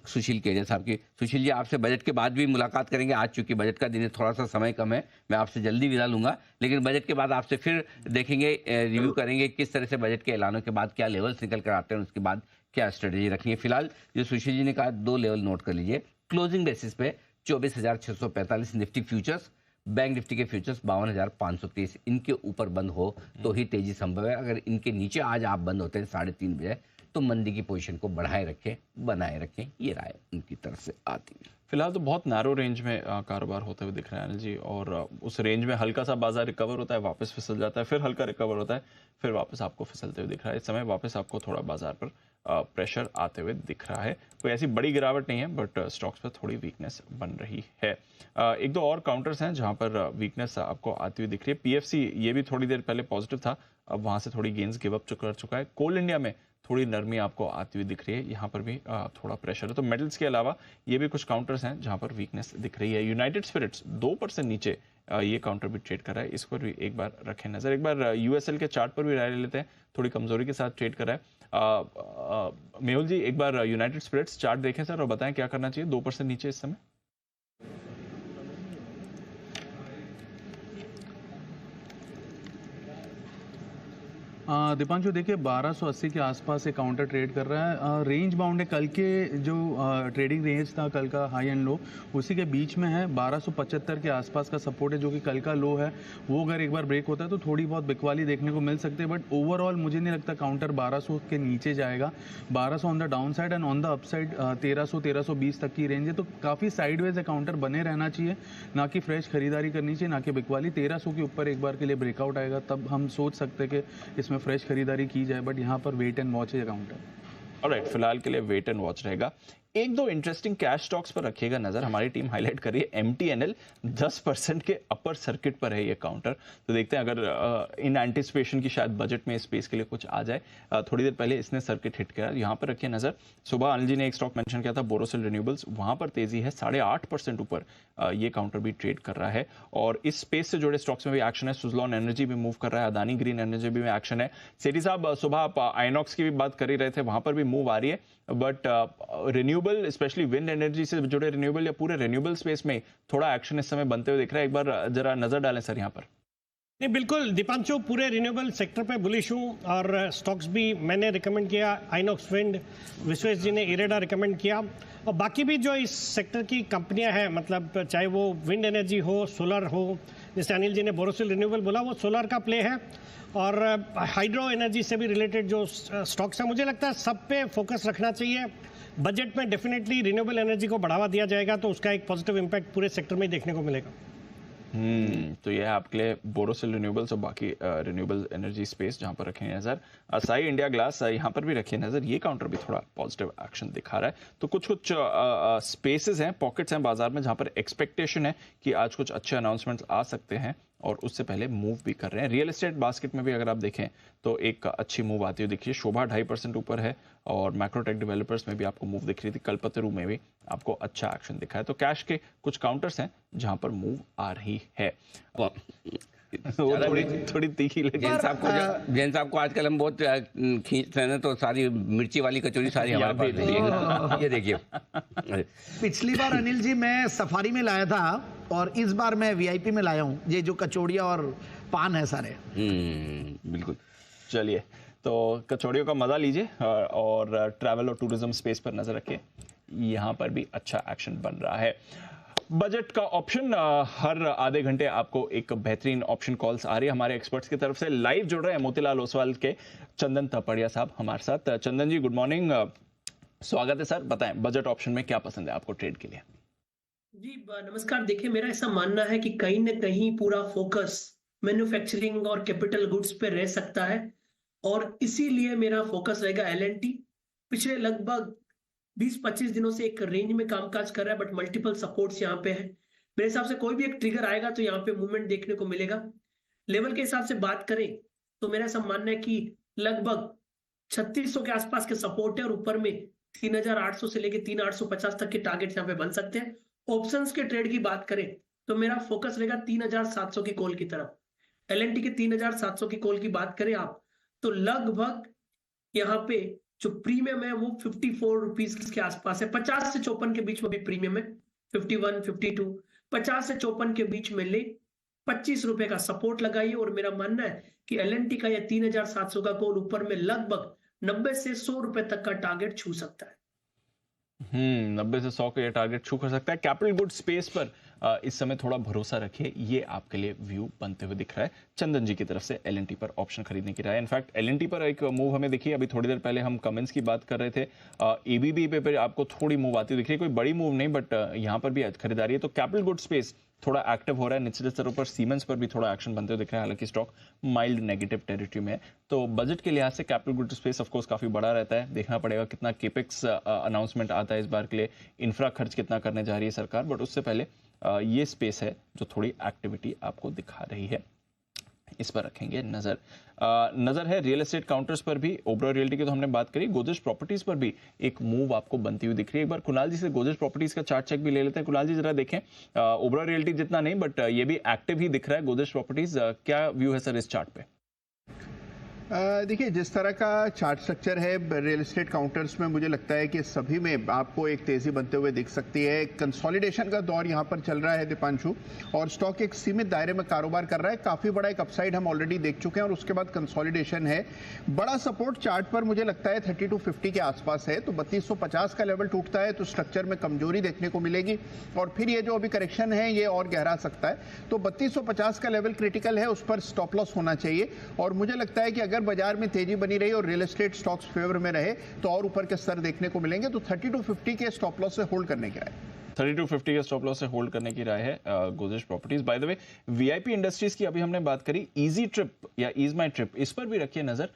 Speaker 1: सुशील केडिया साहब की। सुशील जी, आपसे बजट के बाद भी मुलाकात करेंगे। आज चूंकि बजट का दिन है, थोड़ा सा समय कम है, मैं आपसे जल्दी विदा लूंगा, लेकिन बजट के बाद आपसे फिर देखेंगे, रिव्यू करेंगे किस तरह से बजट के ऐलानों के बाद क्या लेवल्स निकल कर आते हैं, उसके बाद क्या स्ट्रेटेजी रखनी है। फिलहाल जो सुशील जी ने कहा, 2 लेवल नोट कर लीजिए। क्लोजिंग बेसिस पे 24,645 निफ्टी फ्यूचर्स, बैंक निफ्टी के फ्यूचर्स 52,530, इनके ऊपर बंद हो तो ही तेजी संभव है। अगर इनके नीचे आज आप बंद होते हैं 3:30 बजे, तो मंदी की पोजीशन को बढ़ाए रखें, बनाए रखें, ये राय उनकी तरफ से आती है।
Speaker 11: फिलहाल तो बहुत नैरो रेंज में कारोबार होते हुए दिख रहा है अनिल जी, और उस रेंज में हल्का सा बाजार रिकवर होता है, वापस फिसल जाता है, फिर हल्का रिकवर होता है, फिर वापस आपको फिसलते हुए दिख रहा है। इस समय वापस आपको थोड़ा बाजार पर प्रेशर आते हुए दिख रहा है। कोई ऐसी बड़ी गिरावट नहीं है, बट स्टॉक्स पर थोड़ी वीकनेस बन रही है। एक दो और काउंटर्स हैं जहां पर वीकनेस आपको आती हुई दिख रही है। पीएफसी ये भी थोड़ी देर पहले पॉजिटिव था, अब वहां से थोड़ी गेंस गिव अप कर चुका है। कोल इंडिया में थोड़ी नरमी आपको आती हुई दिख रही है, यहाँ पर भी थोड़ा प्रेशर है। तो मेटल्स के अलावा ये भी कुछ काउंटर्स हैं जहां पर वीकनेस दिख रही है। यूनाइटेड स्पिरिट्स 2% नीचे ये काउंटर भी ट्रेड कर रहा है, इस पर भी एक बार रखें नजर। एक बार यूएसएल के चार्ट पर भी राय ले लेते हैं, थोड़ी कमजोरी के साथ ट्रेड कर रहा है। मेहुल जी, एक बार यूनाइटेड स्पिरिट्स चार्ट देखें सर और बताएं क्या करना चाहिए 2% नीचे इस समय।
Speaker 6: दीपांशु देखिए 1280 के आसपास एक काउंटर ट्रेड कर रहा है। रेंज बाउंड है, कल के जो ट्रेडिंग रेंज था, कल का हाई एंड लो उसी के बीच में है। 1275 के आसपास का सपोर्ट है जो कि कल का लो है, वो अगर एक बार ब्रेक होता है तो थोड़ी बहुत बिकवाली देखने को मिल सकती है। बट ओवरऑल मुझे नहीं लगता काउंटर 1200 के नीचे जाएगा। 1200 on the down side and on the up side 1300-1320 तक की रेंज है। तो काफ़ी साइडवेज है, काउंटर बने रहना चाहिए, ना कि फ्रेश खरीदारी करनी चाहिए, ना कि बिकवाली। 1300 के ऊपर एक बार के लिए ब्रेकआउट आएगा तब हम सोच सकते हैं कि इसमें फ्रेश खरीदारी की जाए, बट यहाँ पर वेट एंड वॉच है काउंटर।
Speaker 11: ऑलराइट, फिलहाल के लिए वेट एंड वॉच रहेगा। एक दो इंटरेस्टिंग कैश स्टॉक्स पर रखिएगा नजर, हमारी टीम हाईलाइट कर रही है। MTNL 10% के अपर सर्किट पर है ये काउंटर, तो देखते हैं अगर इन एंटिसिपेशन की शायद बजट में स्पेस के लिए कुछ आ जाए। थोड़ी देर पहले इसने सर्किट हिट किया, यहाँ पर रखिए नजर। सुबह अनिल जी ने एक स्टॉक मेंशन किया था बोरोसिल रिन्यूएबल्स, वहां पर तेजी है, 8.5% ऊपर ये काउंटर भी ट्रेड कर रहा है। और इस स्पेस से जुड़े स्टॉक्स में भी एक्शन है। सुजलॉन एनर्जी भी मूव कर रहा है, अदानी ग्रीन एनर्जी भी में एक्शन है। सेठी साहब, सुबह आप आइनॉक्स की भी बात कर ही रहे थे, वहां पर भी मूव आ रही है, but renewable specially wind energy से जुड़े रिन्यूएबल या पूरे रिन्यूएबल स्पेस में थोड़ा एक्शन इस समय बनते हुए दिख रहा है। एक बार जरा नजर डालें सर यहाँ पर।
Speaker 9: नहीं, बिल्कुल दीपांशु, पूरे रिन्यूएबल सेक्टर पे बुलिश हूँ, और स्टॉक्स भी मैंने रिकमेंड किया, आइनॉक्स विंड, विश्वेश जी ने इरेडा रिकमेंड किया, और बाकी भी जो इस सेक्टर की कंपनियां हैं, मतलब चाहे वो विंड एनर्जी हो, सोलर हो, जैसे अनिल जी ने बोरोसिल रिन्यूएबल बोला, वो सोलर का प्ले है, और हाइड्रो एनर्जी से भी रिलेटेड जो स्टॉक्स हैं, मुझे लगता है सब पे फोकस रखना चाहिए। बजट में डेफिनेटली रिन्यूएबल एनर्जी को बढ़ावा दिया जाएगा, तो उसका एक पॉजिटिव इम्पैक्ट पूरे सेक्टर में देखने को मिलेगा।
Speaker 11: तो यह है आपके लिए बोरोसिल रिन्यूएबल्स और बाकी रिन्यूएबल एनर्जी स्पेस जहां पर रखें नजर। साई इंडिया ग्लास यहां पर भी रखिए नजर, ये काउंटर भी थोड़ा पॉजिटिव एक्शन दिखा रहा है। तो कुछ स्पेसेस हैं, पॉकेट्स हैं बाजार में जहां पर एक्सपेक्टेशन है कि आज कुछ अच्छे अनाउंसमेंट्स आ सकते हैं, और उससे पहले मूव भी कर रहे हैं। रियल एस्टेट बास्केट में भी अगर आप देखें तो एक अच्छी मूव आती हुई दिखी है। शोभा 2.5% ऊपर है, और मैक्रोटेक डेवलपर्स में भी आपको मूव दिख रही थी, कल्पतरू में भी आपको अच्छा एक्शन दिखा है। तो कैश के कुछ काउंटर्स हैं जहां पर मूव आ रही है। वो थोड़ी तीखी लगी।
Speaker 1: जैन साहब को आजकल हम बहुत खींच रहे हैं, तो सारी मिर्ची वाली कचौरी सारी हमारे पास। ये देखिए,
Speaker 5: पिछली बार अनिल जी मैं सफारी में लाया था, और इस बार मैं VIP में लाया हूँ। ये जो कचौड़ियाँ और पान है सारे।
Speaker 11: बिल्कुल, चलिए तो कचौड़ियों का मजा लीजिए, और ट्रैवल और टूरिज्म स्पेस पर नजर रखिए, यहाँ पर भी अच्छा एक्शन बन रहा है। बजट का ऑप्शन, हर आधे घंटे आपको एक बेहतरीन ऑप्शन कॉल्स आ रही है हमारे एक्सपर्ट्स की तरफ से। लाइव जुड़ रहे हैं मोतीलाल ओसवाल के चंदन तपड़िया साहब हमारे साथ। चंदन जी, गुड मॉर्निंग, स्वागत है सर। बताएं बजट ऑप्शन में क्या पसंद है आपको ट्रेड के लिए?
Speaker 15: जी नमस्कार। देखिए, मेरा ऐसा मानना है कि कहीं न कहीं पूरा फोकस मैन्युफैक्चरिंग और कैपिटल गुड्स पे रह सकता है और इसीलिए मेरा फोकस रहेगा एल&टी। पिछले लगभग 20-25 दिनों से एक रेंज में कामकाज कर रहा है, बट मल्टीपल सपोर्ट्स यहाँ पे है। मेरे हिसाब से कोई भी एक ट्रिगर आएगा तो यहाँ पे मूवमेंट देखने को मिलेगा। लेवल के हिसाब से बात करें तो मेरा ऐसा मानना है कि लगभग 3600 के आसपास के सपोर्ट है और ऊपर में 3800 से लेके 3850 तक के टारगेट यहाँ पे बन सकते हैं। ऑप्शंस के ट्रेड की बात करें तो मेरा फोकस रहेगा 3700 की कॉल की तरफ। एल&टी के 3700 की कॉल की बात करें आप तो लगभग यहाँ पे जो प्रीमियम है वो 54 रुपीज के आसपास है। 50 से 54 के बीच में भी प्रीमियम है, 51, 52, 50 से 54 के बीच में ले 25 रुपए का सपोर्ट लगाइए और मेरा मानना है कि एल&टी का यह 3700 का कॉल ऊपर में लगभग 90 से 100 रुपए तक का टारगेट छू सकता है।
Speaker 11: 90 से 100 का ये टारगेट छू कर सकता है। कैपिटल गुड स्पेस पर इस समय थोड़ा भरोसा रखिए, ये आपके लिए व्यू बनते हुए दिख रहा है। चंदन जी की तरफ से एल&टी पर ऑप्शन खरीदने की राय। इनफैक्ट एल&टी पर एक मूव हमें दिखी, अभी थोड़ी देर पहले हम कमेंट्स की बात कर रहे थे, एबीबी पे आपको थोड़ी मूव आती दिख रही है, कोई बड़ी मूव नहीं, बट यहाँ पर भी खरीदारी है। तो कैपिटल गुड स्पेस थोड़ा एक्टिव हो रहा है। निचले स्तरों पर सीमेंस पर भी थोड़ा एक्शन बनते हुए दिख रहा है, हालांकि स्टॉक माइल्ड नेगेटिव टेरिटरी में है। तो बजट के लिहाज से capital good space of course काफी बड़ा रहता है। देखना पड़ेगा कितना केपेक्स अनाउंसमेंट आता है इस बार के लिए, इंफ्रा खर्च कितना करने जा रही है सरकार, बट उससे पहले ये स्पेस है जो थोड़ी एक्टिविटी आपको दिखा रही है, इस पर रखेंगे नजर। नजर है रियल एस्टेट काउंटर्स पर भी। ओबरॉय रियल्टी की तो हमने बात करी, गोदरेज प्रॉपर्टीज पर भी एक मूव आपको बनती हुई दिख रही है। एक बार कुणाल जी से गोदरेज प्रॉपर्टीज का चार्ट चेक भी ले लेते हैं। कुणाल जी जरा देखें, ओबरॉय रियल्टी जितना नहीं बट ये भी एक्टिव ही दिख रहा है गोदरेज प्रॉपर्टीज। क्या व्यू है सर इस चार्ट पे?
Speaker 3: देखिए, जिस तरह का चार्ट स्ट्रक्चर है रियल एस्टेट काउंटर्स में, मुझे लगता है कि सभी में आपको एक तेजी बनते हुए दिख सकती है। कंसोलिडेशन का दौर यहां पर चल रहा है दीपांशु, और स्टॉक एक सीमित दायरे में कारोबार कर रहा है। काफी बड़ा एक अपसाइड हम ऑलरेडी देख चुके हैं और उसके बाद कंसोलिडेशन है। बड़ा सपोर्ट चार्ट पर मुझे लगता है 3250 के आसपास है। तो 3250 का लेवल टूटता है तो स्ट्रक्चर में कमजोरी देखने को मिलेगी और फिर ये जो अभी करेक्शन है ये और गहरा सकता है। तो 3250 का लेवल क्रिटिकल है, उस पर स्टॉप लॉस होना चाहिए। और मुझे लगता है कि अगर बाजार में तेजी बनी रही और रियल एस्टेट स्टॉक्स फेवर में रहे तो और ऊपर के स्तर देखने को मिलेंगे। तो 3250 के स्टॉप लॉस से होल्ड करने की राय,
Speaker 11: 3250 के स्टॉप लॉस से होल्ड करने की राय है Godrej properties. Bye the way, VIP industries की अभी हमने बात करी, इजी ट्रिप या ईज माई ट्रिप, इस पर भी रखिए नजर।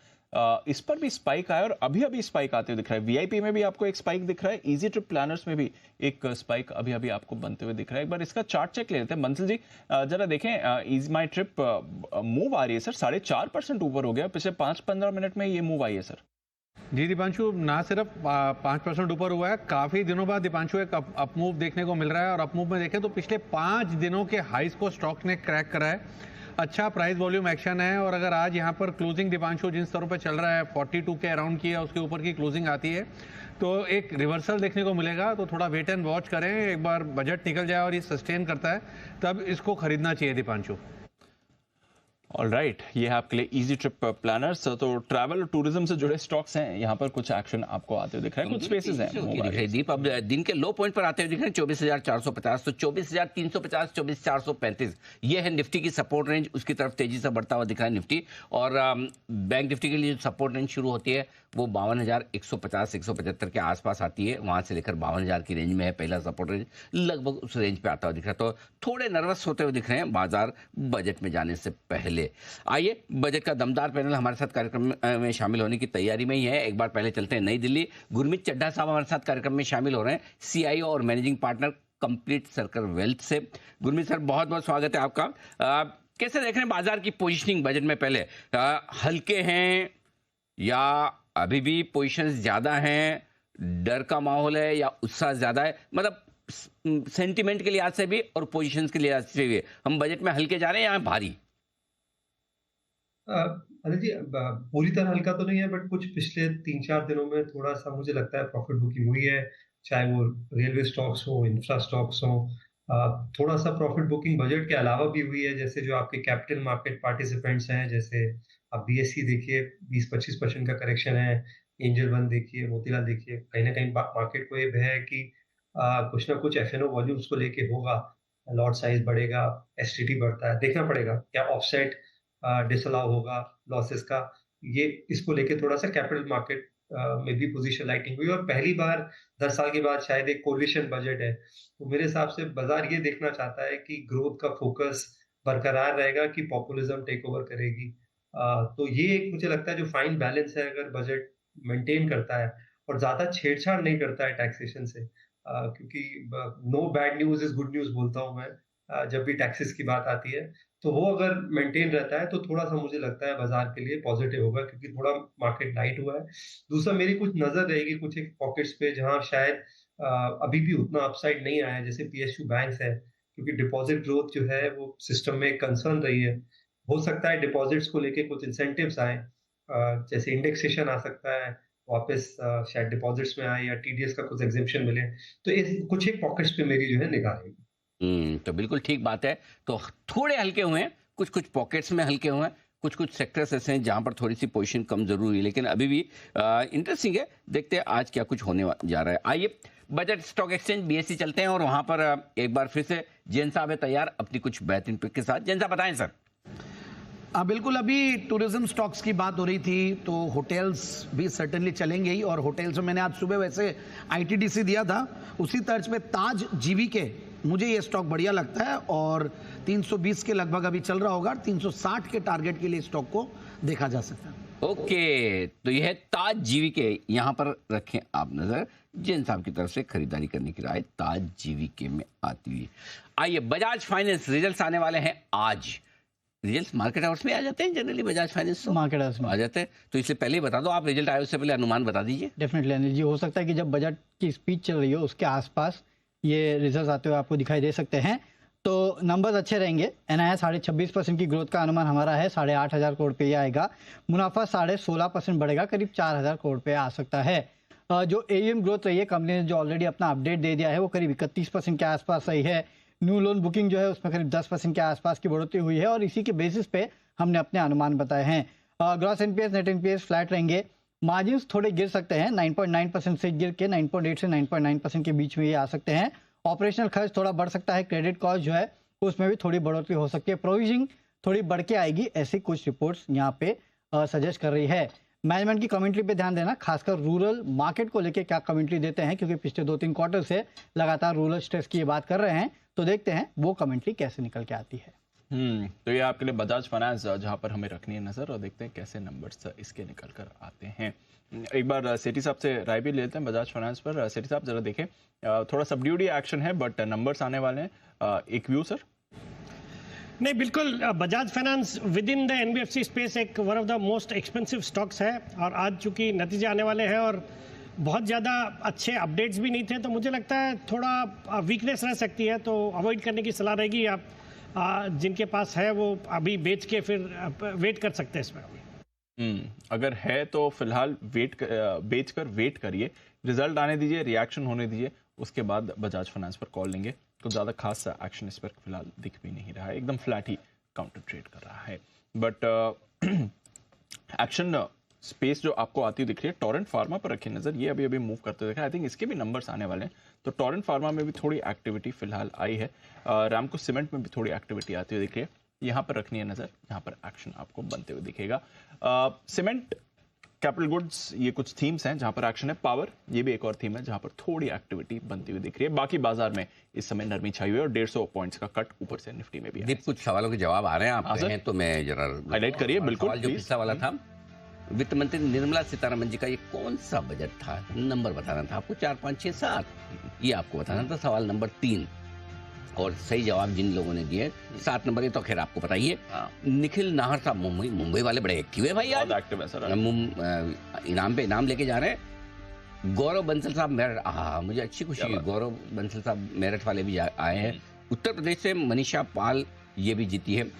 Speaker 11: इस पर भी स्पाइक आया और अभी अभी स्पाइक आते हुए दिख रहा है। वीआईपी में भी आपको एक स्पाइक दिख रहा है, इजी ट्रिप प्लानर्स में भी एक स्पाइक अभी अभी आपको बनते हुए दिख रहा है। एक बार इसका चार्ट चेक ले लेते हैं। बंसल जी जरा देखें, इज माई ट्रिप मूव आ रही है सर, 4.5% ऊपर हो गया पिछले 5-15 मिनट में, ये मूव आई है सर।
Speaker 2: जी दीपांशु, ना सिर्फ 5% ऊपर हुआ है, काफी दिनों बाद दीपांशु एक अपमूव देखने को मिल रहा है। और अपमूव में देखें तो पिछले 5 दिनों के हाइस को स्टॉक ने क्रैक करा है। अच्छा प्राइस वॉल्यूम एक्शन है। और अगर आज यहाँ पर क्लोजिंग दीपांशु जिन स्तरों पर चल रहा है 42 के अराउंड की है, उसके ऊपर की क्लोजिंग आती है तो एक रिवर्सल देखने को मिलेगा। तो थोड़ा वेट एंड वॉच करें, एक बार बजट निकल जाए और ये सस्टेन करता है तब इसको खरीदना चाहिए दीपांशु।
Speaker 11: ऑलराइट, ये है आपके लिए इजी ट्रिप प्लानर्स। तो ट्रैवल और टूरिज्म से जुड़े स्टॉक्स हैं, यहाँ पर कुछ एक्शन आपको आते हुए दिख रहा है, कुछ स्पेसेस हैं।
Speaker 1: दीप अब दिन के लो पॉइंट पर आते हुए दिख रहे हैं 24,450, तो 24,350, 24,435 ये है निफ्टी की सपोर्ट रेंज। उसकी तरफ तेजी से बढ़ता हुआ दिख रहा है निफ्टी। और बैंक निफ्टी के लिए जो सपोर्ट रेंज शुरू होती है वो 52,150, 175 के आसपास आती है। वहां से लेकर 52,000 की रेंज में है पहला सपोर्ट रेंज, लगभग उस रेंज पे आता हुआ दिख रहा है। तो थोड़े नर्वस होते हुए दिख रहे हैं बाजार बजट में जाने से पहले। आइए, बजट का दमदार पैनल हमारे साथ कार्यक्रम में शामिल होने की तैयारी में ही है। एक बार पहले चलते हैं नई दिल्ली। गुरमीत चड्ढा साहब हमारे साथ कार्यक्रम में शामिल हो रहे हैं, CIO और managing partner complete circle wealth से। गुरमीत सर, बहुत बहुत स्वागत है आपका। कैसे देख रहे हैं बाजार की पोजिशनिंग बजट में? पहले हल्के हैं या अभी भी पोजीशंस ज्यादा हैं, डर का माहौल है या उत्साह ज्यादा है? मतलब सेंटिमेंट के लिहाज से भी और पोजीशंस के लिहाज से भी हम बजट में हल्के जा रहे हैं या भारी?
Speaker 16: अरे जी, पूरी तरह हल्का तो नहीं है, बट कुछ पिछले 3-4 दिनों में थोड़ा सा मुझे लगता है प्रॉफिट बुकिंग हुई है, चाहे वो रेलवे स्टॉक्स हो, इंफ्रा स्टॉक्स हो। थोड़ा सा प्रॉफिट बुकिंग बजट के अलावा भी हुई है, जैसे जो आपके कैपिटल मार्केट पार्टिसिपेंट्स हैं, जैसे आप BSE देखिए 20-25% का करेक्शन है, एंजल वन देखिए, मोतीलाल देखिए। कहीं ना कहीं मार्केट को ये भय है कि कुछ ना कुछ FNO वॉल्यूम्स को लेके होगा, लॉट साइज बढ़ेगा, STT बढ़ता है, देखना पड़ेगा क्या ऑफसेट डिसअलाउ होगा लॉसेस का। ये इसको लेके थोड़ा सा कैपिटल मार्केट में भी पोजीशन लाइटिंग हुई और पहली बार 10 साल के बाद शायद एक कोलिशन बजट है। तो मेरे हिसाब से बाजार ये देखना चाहता है कि ग्रोथ का फोकस बरकरार रहेगा कि पॉपुलिज्म टेक ओवर करेगी। तो ये एक मुझे लगता है जो फाइन बैलेंस है अगर बजट मेंटेन करता है और ज्यादा छेड़छाड़ नहीं करता है टैक्सेशन से, क्योंकि no bad news is good news बोलता हूं मैं जब भी टैक्सेस की बात आती है। तो वो अगर मेंटेन रहता है तो थोड़ा सा मुझे लगता है बाजार के लिए पॉजिटिव होगा, क्योंकि थोड़ा मार्केट लाइट हुआ है। दूसरा मेरी कुछ नजर रहेगी कुछ एक पॉकेट्स पे जहां शायद अभी भी उतना अपसाइड नहीं आया है, जैसे PSU बैंक्स है, क्योंकि डिपॉजिट ग्रोथ जो है वो सिस्टम में कंसर्न रही है। हो सकता है डिपॉजिट्स को लेके कुछ इंसेंटिव्स आए, जैसे इंडेक्सेशन आ सकता है वापस, शायद डिपॉजिट्स में आए या TDS का कुछ एग्जेम्पशन मिले। तो इस कुछ एक पॉकेट्स पे मेरी जो है निगाह रहेगी।
Speaker 1: तो बिल्कुल ठीक बात है। तो थोड़े हल्के हुए हैं, कुछ कुछ पॉकेट्स में हल्के हुए हैं, कुछ कुछ सेक्टर्स ऐसे हैं जहां पर थोड़ी सी पोजीशन कम जरूर हुई, लेकिन अभी भी इंटरेस्टिंग है। देखते हैं आज क्या कुछ होने जा रहा है। आइए बजट स्टॉक एक्सचेंज BSE चलते हैं और वहां पर एक बार फिर से जैन साहब है तैयार अपनी कुछ बेहतरीन पिक के साथ। जैन साहब बताएं सर।
Speaker 5: बिल्कुल, अभी टूरिज्म स्टॉक्स की बात हो रही थी तो होटल्स भी सर्टेनली चलेंगे ही, और होटल्स में मैंने आज सुबह वैसे ITDC दिया था, उसी तर्ज पे ताज GVK मुझे ये स्टॉक बढ़िया लगता है और 320 के लगभग अभी चल रहा होगा, 360 के टारगेट के लिए स्टॉक को देखा जा सकता है।
Speaker 1: ओके, तो यह है ताज GVK, यहां पर रखें आप नजर। जैन साहब की तरफ से खरीदारी करने की राय ताज GVK में आती हुई। आइए बजाज फाइनेंस, रिजल्ट्स आने वाले हैं आज। रिजल्ट्स मार्केट हाउस में आ जाते हैं generally, Bajaj finance
Speaker 17: market house में
Speaker 1: आ जाते हैं, तो इसलिए पहले ही बता दो आप, रिजल्ट आए उससे पहले अनुमान बता दीजिए।
Speaker 17: डेफिनेटली अनिल जी, हो सकता है कि जब बजट की स्पीच चल रही हो उसके आसपास ये रिजल्ट आते हुए आपको दिखाई दे सकते हैं। तो नंबर्स अच्छे रहेंगे। NII 26.5% की ग्रोथ का अनुमान हमारा है, 8,500 करोड़ पे आएगा। मुनाफा 16.5% बढ़ेगा, करीब 4,000 करोड़ पे आ सकता है। जो AUM ग्रोथ रही है, कंपनी ने जो ऑलरेडी अपना अपडेट दे दिया है, वो करीब 31% के आसपास रही है। न्यू लोन बुकिंग जो है उसमें करीब 10% के आसपास की बढ़ोतरी हुई है और इसी के बेसिस पे हमने अपने अनुमान बताए हैं। Gross NPS net NPS flat रहेंगे। मार्जिन्स थोड़े गिर सकते हैं, 9.9% से गिर के 9.8 से 9.9% के बीच में ये आ सकते हैं। ऑपरेशनल खर्च थोड़ा बढ़ सकता है, क्रेडिट कॉस्ट जो है उसमें भी थोड़ी बढ़ोतरी हो सकती है, प्रोविजनिंग थोड़ी बढ़ के आएगी, ऐसी कुछ रिपोर्ट्स यहाँ पे सजेस्ट कर रही है। मैनेजमेंट की कमेंट्री पे ध्यान देना, खासकर रूरल मार्केट को लेके क्या कमेंट्री देते हैं, क्योंकि पिछले 2-3 क्वार्टर से लगातार रूरल स्ट्रेस की ये बात कर रहे हैं, तो देखते हैं वो कमेंट्री कैसे निकल के आती है।
Speaker 11: तो ये आपके लिए बजाज फाइनेंस जहां पर हमें रखनी है नजर, और देखते हैं कैसे नंबर्स इसके निकल कर आते हैं। एक बार सेठी साहब से राय भी लेते हैं बजाज फाइनेंस पर। सेठी साहब जरा देखें, थोड़ा सबड्यूड एक्शन है बट नंबर्स आने वाले हैं, एक व्यू सर।
Speaker 9: नहीं, बिल्कुल, Bajaj finance within the NBFC space एक one of the most expensive stocks है, और आज चूंकि नतीजे आने वाले हैं और बहुत ज़्यादा अच्छे अपडेट्स भी नहीं थे, तो मुझे लगता है थोड़ा वीकनेस रह सकती है, तो अवॉइड करने की सलाह रहेगी। आप जिनके पास है वो अभी बेच के फिर वेट कर सकते हैं इसमें।
Speaker 11: अगर है तो फिलहाल बेच कर वेट करिए, रिजल्ट आने दीजिए, रिएक्शन होने दीजिए, उसके बाद बजाज फाइनेंस पर कॉल लेंगे। तो ज़्यादा खास एक्शन इस पर फिलहाल दिख भी नहीं रहा है, एकदम फ्लैट ही काउंटर ट्रेड कर रहा है। बट एक्शन स्पेस जो आपको आती हुई दिख रही है, टोरेंट फार्मा पर रखिए नजर, ये अभी मुव करते देखा। आई थिंक इसके भी नंबर्स आने वाले हैं, तो टोरेंट फार्मा में भी थोड़ी एक्टिविटी फिलहाल आई है। रामको सीमेंट में भी थोड़ी एक्टिविटी आती हुई दिख रही है, यहाँ पर रखनी है नजर, यहाँ पर एक्शन आपको बनते हुए दिखेगा। सीमेंट, कैपिटल गुड्स, ये कुछ थीम्स हैं जहां पर एक्शन है। पावर, ये भी एक और थीम है जहां पर थोड़ी एक्टिविटी बनती हुई दिख रही है। बाकी बाजार में इस समय नरमी छाई हुई है और 150 पॉइंट्स का कट ऊपर से निफ्टी में भी है।
Speaker 1: कुछ सवालों के जवाब आ रहे हैं आपसे हैं, तो मैं जरा
Speaker 11: हाईलाइट करिए। बिल्कुल,
Speaker 1: जो पिछला वाला था, वित्त मंत्री निर्मला सीतारमण जी का ये कौन सा बजट था, नंबर बताना था आपको, 4, 5, 6, 7, ये आपको बताना था। सवाल नंबर 3, और सही जवाब जिन लोगों ने दिए 7 नंबर, ये तो खैर आपको बताइए। निखिल नाहर साहब मुंबई वाले बड़े एक्टिव है भाई, आज
Speaker 11: एक्टिव है सर,
Speaker 1: इनाम पे इनाम लेके जा रहे हैं। गौरव बंसल साहब मेरठ, मुझे अच्छी खुशी है, गौरव बंसल साहब मेरठ वाले भी आए हैं। उत्तर प्रदेश से मनीषा पाल, ये भी जीती है।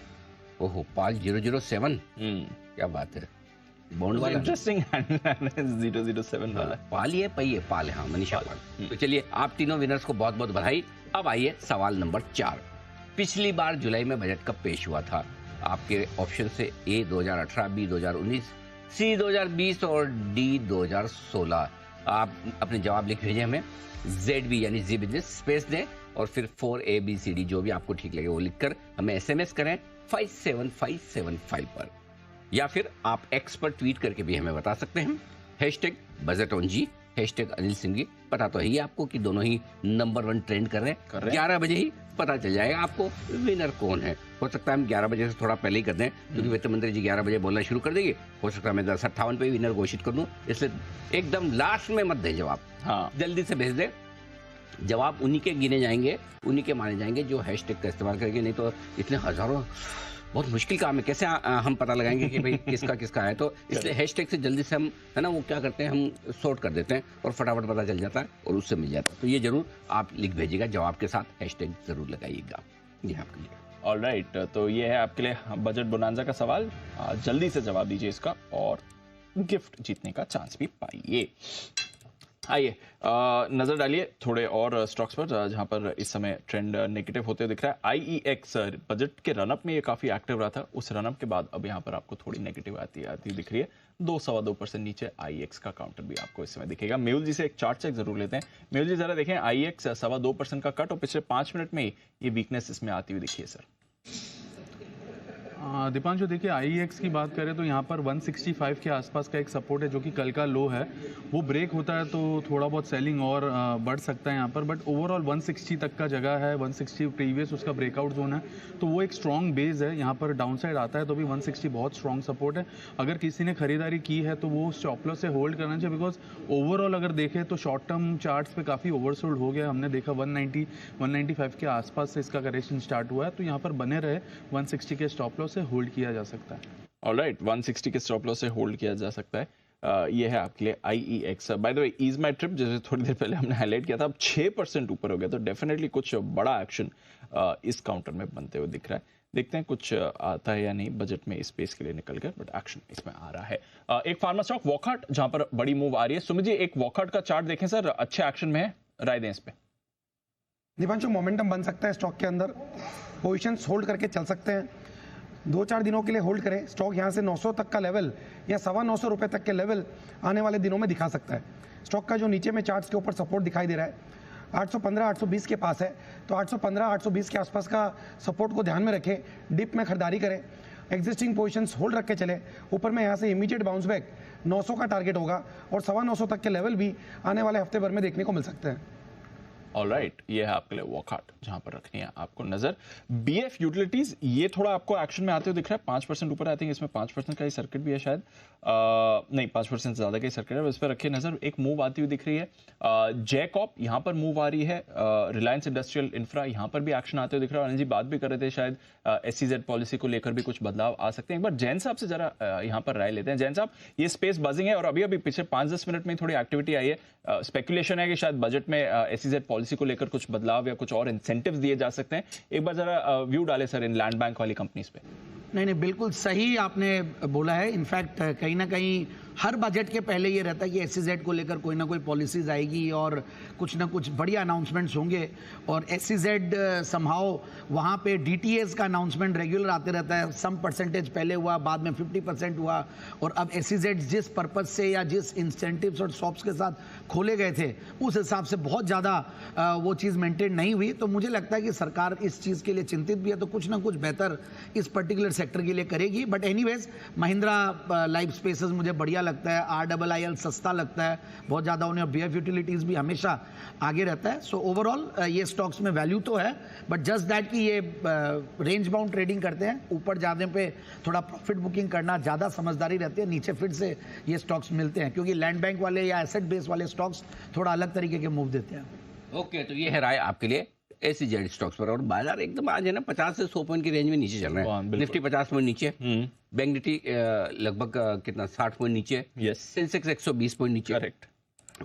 Speaker 1: ओहो, पाल 007, क्या बात है, बॉन्ड वाला
Speaker 11: इंटरेस्टिंग 007 वाला।
Speaker 1: पाल ही है, पई है, पाल है, हाँ, मनीषा पाल। तो चलिए, आप तीनों विनर्स को बहुत बहुत बधाई। अब आइए सवाल नंबर 4। पिछली बार जुलाई में बजट कब पेश हुआ था? आपके ऑप्शन से A 2018, B 2019, C 2020 और D 2016। आप अपने जवाब लिख भेजें हमें, ZB यानी जी बिजनेस स्पेस दें और फिर 4ABCD जो भी आपको ठीक लगे वो लिखकर हमें SMS करें 57575 पर, या फिर आप X पर ट्वीट करके भी हमें बता सकते हैं, hashtag budget on Zee, hashtag Anil Singhvi. पता तो है ही आपको कि दोनों ही नंबर 1 ट्रेंड कर रहे हैं। 11 बजे ही पता चल जाएगा आपको विनर कौन है। हो सकता है हम 11 बजे से थोड़ा पहले ही कर दें, क्योंकि वित्त मंत्री जी 11 बजे बोलना शुरू कर देंगे। हो सकता है मैं 10:58 पे विनर घोषित कर दूं, इसलिए एकदम लास्ट में मत दें जवाब। हाँ, जल्दी से भेज दें। जवाब उन्हीं के गिने जाएंगे, उन्हीं के माने जाएंगे जो हैशटैग का इस्तेमाल करेंगे। नहीं तो इतने हजारों, बहुत मुश्किल काम है, कैसे हम पता लगाएंगे कि भाई किसका किसका है। तो इसलिए हैशटैग से जल्दी से हम, है ना, वो क्या करते हैं, हम सॉर्ट कर देते हैं और फटाफट पता चल जाता है और उससे मिल जाता है। तो ये जरूर आप लिख भेजिएगा, जवाब के साथ हैशटैग जरूर लगाइएगा। ये आपके लिए।
Speaker 11: ऑलराइट, तो ये है आपके लिए बजट बोनांजा का सवाल। जल्दी से जवाब दीजिए इसका और गिफ्ट जीतने का चांस भी पाइए। आइए नजर डालिए थोड़े और स्टॉक्स पर जहां पर इस समय ट्रेंड नेगेटिव होते दिख रहा है। IEX बजट के रनअप में ये काफी एक्टिव रहा था, उस रनअप के बाद अब यहां पर आपको थोड़ी नेगेटिव आती दिख रही है। 2-2.25% नीचे IEX का काउंटर भी आपको इस समय दिखेगा। मेहुल जी से एक चार्ट चेक जरूर लेते हैं। मेहुल जी जरा देखें, IEX 2.25% का कट और पिछले 5 मिनट में ही ये वीकनेस इसमें आती हुई दिखी है सर।
Speaker 6: दीपांशु देखिए, IEX की बात करें तो यहाँ पर 165 के आसपास का एक सपोर्ट है जो कि कल का लो है। वो ब्रेक होता है तो थोड़ा बहुत सेलिंग और बढ़ सकता है यहाँ पर, बट ओवरऑल 160 तक का जगह है। 160 प्रीवियस उसका ब्रेकआउट जोन है, तो वो एक स्ट्रॉन्ग बेस है। यहाँ पर डाउनसाइड आता है तो भी 160 बहुत स्ट्रॉन्ग सपोर्ट है। अगर किसी ने खरीदारी की है तो वो स्टॉप लॉस से होल्ड करना चाहिए, बिकॉज ओवरऑल अगर देखें तो शॉर्ट टर्म चार्ट्स पे काफ़ी ओवरसोल्ड हो गया। हमने देखा 190-195 के आसपास से इसका करेक्शन स्टार्ट हुआ है, तो यहाँ पर बने रहे 160 के स्टॉप लॉस से होल्ड किया जा सकता है।
Speaker 11: ऑलराइट, 160 के स्टॉप लॉस से होल्ड किया जा सकता है। ये है आपके लिए IEX। By the way, ease my trip जैसे थोड़ी देर पहले हमने हाईलाइट किया था, अब 6% ऊपर हो गया, तो डेफिनेटली कुछ बड़ा एक्शन इस काउंटर में बनते हुए दिख रहा है। देखते हैं कुछ आता है या नहीं बजट में इस स्पेस के लिए निकल कर, बट एक्शन इसमें आ रहा है। एक फार्मा स्टॉक वॉकहार्ट, जहां पर बड़ी मूव आ रही है। सुमित जी, एक वॉकहार्ट का चार्ट देखें सर, अच्छे एक्शन में है, राय दें इस पे।
Speaker 4: दीपांशु, मोमेंटम बन सकता है स्टॉक के अंदर, पोजीशंस होल्ड करके चल सकते हैं। 2-4 दिनों के लिए होल्ड करें। स्टॉक यहाँ से 900 तक का लेवल या 925 रुपये तक के लेवल आने वाले दिनों में दिखा सकता है। स्टॉक का जो नीचे में चार्ट्स के ऊपर सपोर्ट दिखाई दे रहा है 815-820 के पास है, तो 815-820 के आसपास का सपोर्ट को ध्यान में रखें। डिप में खरीदारी करें, एग्जिस्टिंग पोजीशंस होल्ड रख के चले। ऊपर में यहाँ से इमीडिएट बाउंस बैक 900 का टारगेट होगा और 925 तक के लेवल भी आने वाले हफ्ते भर में देखने को मिल सकते हैं।
Speaker 11: ऑलराइट, ये है आपके लिए वॉकहार्ट, जहां पर रखनी है आपको नजर। BF यूटिलिटीज, ये थोड़ा आपको एक्शन में आते हुए दिख रहा है। 5% ऊपर, आई थिंक इसमें 5% का ही सर्किट भी है शायद, नहीं 5% ज्यादा का ही सर्किट है, इस पर रखिए नजर। एक मूव आती हुई दिख रही है। जैकॉप, यहाँ पर मूव आ रही है। रिलायंस इंडस्ट्रियल इंफ्रा, यहाँ पर भी एक्शन आते हुए दिख रहा है। अनिल जी बात भी कर रहे थे, शायद SEZ पॉलिसी को लेकर भी कुछ बदलाव आ सकते हैं। एक बार जैन साहब से जरा यहाँ पर राय लेते हैं। जैन साहब, ये स्पेस बजिंग है और अभी अभी पिछले 5-10 मिनट में थोड़ी एक्टिविटी आई है। स्पेकुलेशन है कि शायद बजट में SEZ पॉलिसी को लेकर कुछ बदलाव या कुछ और इंसेंटिव्स दिए जा सकते हैं। एक बार जरा व्यू डाले सर इन लैंड बैंक वाली कंपनीज पे।
Speaker 5: नहीं, बिल्कुल सही आपने बोला है। इनफैक्ट कहीं ना कहीं हर बजट के पहले ये रहता है कि SEZ को लेकर कोई ना कोई पॉलिसीज आएगी और कुछ ना कुछ बढ़िया अनाउंसमेंट्स होंगे। और SEZ समहाउ वहाँ पे DTAs का अनाउंसमेंट रेगुलर आते रहता है। सम परसेंटेज पहले हुआ, बाद में 50% हुआ, और अब SEZ जिस पर्पज से या जिस इंसेंटिव्स और शॉप्स के साथ खोले गए थे उस हिसाब से बहुत ज़्यादा वो चीज़ मेंटेन नहीं हुई। तो मुझे लगता है कि सरकार इस चीज़ के लिए चिंतित भी है, तो कुछ ना कुछ बेहतर इस पर्टिकुलर सेक्टर के लिए करेगी। But anyways, Mahindra life spaces मुझे बढ़िया लगता है, RIIL सस्ता लगता है बहुत ज़्यादा उन्हें, BF यूटिलिटीज़ भी हमेशा आगे रहता है। सो ओवरऑल ये स्टॉक्स में वैल्यू तो है, बट जस्ट दैट कि ये रेंज बाउंड ट्रेडिंग करते हैं। ऊपर जाने पे थोड़ा प्रॉफिट बुकिंग करना ज़्यादा समझदारी रहती है, नीचे फिर से ये स्टॉक्स मिलते हैं, क्योंकि लैंड बैंक वाले या एसेट बेस वाले स्टॉक्स थोड़ा अलग तरीके के मूव देते हैं।
Speaker 1: ओके, तो ये है राय आपके लिए SEZ स्टॉक्स पर। और बाजार एकदम आज है ना 50 से 100 पॉइंट की रेंज में नीचे चल रहा है। निफ्टी 50 पॉइंट नीचे, बैंक निफ्टी लगभग कितना 60 पॉइंट नीचे, सेंसेक्स 120 पॉइंट नीचे, correct,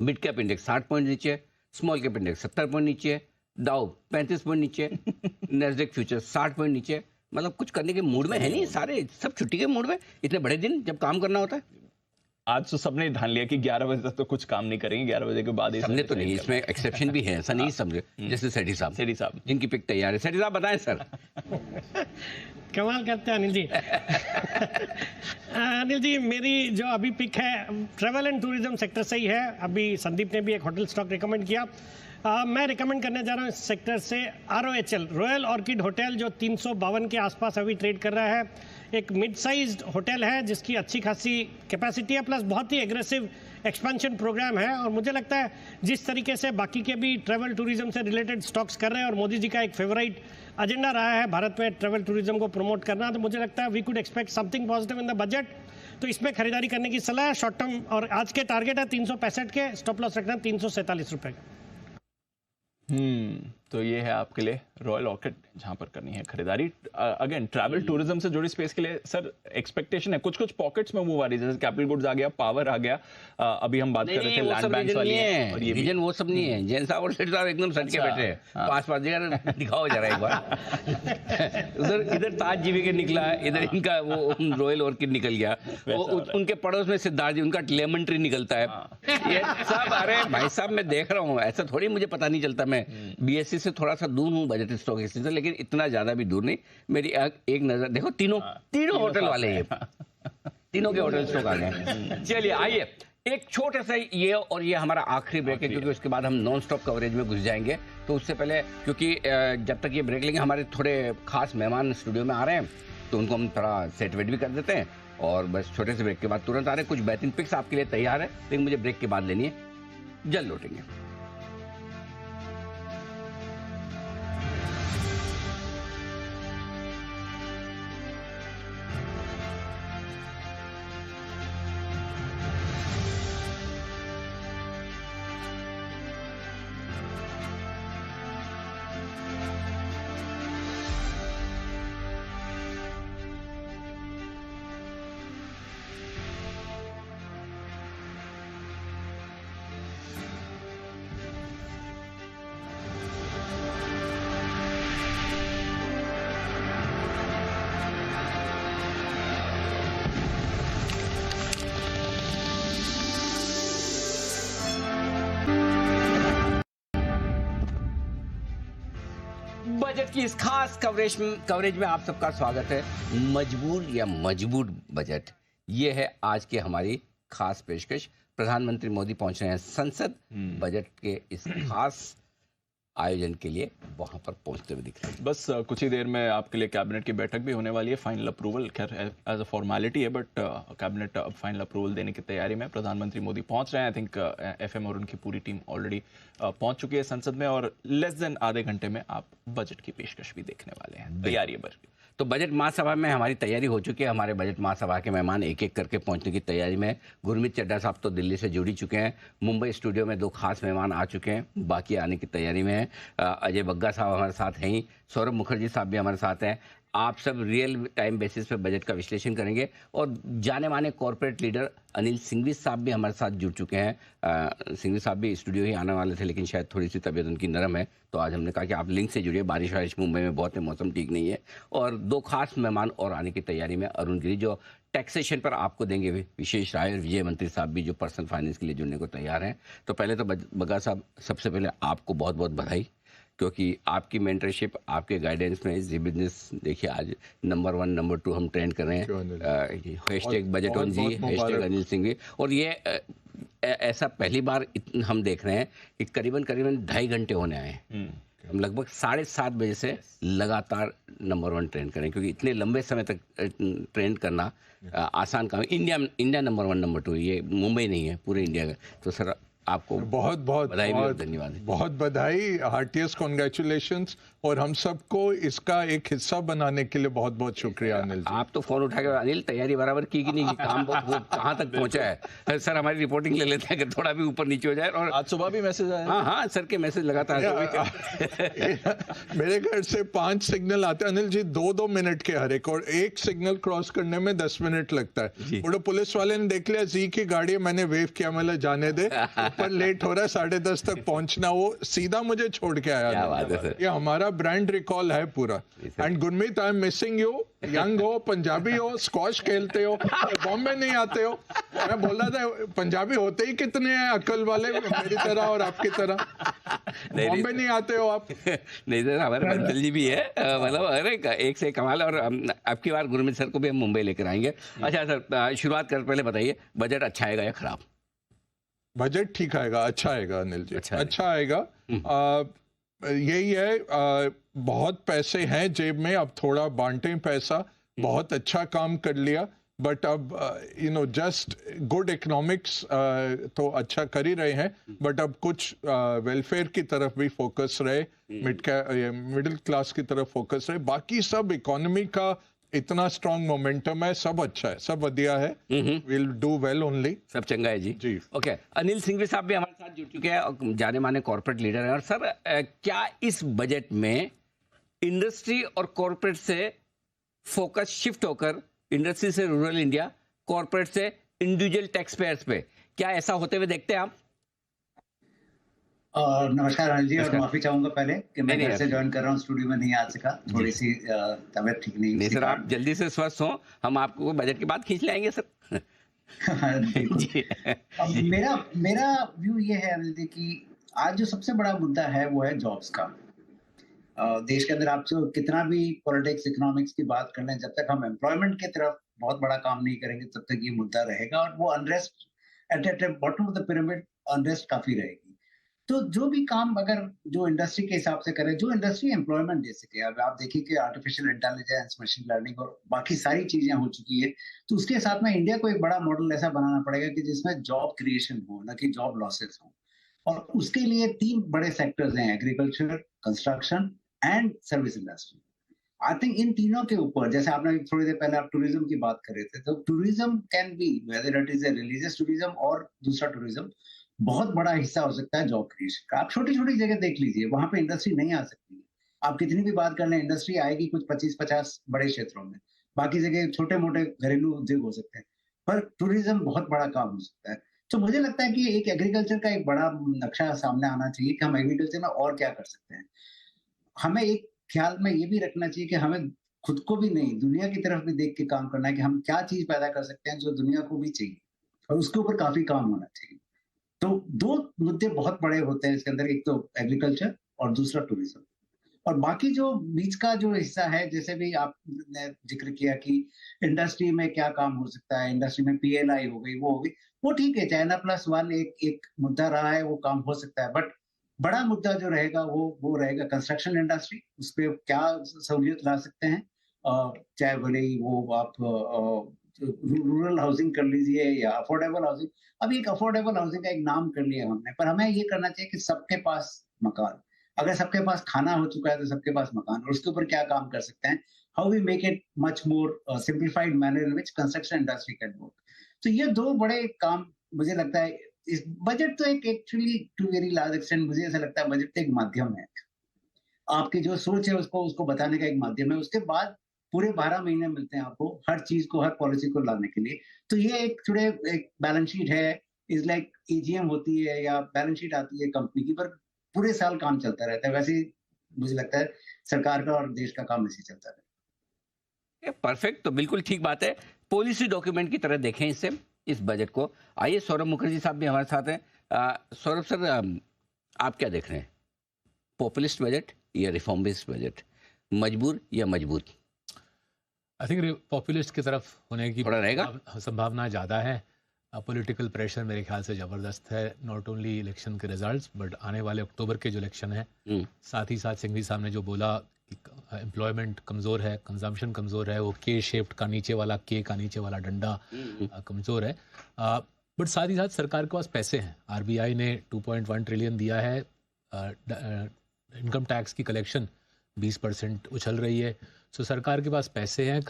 Speaker 1: mid cap index 60 point नीचे, स्मॉल कैप इंडेक्स 70 पॉइंट नीचे, डाउ 35 पॉइंट नीचे, नैस्डैक फ्यूचर 60 पॉइंट नीचे। मतलब कुछ करने के मूड में है नहीं, सारे सब छुट्टी के मूड में, इतने बड़े दिन जब काम करना होता है।
Speaker 11: आज तो सबने ध्यान लिया कि 11 बजे तक तो कुछ काम नहीं करेंगे, 11 बजे के बाद
Speaker 1: हमने तो नहीं, इसमें एक्सेप्शन भी है, ऐसा नहीं समझे। जैसे सेठी साहब जिनकी पिक तैयार है। सेठी साहब बताएं सर।
Speaker 9: कमाल करते हैं अनिल जी। अनिल जी, मेरी जो अभी पिक है ट्रैवल एंड टूरिज्म सेक्टर से ही है। अभी संदीप ने भी एक होटल स्टॉक रिकमेंड किया। मैं रिकमेंड करने जा रहा हूँ इस सेक्टर से ROHL, रॉयल ऑर्किड होटल, जो 352 के आसपास अभी ट्रेड कर रहा है। एक मिड साइज्ड होटल है जिसकी अच्छी खासी कैपेसिटी है, प्लस बहुत ही एग्रेसिव एक्सपेंशन प्रोग्राम है। और मुझे लगता है जिस तरीके से बाकी के भी ट्रैवल टूरिज्म से रिलेटेड स्टॉक्स कर रहे हैं और मोदी जी का एक फेवरेट एजेंडा रहा है भारत में ट्रैवल टूरिज्म को प्रमोट करना, तो मुझे लगता है we could expect something positive in the budget. तो इसमें खरीदारी करने की सलाह है शॉर्ट टर्म, और आज के टारगेट है 365 के, स्टॉप लॉस रखना 347 रुपए का।
Speaker 11: तो ये है आपके लिए रॉयल ऑर्किड जहां पर करनी है खरीदारी। अगेन ट्रैवल टूरिज्म से जुड़ी स्पेस के लिए सर एक्सपेक्टेशन है, कुछ कुछ पॉकेट्स में मूव आ रही है, जैसे कैपिटल गुड्स आ गया, पावर आ गया, अभी हम बात कर रहे थे लैंड बैंक वाली है, और ये
Speaker 1: रीजन वो सब नहीं है। जैन साहब और सेठ साहब एकदम सट के बैठे हैं, पास जगह दिखाओ जरा एक बार। उधर इधर ताज जीवी के निकला, इधर इनका वो रॉयल ऑर्किड निकल गया, उनके पड़ोस में सिद्धार्थ जी उनका लेमन ट्री निकलता है। ये सब अरे भाई साहब मैं देख रहा हूँ, ऐसा थोड़ी मुझे पता नहीं चलता। मैं बीएससी से थोड़ा सा दूर हूँ बजट स्टॉक एक्सचेंज से, लेकिन इतना ज्यादा भी दूर नहीं। मेरी एक नजर देखो, तीनों होटल वाले हैं, तीनों के होटल स्टॉक आ गए। चलिए आइए एक छोटा सा ये, और ये हमारा आखिरी ब्रेक है क्योंकि उसके बाद हम नॉन स्टॉप कवरेज में घुस जाएंगे। तो उससे पहले, क्योंकि जब तक ये ब्रेक लेंगे हमारे थोड़े खास मेहमान स्टूडियो में आ रहे हैं, तो उनको हम थोड़ा सेट वेट भी कर देते हैं, और बस छोटे से ब्रेक के बाद तुरंत आ रहे हैं। कुछ बेहतरीन पिक्स आपके लिए तैयार है, लेकिन मुझे ब्रेक के बाद लेनी है, जल्द लौटेंगे। बजट की इस खास कवरेज में आप सबका स्वागत है। मजबूर या मजबूर बजट, ये है आज की हमारी खास पेशकश। प्रधानमंत्री मोदी पहुंच रहे हैं संसद, बजट के इस खास आयोजन के लिए वहां पर पहुंचते हुए दिख रहे हैं।
Speaker 11: बस कुछ ही देर में आपके लिए कैबिनेट की बैठक भी होने वाली है, फाइनल अप्रूवल खैर एज अ फॉर्मेलिटी है, बट कैबिनेट फाइनल अप्रूवल देने की तैयारी में प्रधानमंत्री मोदी पहुंच रहे हैं। आई थिंक एफएम और उनकी पूरी टीम ऑलरेडी पहुंच चुकी है संसद में, और लेस देन आधे घंटे में आप बजट की पेशकश भी देखने वाले हैं। तैयारी है बस।
Speaker 1: तो बजट महासभा में हमारी तैयारी हो चुकी है। हमारे बजट महासभा के मेहमान एक एक करके पहुंचने की तैयारी में। गुरमीत चड्ढा साहब तो दिल्ली से जुड़ी चुके हैं, मुंबई स्टूडियो में 2 खास मेहमान आ चुके हैं, बाकी आने की तैयारी में है। अजय बग्गा साहब हमारे साथ हैं ही, सौरभ मुखर्जी साहब भी हमारे साथ हैं। आप सब रियल टाइम बेसिस पे बजट का विश्लेषण करेंगे, और जाने माने कॉर्पोरेट लीडर अनिल सिंघवी साहब भी हमारे साथ जुड़ चुके हैं। सिंघवी साहब भी स्टूडियो ही आने वाले थे, लेकिन शायद थोड़ी सी तबीयत उनकी नरम है, तो आज हमने कहा कि आप लिंक से जुड़िए। बारिश मुंबई में बहुत है, मौसम ठीक नहीं है। और 2 खास मेहमान और आने की तैयारी में, अरुण गिरी जो टैक्सेशन पर आपको देंगे विशेष राय, और विजय मंत्री साहब भी जो पर्सनल फाइनेंस के लिए जुड़ने को तैयार हैं। तो पहले तो बग्गा साहब, सबसे पहले आपको बहुत बहुत बधाई, क्योंकि आपकी मेंटरशिप, आपके गाइडेंस में जी बिजनेस देखिए आज नंबर 1 नंबर 2 हम ट्रेंड कर रहे हैं। Hashtag budget on Zee, hashtag Anil Singhvi. और ये ऐसा पहली बार हम देख रहे हैं कि करीबन 2.5 घंटे होने आए हैं। हम लगभग 7:30 बजे से लगातार नंबर 1 ट्रेंड करें, क्योंकि इतने लंबे समय तक ट्रेंड करना आसान काम। इंडिया नंबर 1 नंबर 2, ये मुंबई नहीं है, पूरे इंडिया का। तो सर आपको
Speaker 18: बहुत बहुत
Speaker 1: बधाई, बहुत धन्यवाद,
Speaker 18: बहुत बधाई, हार्टिएस्ट कॉन्ग्रेचुलेशंस, और हम सबको इसका एक हिस्सा बनाने के लिए बहुत बहुत शुक्रिया अनिल जी।
Speaker 1: आप तो फोन उठा के, अनिल तैयारी बराबर की कि नहीं की, काम वो कहाँ तक पहुंचा है सर, हमारी रिपोर्टिंग ले लेते हैं अगर थोड़ा भी ऊपर नीचे हो जाए। और
Speaker 11: आज सुबह भी मैसेज आया।
Speaker 1: हाँ सर के मैसेज लगातार
Speaker 18: मेरे घर से 5 सिग्नल आते हैं अनिल जी, 2-2 मिनट के हर एक, और एक सिग्नल क्रॉस करने में 10 मिनट लगता है। बड़े पुलिस वाले ने देख लिया जी की गाड़ी, मैंने वेव किया, मतलब जाने दे, पर लेट हो रहा है, 10:30 तक पहुंचना, वो सीधा मुझे छोड़ के आया। ये हमारा ब्रांड रिकॉल है पूरा। And Gurmeet, I am missing you, young हो, पंजाबी हो, स्क्वॉश खेलते हो, बॉम्बे नहीं आते हो। मैं बोल रहा था पंजाबी होते ही कितने हैं अकल वाले, मेरी तरह और आपकी तरह, बॉम्बे नहीं आते हो आप।
Speaker 1: नहीं सर, हमारे बंसल जी भी है, मतलब अरे एक से कमाल। और आपकी बार गुरमीत सर को भी हम मुंबई लेकर आएंगे। अच्छा सर, शुरुआत कर पहले बताइए, बजट अच्छा आएगा या खराब?
Speaker 18: बजट ठीक आएगा, अच्छा आएगा अनिल जी, अच्छा आएगा। यही है, बहुत पैसे हैं जेब में, अब थोड़ा बांटें पैसा, बहुत अच्छा काम कर लिया, बट अब जस्ट गुड इकोनॉमिक्स तो अच्छा कर ही रहे हैं, बट अब कुछ वेलफेयर की तरफ भी फोकस रहे, मिडिल क्लास की तरफ फोकस रहे। बाकी सब इकोनॉमी का इतना स्ट्रांग मोमेंटम है, सब अच्छा है, सब बढ़िया है, विल डू वेल ओनली,
Speaker 1: सब चंगा है जी। ओके, अनिल सिंघवी साहब भी हमारे साथ जुड़ चुके हैं और जाने माने कॉर्पोरेट लीडर हैं। और सर, क्या इस बजट में इंडस्ट्री और कॉर्पोरेट से फोकस शिफ्ट होकर इंडस्ट्री से रूरल इंडिया, कॉर्पोरेट से इंडिविजुअल टैक्स पेयर्स पे, क्या ऐसा होते हुए देखते हैं आप?
Speaker 19: नमस्कार अनिल जी, और माफी चाहूंगा पहले कि मैं घर से ज्वाइन कर रहा हूँ, स्टूडियो में नहीं आ सका, थोड़ी सी तबीयत ठीक नहीं।
Speaker 1: सर, आप जल्दी से स्वस्थ हो, हम आपको बजट के बाद खींच लाएंगे सर।
Speaker 19: मेरा व्यू ये है अनिल जी कि आज जो सबसे बड़ा मुद्दा है वो है जॉब्स का। देश के अंदर आप कितना भी पॉलिटिक्स इकोनॉमिक्स की बात कर लें, जब तक हम एम्प्लॉयमेंट की तरफ बहुत बड़ा काम नहीं करेंगे तब तक ये मुद्दा रहेगा, और वो unrest at bottom of the pyramid unrest काफी रहेगी। तो जो भी काम अगर जो इंडस्ट्री के हिसाब से करें, जो इंडस्ट्री एम्प्लॉयमेंट दे सके, अब आप देखिए कि आर्टिफिशियल इंटेलिजेंस, मशीन लर्निंग और बाकी सारी चीजें हो चुकी है, तो उसके साथ में इंडिया को एक बड़ा मॉडल ऐसा बनाना पड़ेगा कि जिसमें जॉब क्रिएशन हो, न कि जॉब लॉसेस हो। और उसके लिए 3 बड़े सेक्टर्स हैं, agriculture, construction and service industry. I think in तीनों के ऊपर, जैसे आपने थोड़ी देर पहले आप टूरिज्म की बात कर रहे थे, तो tourism can be whether it is a religious tourism और दूसरा टूरिज्म, बहुत बड़ा हिस्सा हो सकता है जॉब क्रिएशन का। आप छोटी छोटी जगह देख लीजिए, वहां पे इंडस्ट्री नहीं आ सकती है। आप कितनी भी बात कर लें, इंडस्ट्री आएगी कुछ 25-50 बड़े क्षेत्रों में, बाकी जगह छोटे मोटे घरेलू उद्योग हो सकते हैं, पर टूरिज्म बहुत बड़ा काम हो सकता है। तो मुझे लगता है कि एक एग्रीकल्चर का एक बड़ा नक्शा सामने आना चाहिए कि हम एग्रीकल्चर में और क्या कर सकते हैं। हमें एक ख्याल में ये भी रखना चाहिए कि हमें खुद को भी नहीं, दुनिया की तरफ भी देख के काम करना है कि हम क्या चीज पैदा कर सकते हैं जो दुनिया को भी चाहिए, और उसके ऊपर काफी काम होना चाहिए। तो 2 मुद्दे बहुत बड़े होते हैं इसके अंदर, एक तो एग्रीकल्चर और दूसरा टूरिज्म। और बाकी जो बीच का जो हिस्सा है, जैसे भी आपने जिक्र किया कि इंडस्ट्री में क्या काम हो सकता है, इंडस्ट्री में PLI हो गई, वो हो गई, वो ठीक है, चाइना +1 एक मुद्दा रहा है, वो काम हो सकता है। बट बड़ा मुद्दा जो रहेगा वो रहेगा कंस्ट्रक्शन इंडस्ट्री, उस पर क्या सहूलियत ला सकते हैं, चाहे भले ही वो आप रूरल हाउसिंग कर लीजिए या अफोर्डेबल हाउसिंग। अभी एक अफोर्डेबल हाउसिंग का एक नाम कर लिया हमने, पर हमें ये करना चाहिए कि सबके पास मकान, अगर सबके पास खाना हो चुका है तो सबके पास मकान, और उसके ऊपर क्या काम कर सकते हैं, how we make it much more simplified manner in which construction industry can work. तो ये 2 बड़े काम मुझे लगता है। इस बजट तो एक actually to very large extent मुझे ऐसा लगता है बजट एक माध्यम है, आपकी जो सोच है उसको बताने का एक माध्यम है। उसके बाद पूरे 12 महीने मिलते हैं आपको हर चीज को, हर पॉलिसी को लाने के लिए। तो ये एक बैलेंस शीट है, इज लाइक AGM होती है या बैलेंस शीट आती है कंपनी की, पर पूरे साल काम चलता रहता है। वैसे मुझे लगता है सरकार का और देश का काम ऐसे चलता रहता है।
Speaker 1: परफेक्ट, तो बिल्कुल ठीक बात है। पॉलिसी डॉक्यूमेंट की तरह देखें इस बजट को। आइए, सौरभ मुखर्जी साहब भी हमारे साथ हैं। सौरभ सर, आप क्या देख रहे हैं, पॉपुलिस्ट बजट या रिफॉर्म बेस्ड बजट, मजबूर या मजबूत?
Speaker 20: आई थिंक पॉपुलिस्ट की तरफ होने की
Speaker 1: थोड़ा रहेगा
Speaker 20: संभावना ज़्यादा है। पॉलिटिकल प्रेशर मेरे ख्याल से ज़बरदस्त है, नॉट ओनली इलेक्शन के रिजल्ट्स बट आने वाले अक्टूबर के जो इलेक्शन है। साथ ही साथ सिंघवी साहब ने जो बोला कि एम्प्लॉयमेंट कमज़ोर है, कंजम्पशन कमज़ोर है, वो के शेप्ड का नीचे वाला डंडा कमज़ोर है। बट साथ ही साथ सरकार के पास पैसे हैं। RBI ने 2.1 ट्रिलियन दिया है, इनकम टैक्स की कलेक्शन 20% उछल रही है। सो सरकार के पास पैसे हैं,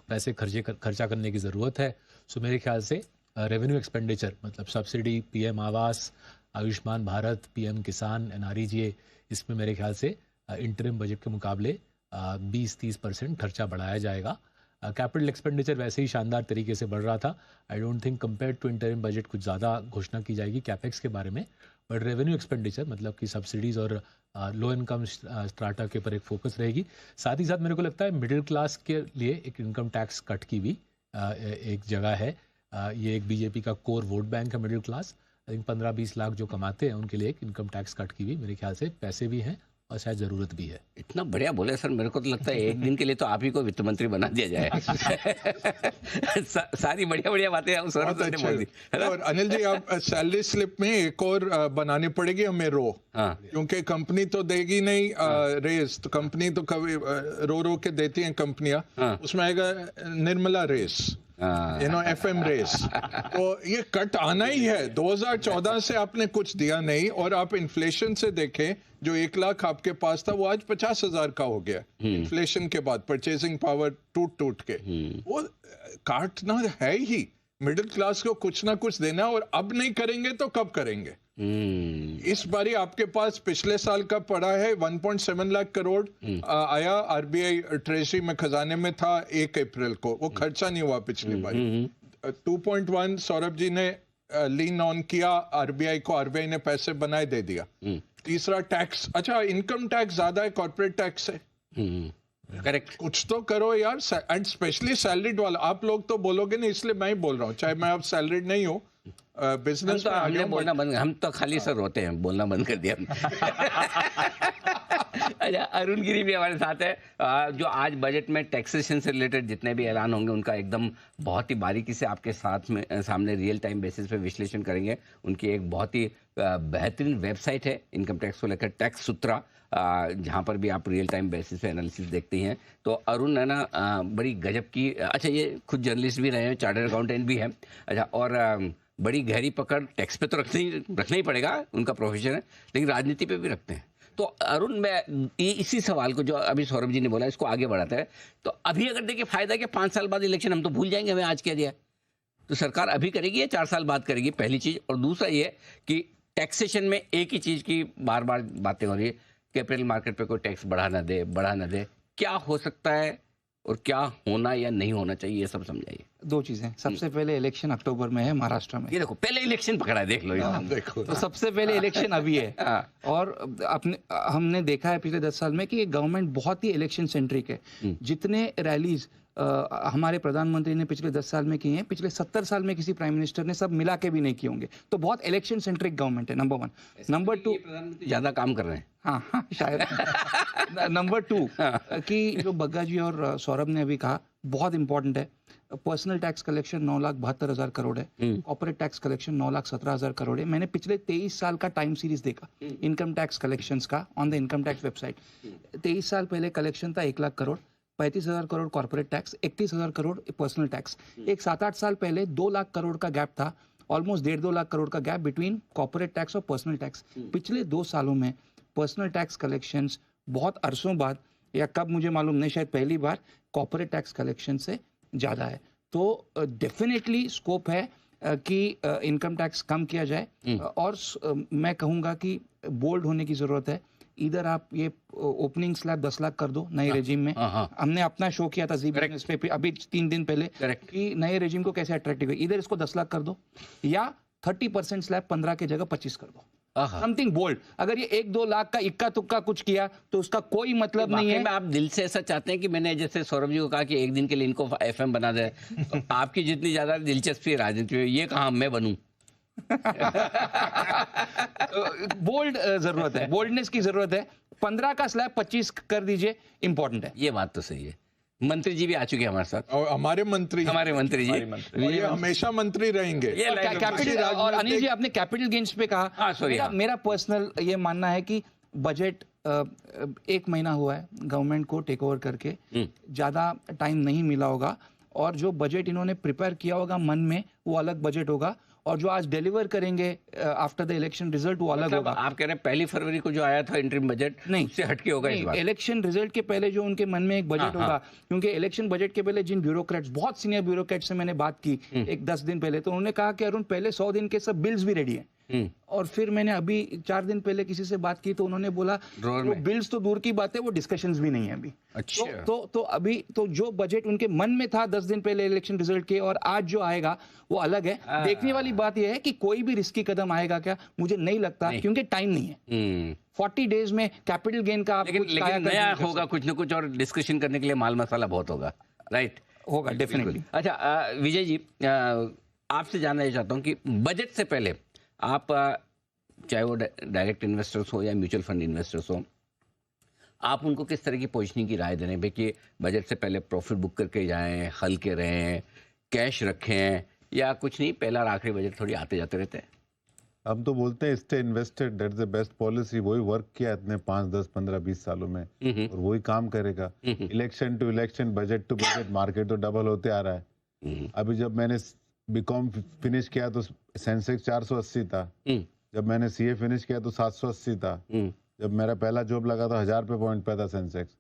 Speaker 20: पैसे खर्चा करने की ज़रूरत है। सो मेरे ख्याल से रेवेन्यू एक्सपेंडिचर, मतलब सब्सिडी, PM आवास, आयुष्मान भारत, PM किसान, NREGA, इसमें मेरे ख्याल से इंटरिम बजट के मुकाबले 20-30% खर्चा बढ़ाया जाएगा। कैपिटल एक्सपेंडिचर वैसे ही शानदार तरीके से बढ़ रहा था। I don't think compare to interim budget कुछ ज़्यादा घोषणा की जाएगी कैपेक्स के बारे में, बट रेवेन्यू एक्सपेंडिचर मतलब कि सब्सिडीज़ और लो इनकम स्ट्राटा के ऊपर एक फोकस रहेगी। साथ ही साथ मेरे को लगता है मिडिल क्लास के लिए एक इनकम टैक्स कट की भी एक जगह है। ये एक बीजेपी का कोर वोट बैंक है middle class. I think 15-20 lakh जो कमाते हैं उनके लिए एक इनकम टैक्स कट की भी मेरे ख्याल से पैसे भी हैं और शायद ज़रूरत भी है।
Speaker 1: इतना बढ़िया बोले सर, मेरे को तो लगता है एक दिन के लिए तो आप ही को वित्त मंत्री बना दिया जाए। सारी बढ़िया बढ़िया बातें आप सर ने बोल दी।
Speaker 18: और अनिल जी, आप सैलरी स्लिप में एक और बनानी पड़ेगी हमें रो, क्योंकि कंपनी तो देगी नहीं रेस, तो कंपनी तो कभी रो के देती हैं कंपनियां, उसमें आएगा निर्मला रेस, FM रेस। तो ये कट आना ही है। 2014 से आपने कुछ दिया नहीं, और आप इन्फ्लेशन से देखें, जो 1 लाख आपके पास था वो आज 50,000 का हो गया इन्फ्लेशन के बाद, परचेसिंग पावर टूट के। वो काटना है ही, मिडिल क्लास को कुछ ना कुछ देना, और अब नहीं करेंगे तो कब करेंगे? इस बारी आपके पास पिछले साल का पड़ा है 1.7 लाख करोड़ आया RBI ट्रेजरी में, खजाने में था 1 अप्रैल को, वो खर्चा नहीं हुआ पिछली बारी। 2.1 सौरभ जी ने लीन ऑन किया RBI को, RBI ने पैसे बनाए दे दिया। तीसरा टैक्स, अच्छा इनकम टैक्स ज्यादा है कॉर्पोरेट टैक्स से,
Speaker 1: करेक्ट,
Speaker 18: कुछ तो करो यार, एंड स्पेशली सैलरीड वाला। आप लोग तो बोलोगे नहीं, इसलिए मैं ही बोल रहा हूँ, चाहे मैं अब सैलरीड नहीं हूँ, बिजनेस
Speaker 1: तो हमने बोलना बंद, हम तो खाली सर रोते हैं, बोलना बंद कर दिया अच्छा, अरुण गिरी भी हमारे साथ है, जो आज बजट में टैक्सेशन से रिलेटेड जितने भी ऐलान होंगे उनका एकदम बहुत ही बारीकी से आपके सामने रियल टाइम बेसिस पे विश्लेषण करेंगे। उनकी एक बहुत ही बेहतरीन वेबसाइट है इनकम टैक्स को लेकर, टैक्स सूत्रा, जहाँ पर भी आप रियल टाइम बेसिस पे एनालिसिस देखते हैं। तो अरुण है ना, बड़ी गजब की, अच्छा ये खुद जर्नलिस्ट भी रहे हैं, चार्टर्ड अकाउंटेंट भी है, अच्छा, और बड़ी गहरी पकड़ टैक्स पे तो रखना ही पड़ेगा, उनका प्रोफेशन है, लेकिन राजनीति पे भी रखते हैं। तो अरुण, मैं इसी सवाल को जो अभी सौरभ जी ने बोला इसको आगे बढ़ाता है। तो अभी अगर देखिए फायदा कि 5 साल बाद इलेक्शन, हम तो भूल जाएंगे हमें आज क्या दिया, तो सरकार अभी करेगी या 4 साल बाद करेगी, पहली चीज़। और दूसरा ये कि टैक्सेशन में एक ही चीज़ की बार बार बातें हो रही है, कैपिटल मार्केट पे कोई टैक्स बढ़ा ना दे, क्या हो सकता है और क्या होना या नहीं होना चाहिए, ये सब समझाइए।
Speaker 21: 2 चीजें, सबसे पहले इलेक्शन अक्टूबर में है महाराष्ट्र में,
Speaker 1: ये देखो पहले इलेक्शन पकड़ा है, देख लो देखो,
Speaker 21: तो सबसे पहले इलेक्शन अभी है। और हमने देखा है पिछले 10 साल में कि ये गवर्नमेंट बहुत ही इलेक्शन सेंट्रिक है। जितने रैलीज हमारे प्रधानमंत्री ने पिछले 10 साल में किए हैं, पिछले 70 साल में किसी प्राइम मिनिस्टर ने सब मिला के भी नहीं किए होंगे। तो बहुत इलेक्शन सेंट्रिक गवर्नमेंट है, नंबर 1। नंबर 2,
Speaker 1: ज्यादा काम कर रहे हैं,
Speaker 21: हाँ शायद। नंबर 2 कि जो बग्गा जी और सौरभ ने अभी कहा, बहुत इंपॉर्टेंट है, पर्सनल टैक्स कलेक्शन 9,72,000 करोड़ है, कॉर्पोरेट टैक्स कलेक्शन 9,17,000 करोड़ है। मैंने पिछले 23 साल का टाइम सीरीज देखा इनकम टैक्स कलेक्शंस का on the income tax website. 23 साल पहले कलेक्शन था 1 lakh crore, 35,000 crore corporate tax, 31,000 crore personal tax. एक 7-8 साल पहले 2 लाख करोड़ का गैप था, ऑलमोस्ट 1.5-2 लाख करोड़ का गैप बिटवीन कॉर्पोरेट टैक्स और पर्सनल टैक्स। पिछले 2 सालों में पर्सनल टैक्स कलेक्शंस बहुत अरसों बाद, या कब मुझे मालूम नहीं, शायद पहली बार कॉर्पोरेट टैक्स कलेक्शन से ज़्यादा है। तो डेफिनेटली स्कोप है कि इनकम टैक्स कम किया जाए। और मैं कहूँगा कि बोल्ड होने की ज़रूरत है। इधर आप ये ओपनिंग स्लैब 10 लाख कर दो नए रेजिम में। हमने अपना शो किया था जी बिजनेस पे अभी 3 दिन पहले कि नए रेजिम को कैसे अट्रैक्टिव है। इधर इसको 10 लाख कर दो, या 30% स्लैब 15 की जगह 25 कर दो, समथिंग बोल्ड। अगर ये 1-2 लाख का इक्का तुक्का कुछ किया तो उसका कोई मतलब नहीं है।
Speaker 1: आप दिल से ऐसा चाहते हैं कि मैंने जैसे सौरभ जी को कहा कि एक दिन के लिए इनको FM बना दे, तो आपकी जितनी ज्यादा दिलचस्पी राजनीति में, ये कहाँ मैं बनूं?
Speaker 21: बोल्ड जरूरत है, बोल्डनेस की जरूरत है। 15 का स्लैब 25 कर दीजिए, इंपॉर्टेंट है।
Speaker 1: ये बात तो सही है। मंत्री जी भी आ चुके हैं हमारे साथ,
Speaker 18: और हमारे मंत्री
Speaker 1: जी
Speaker 18: ये हमेशा मंत्री रहेंगे।
Speaker 21: कैपिटल, और अनिल जी आपने कैपिटल गेन्स पे कहा, मेरा पर्सनल ये मानना है कि बजट 1 महीना हुआ है गवर्नमेंट को टेक ओवर करके, ज्यादा टाइम नहीं मिला होगा, और जो बजट इन्होंने प्रिपेयर किया होगा मन में वो अलग बजट होगा, और जो आज डिलीवर करेंगे आफ्टर द इलेक्शन रिजल्ट वो अलग होगा।
Speaker 1: आप कह रहे हैं 1 फरवरी को जो आया था इंटरिम बजट, नहीं उससे हटके होगा इस बार।
Speaker 21: इलेक्शन रिजल्ट के पहले जो उनके मन में एक बजट होगा, क्योंकि इलेक्शन बजट के पहले जिन ब्यूरोक्रेट्स, बहुत सीनियर ब्यूरोक्रेट्स से मैंने बात की एक 10 दिन पहले, तो उन्होंने कहा कि अरुण पहले 100 दिन के सब बिल्स भी रेडी हैं। और फिर मैंने अभी 4 दिन पहले किसी से बात की तो उन्होंने बोला वो बिल्स तो दूर की बात है, वो डिस्कशंस भी नहीं है अभी।
Speaker 1: अच्छा।
Speaker 21: तो अभी तो जो बजट उनके मन में था 10 दिन पहले इलेक्शन रिजल्ट के और आज जो आएगा वो अलग है। देखने वाली बात यह है कि कोई भी रिस्की कदम आएगा क्या, मुझे नहीं लगता, क्योंकि टाइम नहीं है। 40 डेज में कैपिटल गेन का
Speaker 1: लेकिन नया होगा कुछ न कुछ, और डिस्कशन करने के लिए माल मसाला बहुत होगा, राइट?
Speaker 21: होगा डेफिनेटली।
Speaker 1: अच्छा विजय जी, आपसे जानना चाहता हूँ कि बजट से पहले आप, चाहे वो डायरेक्ट इन्वेस्टर्स हो या म्यूचुअल फंड इन्वेस्टर्स हो, आप उनको किस तरह की पोजीशनिंग की राय दे रहे हैं भाई कि बजट से पहले प्रॉफिट बुक करके जाएं, हल्के रहें, कैश रखें, या कुछ नहीं पहला और आखिरी बजट थोड़ी आते जाते रहते हैं?
Speaker 10: हम तो बोलते हैं stay invested, that's the best policy. वही वर्क किया इतने 5, 10, 15, 20 सालों में और वही काम करेगा। Election to election, budget to budget, market तो डबल होते आ रहा है। अभी जब मैंने बीकॉम फिनिश किया तो सेंसेक्स 480 था, जब मैंने सीए फिनिश किया तो 780 था, जब मेरा पहला जॉब लगा तो 1000 रुपये पॉइंट पे था सेंसेक्स।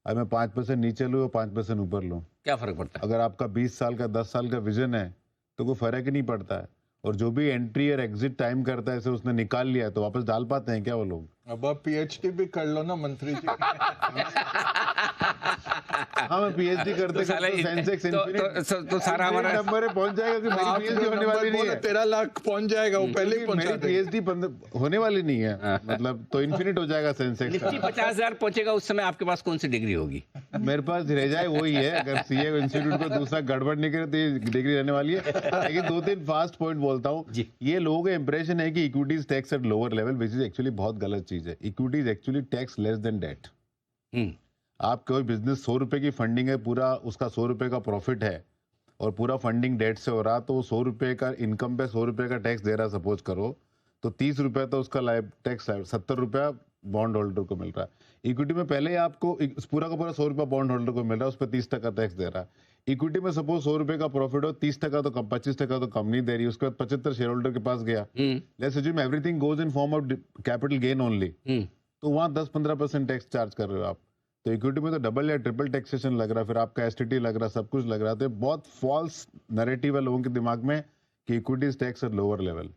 Speaker 10: अब मैं 5% नीचे लूँ, 5% ऊपर लूँ,
Speaker 1: क्या फर्क पड़ता है?
Speaker 10: अगर आपका 20 साल का 10 साल का विजन है तो कोई फर्क ही नहीं पड़ता है। और जो भी एंट्री और एग्जिट टाइम करता है, उसने निकाल लिया तो वापस डाल पाते हैं क्या वो लोग?
Speaker 18: अब आप पीएचडी भी कर लो ना मंत्री जी।
Speaker 10: हाँ, मैं पीएचडी करते सेंसेक्स
Speaker 1: तो सारा हमारा
Speaker 10: नंबर पहुंच जाएगा कि मेरी पीएचडी होने वाली नहीं है।
Speaker 18: 13 लाख पहुंच जाएगा वो पहले ही पहुंचा देगा।
Speaker 10: पीएचडी होने वाली नहीं है, मतलब तो इन्फिनिट हो जाएगा सेंसेक्स।
Speaker 1: निफ्टी 50,000 पहुंचेगा, उस समय आपके पास कौन सी डिग्री होगी?
Speaker 10: मेरे पास रह जाए वही है, अगर सीए इंस्टीट्यूट को दूसरा गड़बड़ नहीं करे तो ये डिग्री रहने वाली है। लेकिन 2-3 फास्ट पॉइंट बोलता हूँ। ये लोगों का इंप्रेशन है कि equities tax at lower level, which is actually बहुत गलत चीज है। Equities actually tax less than debt. आप कोई बिजनेस 100 रुपए की फंडिंग है, पूरा उसका 100 रुपए का प्रॉफिट है और पूरा फंडिंग डेट से हो रहा, तो वो 100 रुपए का इनकम पे 100 रुपए का टैक्स दे रहा, सपोज करो, तो 30 रुपए तो उसका लाइफ टैक्स है, 70 रुपया बॉन्ड होल्डर को मिल रहा है। इक्विटी में पहले ही आपको पूरा का पूरा 100 रुपया बॉन्ड होल्डर को मिल रहा है, उस पर 30% टैक्स दे रहा है। इक्विटी में सपोज 100 रुपए का प्रॉफिट हो, 30% तो कम, 25% तो कम नहीं दे रही, उसके बाद 75 शेयर होल्डर के पास गया, let's assume everything goes in form of capital gain only, तो वहां 10-15% टैक्स चार्ज कर रहे हो आप। तो इक्विटी में तो डबल या ट्रिपल टैक्सेशन लग रहा है, फिर आपका एसटीटी लग रहा है, सब कुछ लग रहा है। तो बहुत फॉल्स नैरेटिव है लोगों के दिमाग में कि equity is tax at lower level.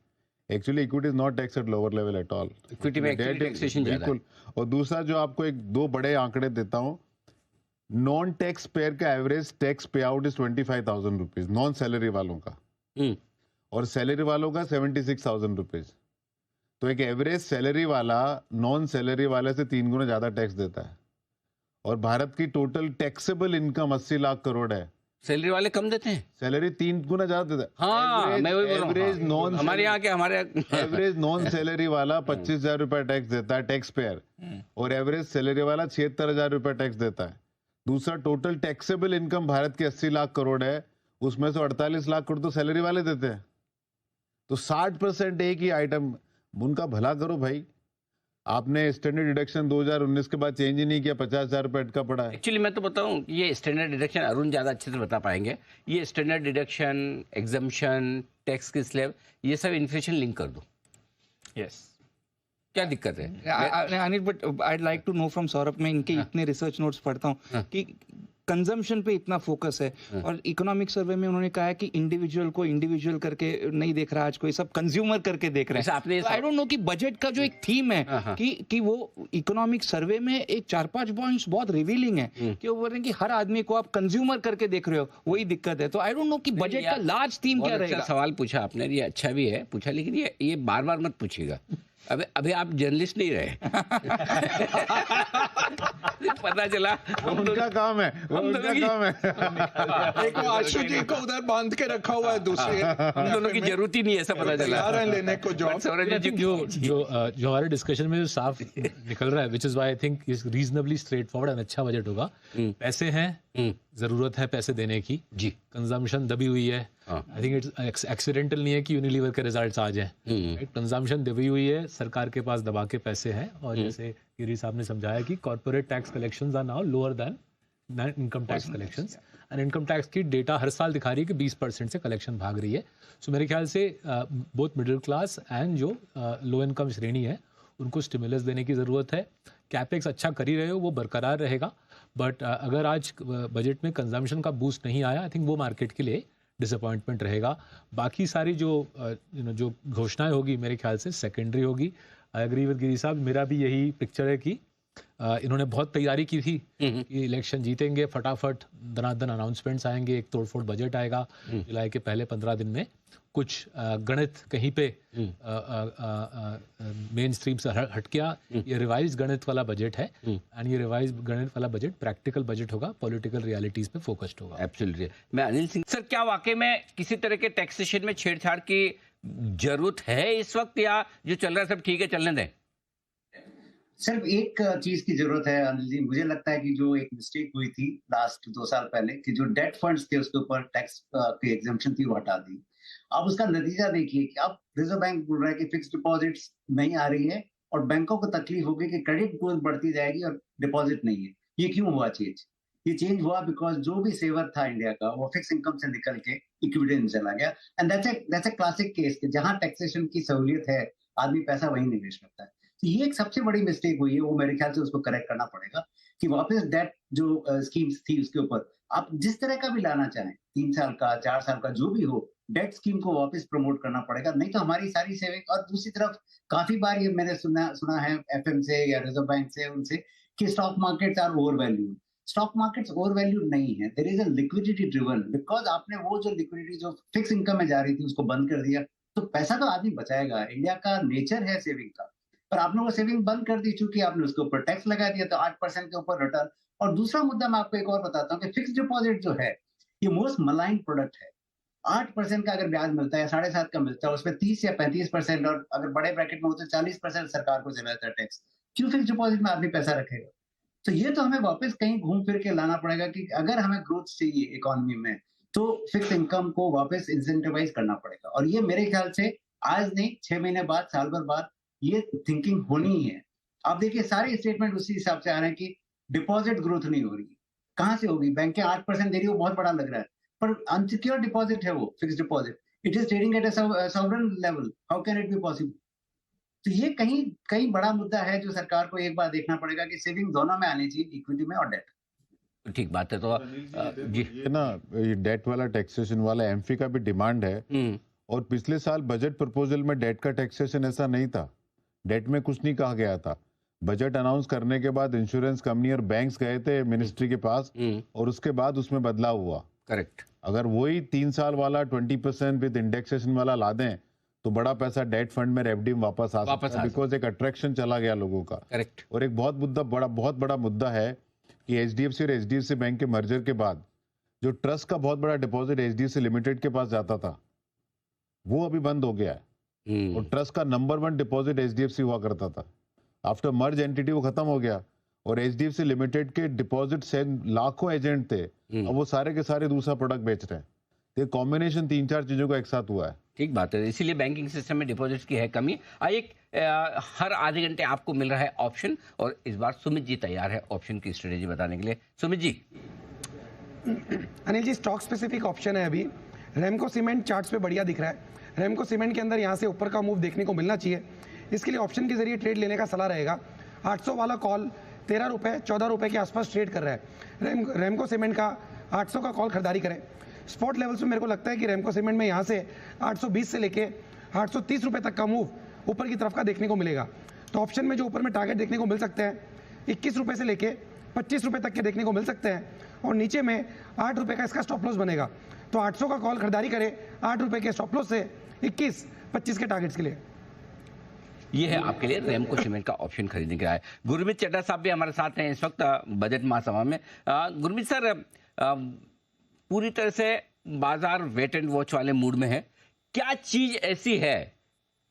Speaker 10: Actually equity is not tax at lower level at all.
Speaker 1: Equity में एक्चुअली टैक्सेशन ज्यादा है।
Speaker 10: बिल्कुल। और दूसरा जो आपको 2 बड़े आंकड़े देता हूँ, नॉन टैक्स पेयर का एवरेज टैक्स पे out is 25,000 rupees non salary वालों का, और सैलरी वालों का 76,000 रुपीज। तो एक एवरेज सैलरी वाला नॉन सैलरी वाले से 3 गुना ज्यादा टैक्स देता है। और भारत की total taxable income 80 lakh crore है,
Speaker 1: सैलरी वाले कम देते हैं,
Speaker 10: सैलरी 3 गुना ज्यादा देता है।
Speaker 1: हाँ, मैं वही बोल रहा हूँ।
Speaker 10: एवरेज नॉन
Speaker 1: हमारे यहाँ के हमारे
Speaker 10: एवरेज नॉन सैलरी वाला 25,000 रुपए टैक्स देता है टैक्स पेयर, और एवरेज सैलरी वाला 76,000 रुपए टैक्स देता है। दूसरा, टोटल टैक्सेबल इनकम भारत की 80 लाख करोड़ है, उसमें से 48 लाख करोड़ तो सैलरी वाले देते हैं। तो 60% एक ही आइटम, उनका भला करो भाई। आपने स्टैंडर्ड डिडक्शन 2019 के बाद चेंज ही नहीं किया, 50,000 रुपए अटका पड़ा है।
Speaker 1: एक्चुअली मैं तो बताऊं, ये स्टैंडर्ड डिडक्शन अरुण ज्यादा अच्छे से बता पाएंगे। ये स्टैंडर्ड डिडक्शन, एग्जम्पशन, टैक्स की स्लैब, ये सब इन्फ्लेशन लिंक कर दो।
Speaker 21: यस,
Speaker 1: क्या दिक्कत है?
Speaker 21: Anil, but I like to know from Saurabh, मैं इनके इतने रिसर्च नोट्स पढ़ता हूँ कि कंजम्पशन पे इतना फोकस है, और इकोनॉमिक सर्वे में उन्होंने कहा है कि इंडिविजुअल को इंडिविजुअल करके नहीं देख रहा, आज कोई सब कंज्यूमर करके देख रहे हैं। आई डोंट नो कि बजट का जो एक थीम है कि वो इकोनॉमिक सर्वे में एक 4-5 पॉइंट्स बहुत रिवीलिंग है कि वो बोल रहे हैं कि हर आदमी को आप कंज्यूमर करके देख रहे हो, वही दिक्कत है। तो आई डोंट नो कि बजट का लार्ज थीम क्या रहेगा।
Speaker 1: सवाल पूछा आपने, ये अच्छा भी है पूछा, लेकिन ये बार बार मत पूछिएगा। अभी आप जर्नलिस्ट नहीं रहे। पता चला
Speaker 10: उनका काम है, उनका काम है।
Speaker 18: एक आशु जी को उधर बांध के रखा हुआ है, दूसरे
Speaker 1: हम दोनों की जरूरत ही नहीं है, ऐसा पता चला
Speaker 18: लेने को जॉब।
Speaker 20: जो हमारे डिस्कशन में जो साफ निकल रहा है, which is why I think is reasonably straight forward and अच्छा बजट होगा। पैसे हैं, जरूरत है पैसे देने की जी, कंजम्पशन दबी हुई है। आई थिंक इट्स एक्सीडेंटल नहीं है कि यूनिलीवर के रिजल्ट्स आ जाएं। कंजम्पशन दबी हुई है, सरकार के पास दबा के पैसे हैं, और जैसे गिरी साहब ने समझाया कि corporate tax collections are now lower than income tax collections, and income tax की डेटा हर साल दिखा रही है कि 20% से कलेक्शन भाग रही है। सो मेरे ख्याल से बोथ मिडिल क्लास एंड जो लो इनकम श्रेणी है, उनको स्टिमुलस देने की ज़रूरत है। कैपेक्स अच्छा कर ही रहे हो, वो बरकरार रहेगा, बट अगर आज बजट में कंजम्पशन का बूस्ट नहीं आया, आई थिंक वो मार्केट के लिए डिसअपॉइंटमेंट रहेगा। बाकी सारी जो जो घोषणाएं होगी मेरे ख्याल से सेकेंडरी होगी। आई एग्री विद गिरी साहब, मेरा भी यही पिक्चर है कि इन्होंने बहुत तैयारी की थी कि इलेक्शन जीतेंगे, फटाफट दनादन अनाउंसमेंट्स आएंगे, एक तोड़फोड़ बजट आएगा जुलाई के पहले 15 दिन में। कुछ गणित कहीं पे मेन स्ट्रीम से हट गया। ये रिवाइज गणित वाला बजट है, एंड ये रिवाइज गणित वाला बजट प्रैक्टिकल बजट होगा, पॉलिटिकल रियलिटीज पे फोकस्ड होगा।
Speaker 1: एब्सोल्युटली। मैं अनिल सिंह सर, क्या वाकई में किसी तरह के टैक्सेशन में छेड़छाड़ की जरूरत है इस वक्त, या जो चल रहा है सब ठीक है चलने दें?
Speaker 19: सिर्फ एक चीज की जरूरत है अनिल जी, मुझे लगता है कि जो एक मिस्टेक हुई थी लास्ट 2 साल पहले कि जो डेट फंड्स थे उसके ऊपर टैक्स की एग्जम्पशन थी वो हटा दी। अब उसका नतीजा देखिए कि अब रिजर्व बैंक बोल रहा है कि फिक्स डिपॉजिट्स नहीं आ रही है और बैंकों को तकलीफ होगी कि क्रेडिट ग्रोथ बढ़ती जाएगी और डिपॉजिट नहीं है। ये क्यों हुआ चेंज? ये चेंज हुआ बिकॉज जो भी सेवर था इंडिया का वो फिक्स इनकम से निकल के इक्विटी में चला गया। And that's a classic case कि जहां टैक्सेशन की सहूलियत है आदमी पैसा वहीं निवेश करता है। तो ये एक सबसे बड़ी मिस्टेक हुई है, वो मेरे ख्याल से उसको करेक्ट करना पड़ेगा कि वापस डेट जो स्कीम्स थी उसके ऊपर आप जिस तरह का भी लाना चाहें 3 साल का 4 साल का जो भी हो डेट स्कीम को वापस प्रमोट करना पड़ेगा, नहीं तो हमारी सारी सेविंग। और दूसरी तरफ काफी बार ये मैंने सुना है एफएम से या रिजर्व बैंक से उनसे कि stock markets are overvalued. Stock markets overvalued नहीं है, there is a liquidity driven, because आपने वो जो लिक्विडिटी जो फिक्स इनकम में जा रही थी उसको बंद कर दिया तो पैसा तो आदमी बचाएगा। इंडिया का नेचर है सेविंग का, पर आपने वो सेविंग बंद कर दी चूंकि आपने उसके ऊपर टैक्स लगा दिया तो 8% के ऊपर रिटर्न। और दूसरा मुद्दा मैं आपको एक और बताता हूँ कि फिक्स डिपॉजिट जो है ये मोस्ट मलाइन प्रोडक्ट है। 8% का अगर ब्याज मिलता है 7.5 का मिलता है उसमें 30 या 35% और अगर बड़े ब्रैकेट में हो तो 40% सरकार को चला जाता है टैक्स। क्यों फिक्स डिपॉजिट में आदमी पैसा रखेगा? तो ये तो हमें वापस कहीं घूम फिर के लाना पड़ेगा कि अगर हमें ग्रोथ चाहिए इकोनॉमी में तो फिक्स इनकम को वापस इंसेंटिवाइज करना पड़ेगा। और ये मेरे ख्याल से आज नहीं 6 महीने बाद साल भर बाद ये थिंकिंग होनी ही है। आप देखिए सारे स्टेटमेंट उसी हिसाब से आ रहे हैं कि डिपॉजिट ग्रोथ नहीं हो रही। कहां से होगी? बैंक के 8% दे रही है वो बहुत बड़ा लग रहा है, पर अनसिक्योर डिपॉजिट है वो fix deposit, it is trading at a sovereign level, how can it be possible? तो ये कहीं बड़ा मुद्दा है जो सरकार को एक बार देखना पड़ेगा कि सेविंग दोनों में आनी चाहिए, इक्विटी में और डेट।
Speaker 1: ठीक बात है। तो जी
Speaker 10: ये ना ये डेट वाला टैक्सेशन वाला एमफी का भी डिमांड है और पिछले साल बजट प्रपोजल में डेट का टैक्सेशन ऐसा नहीं था। डेट में कुछ नहीं कहा गया था। बजट अनाउंस करने के बाद इंश्योरेंस कंपनी और बैंक्स गए थे मिनिस्ट्री के पास और उसके बाद उसमें बदलाव हुआ।
Speaker 1: करेक्ट।
Speaker 10: अगर वही 3 साल वाला 20% विद इंडेक्सेशन वाला ला दें तो बड़ा पैसा डेट फंड में एफडी में वापस आ सकता है, बिकॉज एक अट्रैक्शन चला गया लोगों का।
Speaker 1: करेक्ट।
Speaker 10: और एक बहुत बड़ा मुद्दा है कि एचडीएफसी और एचडीएफसी बैंक के मर्जर के बाद जो ट्रस्ट का बहुत बड़ा डिपॉजिट एचडीएफसी लिमिटेड के पास जाता था वो अभी बंद हो गया है और ट्रस्ट का नंबर 1 डिपॉजिट एचडीएफसी हुआ करता था। आफ्टर मर्ज एंटिटी वो खत्म हो गया और एचडीएफसी लिमिटेड के डिपॉजिट से लाखों एजेंट थे, अब वो सारे के सारे दूसरा प्रोडक्ट बेच रहे हैं। तो कॉम्बिनेशन 3-4 चीजों का एक साथ हुआ है।
Speaker 1: ठीक बात है, इसीलिए बैंकिंग सिस्टम में डिपॉजिट की है कमी। हर आधे घंटे आपको मिल रहा है ऑप्शन और इस बार सुमित जी तैयार है ऑप्शन की स्ट्रेटेजी बताने के लिए। Sumit ji.
Speaker 4: Anil ji stock specific option है अभी। रेमको सीमेंट चार्ट्स पे बढ़िया दिख रहा है। रेमको सीमेंट के अंदर यहाँ से ऊपर का मूव देखने को मिलना चाहिए, इसके लिए ऑप्शन के जरिए ट्रेड लेने का सलाह रहेगा। 800 वाला कॉल 13 रुपये 14 रुपये के आसपास ट्रेड कर रहा है। रेमको सीमेंट का 800 का कॉल खरीदारी करें। स्पॉट लेवल्स में मेरे को लगता है कि रेमको सीमेंट में यहाँ से 820 से लेके 830 रुपये तक का मूव ऊपर की तरफ का देखने को मिलेगा। तो ऑप्शन में जो ऊपर में टारगेट देखने को मिल सकते हैं 21 रुपये से लेके 25 रुपये तक के देखने को मिल सकते हैं और नीचे में 8 रुपये का इसका स्टॉप लॉस बनेगा। तो 800 का कॉल खरीदारी करें 8 रुपये के स्टॉप लॉस से 21-25 के टारगेट्स के लिए।
Speaker 1: ये है आपके लिए रेमको सीमेंट का ऑप्शन खरीदने के लिए। गुरमीत चड्ढा साहब भी हमारे साथ हैं इस वक्त बजट महासभा में। गुरमीत सर, पूरी तरह से बाजार वेट एंड वॉच वाले मूड में है। क्या चीज ऐसी है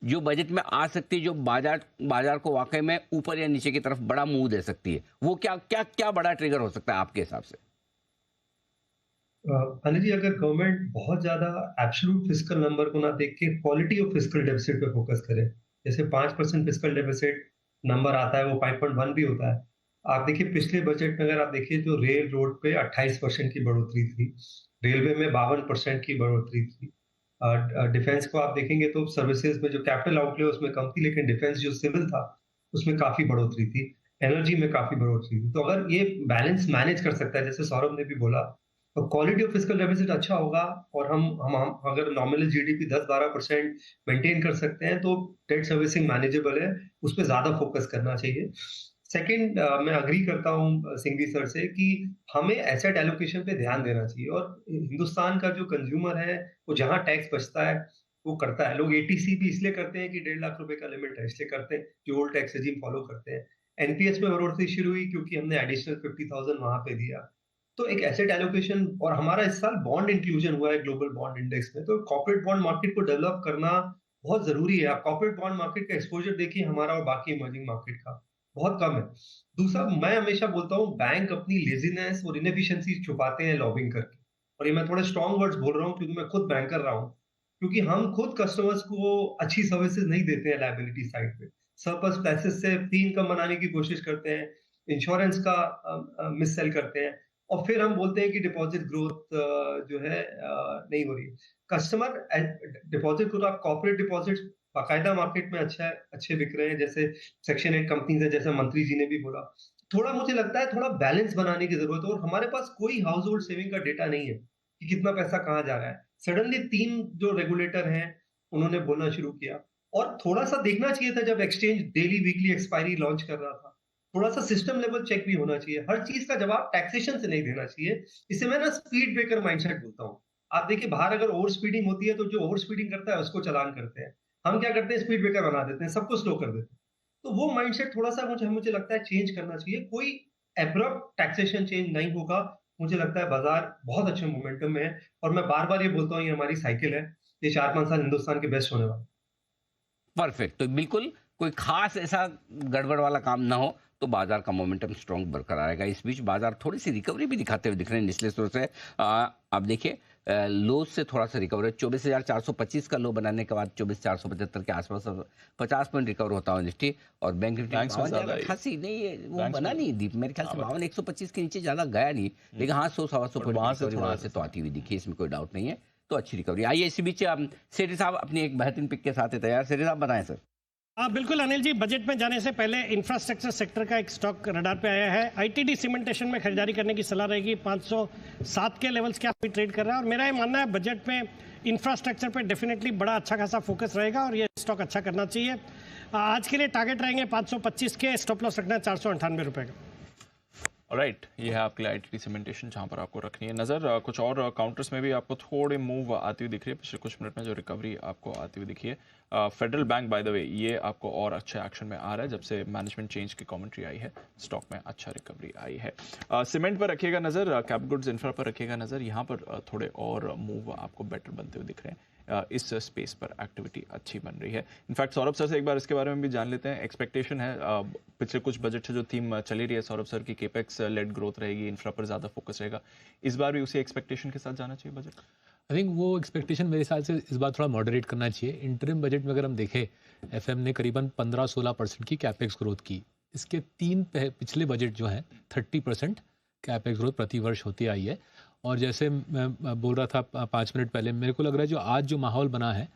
Speaker 1: जो बजट में आ सकती है जो बाजार को वाकई में ऊपर या नीचे की तरफ बड़ा मूव दे सकती है? वो क्या बड़ा ट्रिगर हो सकता है आपके हिसाब से?
Speaker 16: अनिल जी, अगर गवर्नमेंट बहुत ज्यादा एब्सोल्यूट फिस्कल नंबर को ना देख के क्वालिटी ऑफ फिस्कल डेफिसिट पे फोकस करे, जैसे 5% फिस्कल डेफिसिट नंबर आता है वो 5.1 भी होता है। आप देखिए पिछले बजट में अगर आप देखिए तो रेल रोड पे 28% की बढ़ोतरी थी, रेलवे में 52% की बढ़ोतरी थी। डिफेंस को आप देखेंगे तो सर्विसेज में जो कैपिटल आउटले उसमें कम थी, लेकिन डिफेंस जो सिविल था उसमें काफी बढ़ोतरी थी, एनर्जी में काफी बढ़ोतरी थी। तो अगर ये बैलेंस मैनेज कर सकता है, जैसे सौरभ ने भी बोला, तो क्वालिटी ऑफ फिस्कल डेफिसिट अच्छा होगा और हम अगर नॉमिनल जीडीपी 10-12% मेंटेन कर सकते हैं तो डेट सर्विसिंग मैनेजेबल है, उस पर ज्यादा फोकस करना चाहिए। सेकंड, मैं अग्री करता हूँ सिंघवी सर से कि हमें एसेट एलोकेशन पे ध्यान देना चाहिए और हिंदुस्तान का जो कंज्यूमर है वो जहां टैक्स बचता है वो करता है। लोग एटीसी भी इसलिए करते हैं कि 1.5 लाख रुपए का लिमिट है, इसलिए करते हैं, जो ओल्ड टैक्स रेजिम फॉलो करते हैं। एनपीएस में बढ़ोतरी शुरू हुई क्योंकि हमने एडिशनल 50,000 वहां पे दिया। तो एक एसेट एलोकेशन, और हमारा इस साल बॉन्ड इंक्लूजन हुआ है ग्लोबल बॉन्ड इंडेक्स में, तो कॉर्पोरेट बॉन्ड मार्केट को डेवलप करना बहुत जरूरी है। आप कॉर्पोरेट बॉन्ड मार्केट का एक्सपोजर देखिए हमारा और बाकी इमर्जिंग मार्केट का, बहुत कम है। दूसरा, मैं हमेशा बोलता हूँ बैंक अपनी लेजीनेस और इनएफिशिएंसी छुपाते हैं लॉबिंग करके, और ये मैं थोड़े स्ट्रॉन्ग वर्ड्स बोल रहा हूँ क्योंकि मैं खुद बैंकर रहा हूँ, क्योंकि हम खुद कस्टमर्स को अच्छी सर्विसेज नहीं देते हैं लायबिलिटी साइड पे, सरप्लस प्राइसेस से फी इनकम बनाने की कोशिश करते हैं, इंश्योरेंस का मिस सेल करते हैं, और फिर हम बोलते हैं कि डिपॉजिट ग्रोथ जो है नहीं हो रही है। कस्टमर डिपॉजिट ग्रोथ, आप कॉर्पोरेट डिपॉजिट बाकायदा मार्केट में अच्छा है, अच्छे बिक रहे हैं, जैसे सेक्शन 8 कंपनीज है, जैसे मंत्री जी ने भी बोला। थोड़ा मुझे लगता है थोड़ा बैलेंस बनाने की जरूरत है, और हमारे पास कोई हाउस होल्ड सेविंग का डेटा नहीं है कि कितना पैसा कहाँ जा रहा है। सडनली 3 जो रेगुलेटर हैं उन्होंने बोलना शुरू किया, और थोड़ा सा देखना चाहिए था जब exchange daily weekly expiry launch कर रहा था, थोड़ा सा सिस्टम लेवल चेक भी होना चाहिए। हर चीज का जवाब टैक्सेशन से नहीं देना चाहिए। इसे मैं ना स्पीड ब्रेकर माइंडसेट बोलता हूँ। आप देखिए बाहर अगर ओवर स्पीडिंग होती है तो जो ओवर स्पीडिंग करता है उसको चालान करते हैं, हम क्या करते हैं स्पीड ब्रेकर बना देते हैं, सबको स्लो कर देते हैं। तो वो माइंडसेट थोड़ा सा मुझे लगता है चेंज करना चाहिए। कोई एब्रप्ट टैक्सेशन चेंज नहीं होगा। मुझे लगता है बाजार बहुत अच्छे मोमेंटम में है, और मैं बार बार ये बोलता हूँ ये हमारी साइकिल है, ये 4-5 साल हिंदुस्तान के बेस्ट होने वाले।
Speaker 1: परफेक्ट। तो बिल्कुल कोई खास ऐसा गड़बड़ वाला काम ना हो तो बाजार का मोमेंटम स्ट्रॉन्ग बरकरार रहेगा। इस बीच बाजार थोड़ी सी रिकवरी भी दिखाते हुए दिख रहे हैं निचले स्तर से। आप देखिए लो से थोड़ा सा रिकवर है, 24,425 का लो बनाने के बाद 24,475 के आसपास 50 पॉइंट रिकवर होता है निफ्टी, और बैंक निफ्टी खासी नहीं है, वो बना नहीं दीप मेरे ख्याल से 52,125 के नीचे ज़्यादा गया नहीं, लेकिन हाँ 100-125 पॉइंट वहाँ से तो आती हुई दिखी, इसमें कोई डाउट नहीं है। तो अच्छी रिकवरी। आइए इसी बीच सेठी साहब अपनी एक बेहतरीन पिक के साथ है तैयार। सेठी साहब बताएं सर।
Speaker 9: हाँ बिल्कुल अनिल जी, बजट में जाने से पहले इंफ्रास्ट्रक्चर सेक्टर का एक स्टॉक रडार पे आया है। आईटीडी सीमेंटेशन में खरीदारी करने की सलाह रहेगी। 507 के लेवल्स के आप ट्रेड कर रहा है, और मेरा ये मानना है बजट में इंफ्रास्ट्रक्चर पे डेफिनेटली बड़ा अच्छा खासा फोकस रहेगा, और ये स्टॉक अच्छा करना चाहिए। आज के लिए टारगेट रहेंगे 525 के, स्टॉप लॉस रखना है 498 रुपये का।
Speaker 11: राइट, ये है आपके लिए आईटीडी सीमेंटेशन जहां पर आपको रखनी है नज़र। कुछ और काउंटर्स में भी आपको थोड़े मूव आती हुई दिख रही है पिछले कुछ मिनट में, जो रिकवरी आपको आती हुई दिखी है। फेडरल बैंक बाय द वे ये आपको और अच्छे एक्शन में आ रहा है जब से मैनेजमेंट चेंज की कमेंट्री आई है, स्टॉक में अच्छा रिकवरी आई है। सीमेंट पर रखिएगा नज़र, कैप गुड्स इंफ्रा पर रखिएगा नज़र, यहाँ पर थोड़े और मूव आपको बेटर बनते हुए दिख रहे हैं। इस स्पेस पर एक्टिविटी अच्छी बन रही है। इनफैक्ट सौरभ सर से एक बार इसके बारे में भी जान लेते हैं। एक्सपेक्टेशन है पिछले कुछ बजट से जो थीम चली रही है सौरभ सर की, केपेक्स लेड ग्रोथ रहेगी, इंफ्रा पर ज़्यादा फोकस रहेगा, इस बार भी उसी एक्सपेक्टेशन के साथ जाना चाहिए बजट?
Speaker 20: आई थिंक वो एक्सपेक्टेशन मेरे हिसाब से इस बार थोड़ा मॉडरेट करना चाहिए। इंटरिम बजट में अगर हम देखें, एफएम ने करीबन 15-16% की कैपेक्स ग्रोथ की। इसके 3 पिछले बजट जो हैं 30% कैपेक्स ग्रोथ प्रति वर्ष होती आई है। और जैसे मैं बोल रहा था 5 मिनट पहले, मेरे को लग रहा है जो आज जो माहौल बना है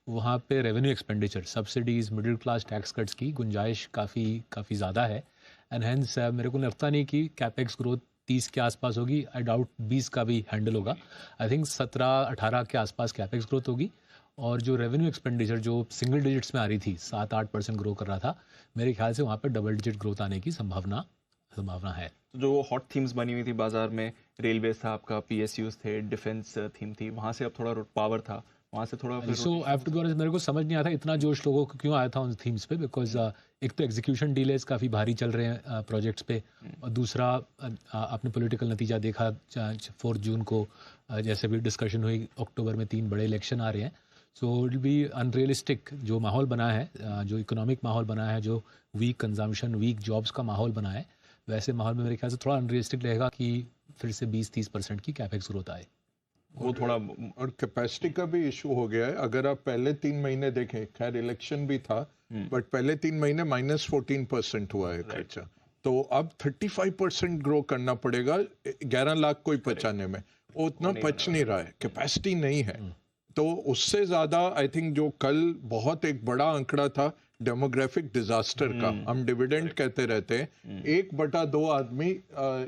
Speaker 20: वहाँ पे revenue expenditure, subsidies, middle class tax cuts की गुंजाइश काफ़ी ज़्यादा है। एंड हेंस मेरे को लगता नहीं कि कैपेक्स ग्रोथ 30 के आसपास होगी। आई डाउट 20 का भी हैंडल होगा। आई थिंक 17-18 के आसपास कैपेक्स ग्रोथ होगी। और जो रेवेन्यू एक्सपेंडिचर जो सिंगल डिजिट्स में आ रही थी, 7-8% ग्रो कर रहा था, मेरे ख्याल से वहाँ पर डबल डिजिट ग्रोथ आने की संभावना है।
Speaker 11: तो जो हॉट थीम्स बनी हुई थी बाजार में, रेलवे था आपका, पीएसयूज थे, डिफेंस थीम थी, वहाँ से अब थोड़ा पावर था, वहाँ से थोड़ा
Speaker 20: सो आई टू बी ऑनेस्ट मेरे को समझ नहीं आता इतना जोश लोगों को क्यों आया था उन थीम्स पे। बिकॉज एक तो एग्जीक्यूशन डिलेज काफ़ी भारी चल रहे हैं प्रोजेक्ट्स पे, और दूसरा आपने पॉलिटिकल नतीजा देखा 4 जून को, जैसे भी डिस्कशन हुई, अक्टूबर में 3 बड़े इलेक्शन आ रहे हैं। सो इट बी अनरियलिस्टिक जो माहौल बना है, जो इकोनॉमिक माहौल बना है, जो वीक कंजम्पशन, वीक जॉब्स का माहौल बना है, वैसे माहौल में मेरे ख्याल से थोड़ा अनरियलिस्टिक रहेगा कि फिर से 20-30% की कैपेक्स ग्रोथ आए।
Speaker 18: वो थोड़ा और कैपेसिटी का भी इशू हो गया है। अगर आप पहले 3 महीने देखें, खैर इलेक्शन भी था, बट पहले 3 महीने -14% हुआ है खर्चा, तो अब 35% ग्रो करना पड़ेगा 11 लाख कोई पचाने में, वो उतना पच नहीं रहा है, कैपेसिटी नहीं है। तो उससे ज़्यादा आई थिंक जो कल बहुत एक बड़ा आंकड़ा था डेमोग्राफिक डिजास्टर का, हम डिविडेंड कहते रहते हैं, 1/2 आदमी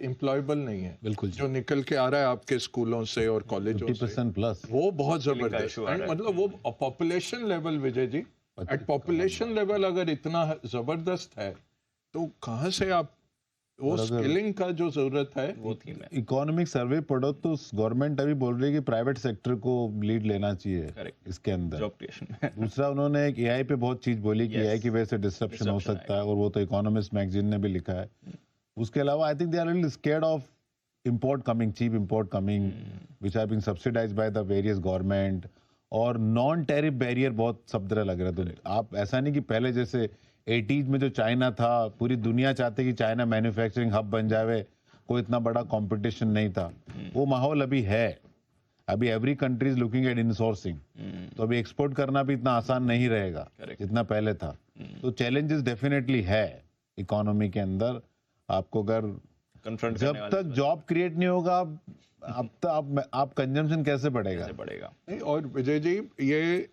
Speaker 18: एम्प्लॉयबल नहीं है, बिल्कुल, जो निकल के आ रहा है आपके स्कूलों से और कॉलेजों से,
Speaker 10: 50% प्लस,
Speaker 18: वो बहुत जबरदस्त। मतलब वो population level, Vijay ji, eight population level अगर इतना जबरदस्त है तो कहाँ से आप वो स्किलिंग का जो जरूरत है वो थी।
Speaker 10: इकोनॉमिक सर्वे पढ़ो तो गवर्नमेंट अभी बोल रही है कि प्राइवेट सेक्टर को लीड लेना चाहिए इसके अंदर। दूसरा उन्होंने एक एआई पे बहुत चीज बोली कि एआई की वजह से डिसरप्शन हो सकता है, और वो तो इकोनॉमिस्ट मैगजीन ने भी लिखा है। उसके अलावा I think they are little scared of import coming, cheap import coming, which are being subsidized by the various government, और नॉन टैरिफ बैरियर बहुत सब तरह लग रहा है। तो आप ऐसा नहीं कि पहले जैसे 80s में जो चाइना था, पूरी दुनिया चाहते कि चाइना मैन्युफैक्चरिंग हब बन जावे, कोई इतना बड़ा कंपटीशन नहीं था, वो माहौल अभी है। अभी every country is looking at insourcing, तो अभी एक्सपोर्ट करना भी इतना आसान नहीं रहेगा जितना पहले था। तो चैलेंजेस डेफिनेटली है इकोनॉमी के अंदर। आपको अगर जब तक जॉब क्रिएट नहीं होगा, अब तक आप कंजम्पशन कैसे बढ़ेगा?
Speaker 18: नहीं, और विजय जी ये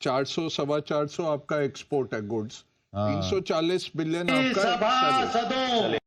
Speaker 18: 400 सवा 400 आपका एक्सपोर्ट है गुड्स, 340 बिलियन आपका